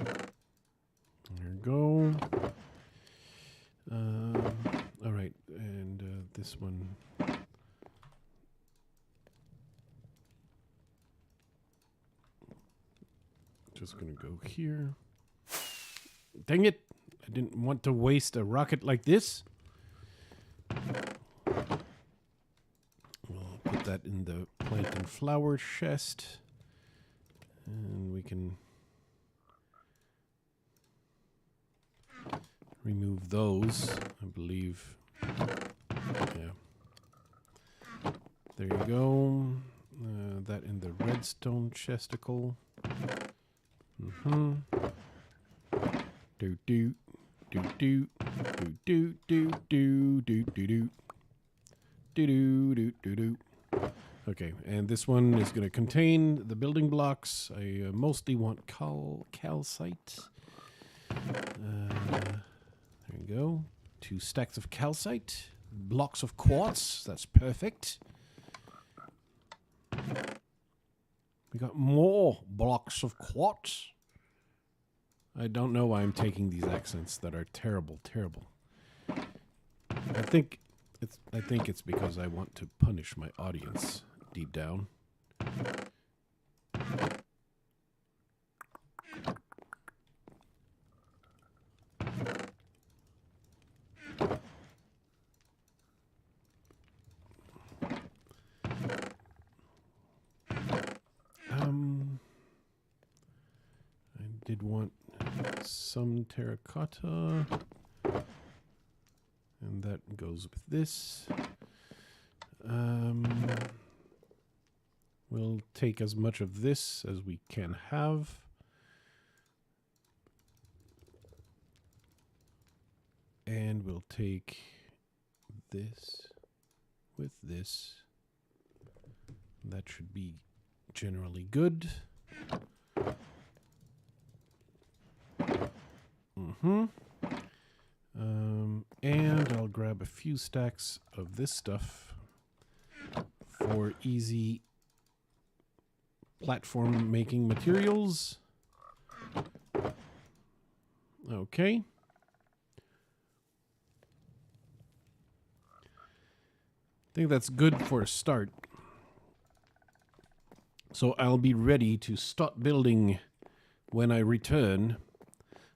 we go. All right, and this one. Just gonna go here. Dang it! I didn't want to waste a rocket like this. We'll put that in the plant and flower chest. And we can remove those, I believe. Yeah. There you go. That in the redstone chesticle. Do do do do do do do do do do do do do do. Okay, and this one is going to contain the building blocks. I mostly want calcite. There you go. 2 stacks of calcite. blocks of quartz. That's perfect. We got more blocks of quartz. I don't know why I'm taking these accents that are terrible, terrible. I think it's because I want to punish my audience deep down. I did want some terracotta, and that goes with this. We'll take as much of this as we can have. And we'll take this with this. That should be generally good. And I'll grab a few stacks of this stuff for easy platform making materials. Okay. I think that's good for a start. So I'll be ready to start building when I return.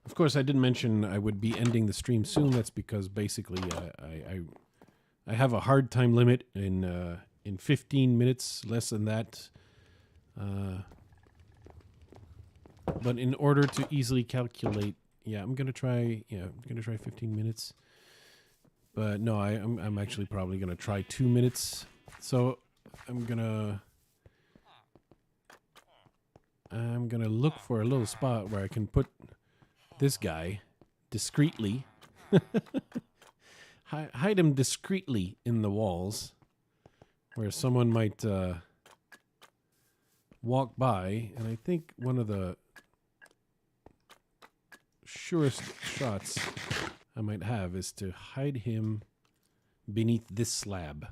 Of course, I did mention I would be ending the stream soon. That's because basically I have a hard time limit in 15 minutes, less than that. But in order to easily calculate, I'm gonna try 15 minutes. But no, I'm actually probably gonna try 2 minutes. So I'm gonna look for a little spot where I can put this guy discreetly. Hide him discreetly in the walls where someone might walk by. And I think one of the surest shots I might have is to hide him beneath this slab.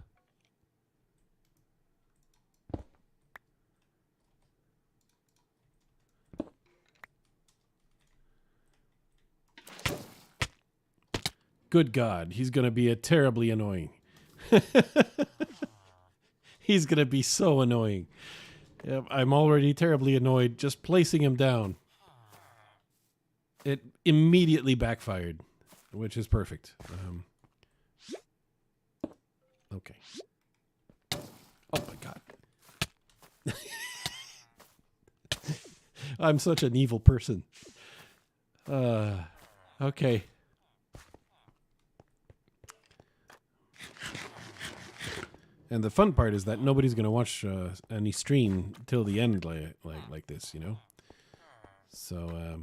Good God, he's going to be terribly annoying. He's going to be so annoying. I'm already terribly annoyed just placing him down. It immediately backfired, which is perfect. Okay. Oh my God. I'm such an evil person. Okay. And the fun part is that nobody's gonna watch any stream till the end, like this, you know. So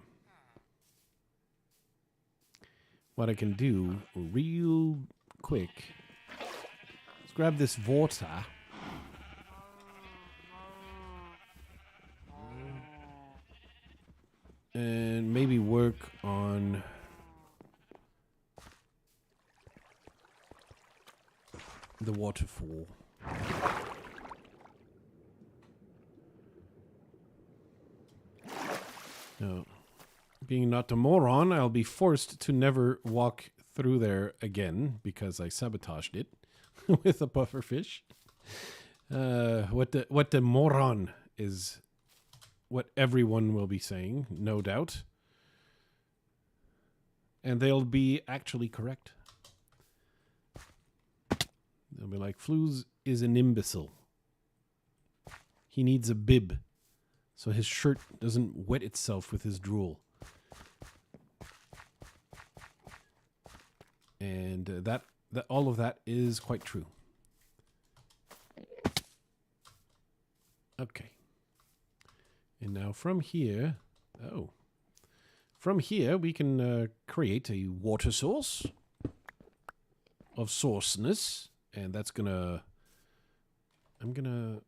what I can do real quick is grab this water. And maybe work on the waterfall. Now, being not a moron, I'll be forced to never walk through there again because I sabotaged it with a pufferfish. What the moron is what everyone will be saying, no doubt. And they'll be actually correct. They'll be like, Flouze is an imbecile. He needs a bib so his shirt doesn't wet itself with his drool. And that all of that is quite true. Okay. And now from here, we can create a water source of sourceness. And that's I'm gonna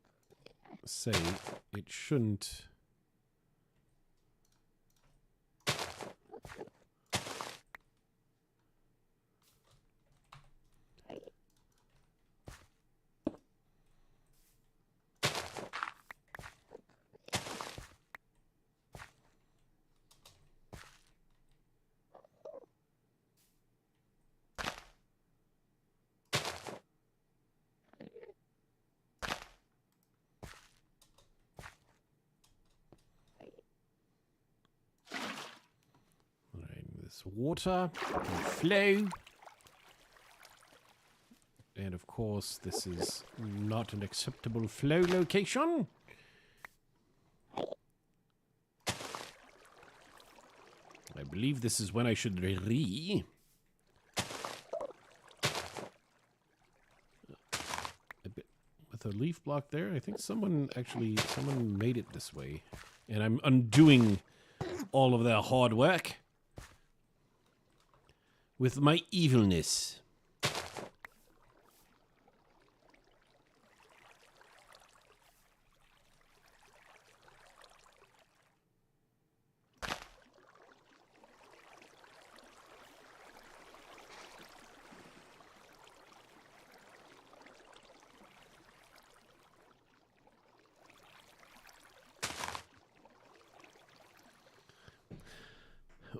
say it shouldn't. This water can flow. And of course, this is not an acceptable flow location. I believe this is when I should with a leaf block there. I think someone made it this way. And I'm undoing all of their hard work with my evilness.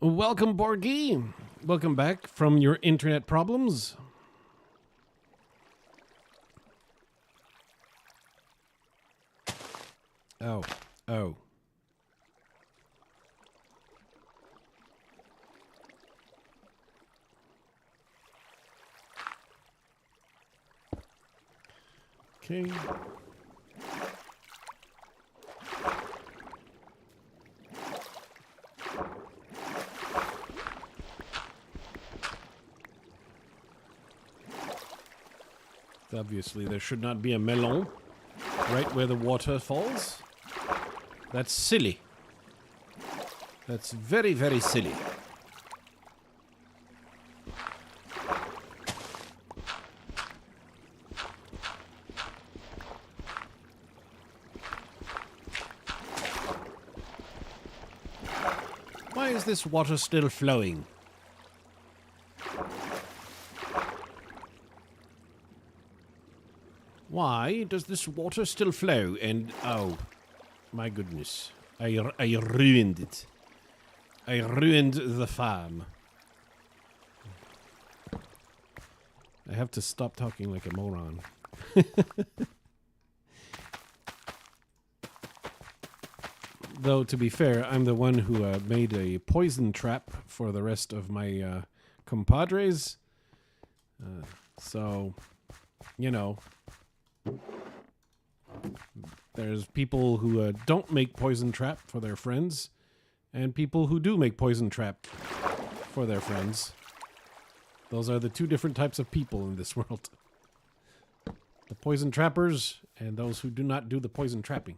Welcome, Borgie. Welcome back from your internet problems. Oh. Oh. Okay. Obviously, there should not be a melon right where the water falls. That's silly. That's very, very silly. Why is this water still flowing? Why does this water still flow? And, oh, my goodness. I ruined it. I ruined the farm. I have to stop talking like a moron. Though, to be fair, I'm the one who made a poison trap for the rest of my compadres. So, you know... There's people who don't make poison trap for their friends, and people who do make poison trap for their friends. Those are the two different types of people in this world. The poison trappers and those who do not do the poison trapping.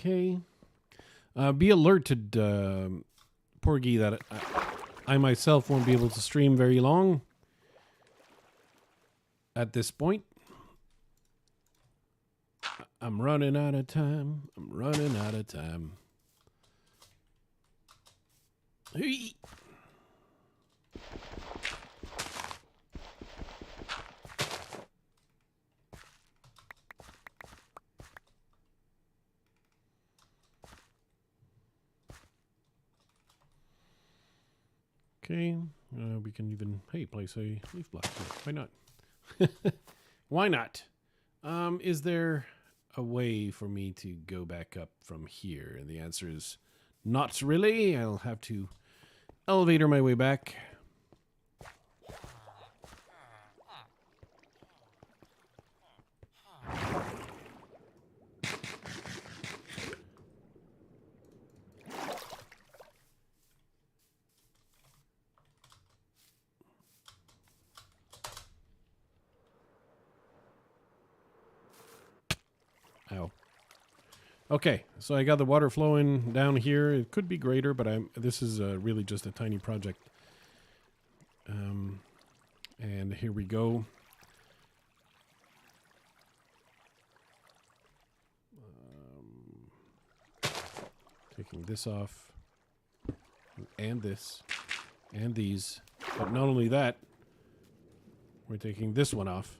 Okay. Be alerted, Porgy, that I myself won't be able to stream very long at this point. I'm running out of time. I'm running out of time. Hey. Okay, we can even, hey, place a leaf block here. Why not? Why not? Is there a way for me to go back up from here? And the answer is not really. I'll have to elevator my way back. Ow. Okay, so I got the water flowing down here. It could be greater, but this is really just a tiny project. And here we go. Taking this off. And this. And these. But not only that, we're taking this one off.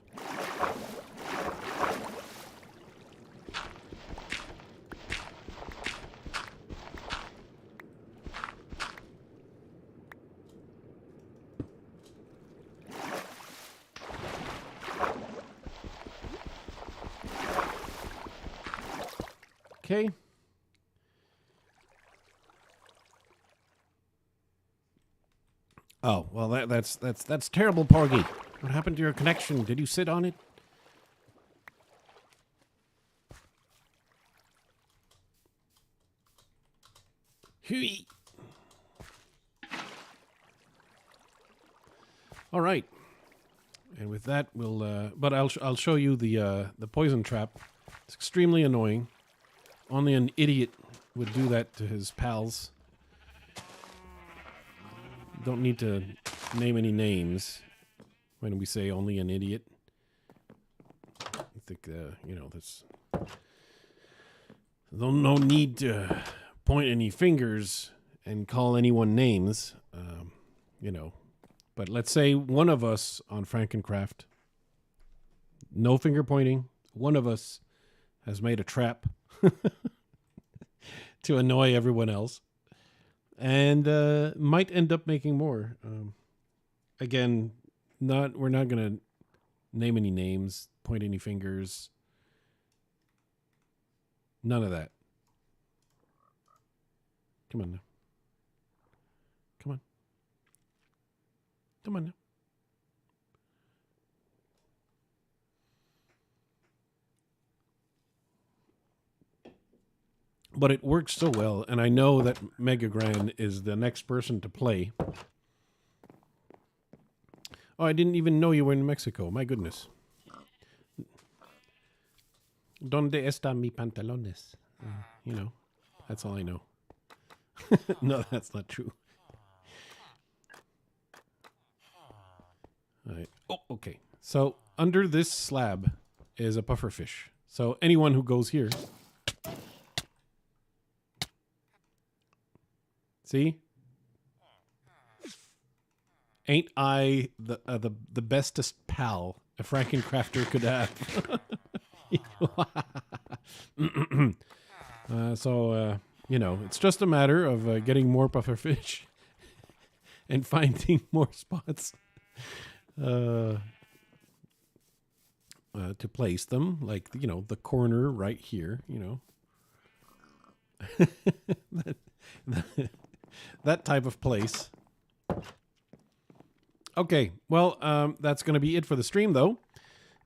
Okay. Oh, well that's terrible, Porgy. What happened to your connection? Did you sit on it? Hui. All right. And with that, we'll. But I'll show you the poison trap. It's extremely annoying. Only an idiot would do that to his pals. Don't need to name any names when we say only an idiot. I think you know, that's no need to point any fingers and call anyone names. You know. But let's say one of us on FrankenCraft, no finger pointing, one of us has made a trap to annoy everyone else and might end up making more. Again, we're not going to name any names, point any fingers. None of that. Come on now. Come on. Come on now. But it works so well, and I know that Megagran is the next person to play. Oh, I didn't even know you were in Mexico. My goodness. ¿Dónde están mis pantalones? You know, that's all I know. No, that's not true. All right. Oh, okay. So under this slab is a pufferfish. So anyone who goes here, see, ain't I the bestest pal a FrankenCrafter could have? You know, it's just a matter of getting more pufferfish and finding more spots. To place them, like, you know, the corner right here, you know. that type of place. Okay, well, that's going to be it for the stream, though.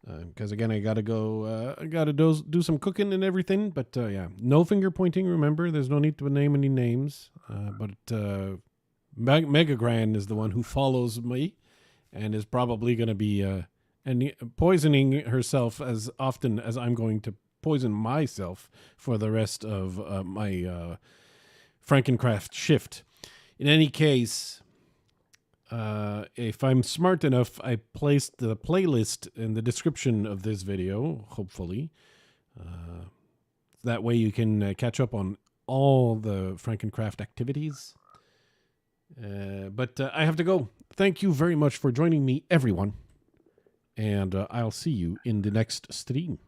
Because, again, I got to go, I got to do some cooking and everything. But, yeah, no finger pointing, remember. There's no need to name any names. But Megagran is the one who follows me and is probably going to be poisoning herself as often as I'm going to poison myself for the rest of my FrankenCraft shift. In any case, if I'm smart enough, I placed the playlist in the description of this video, hopefully. That way you can catch up on all the FrankenCraft activities. But I have to go. Thank you very much for joining me, everyone. And I'll see you in the next stream.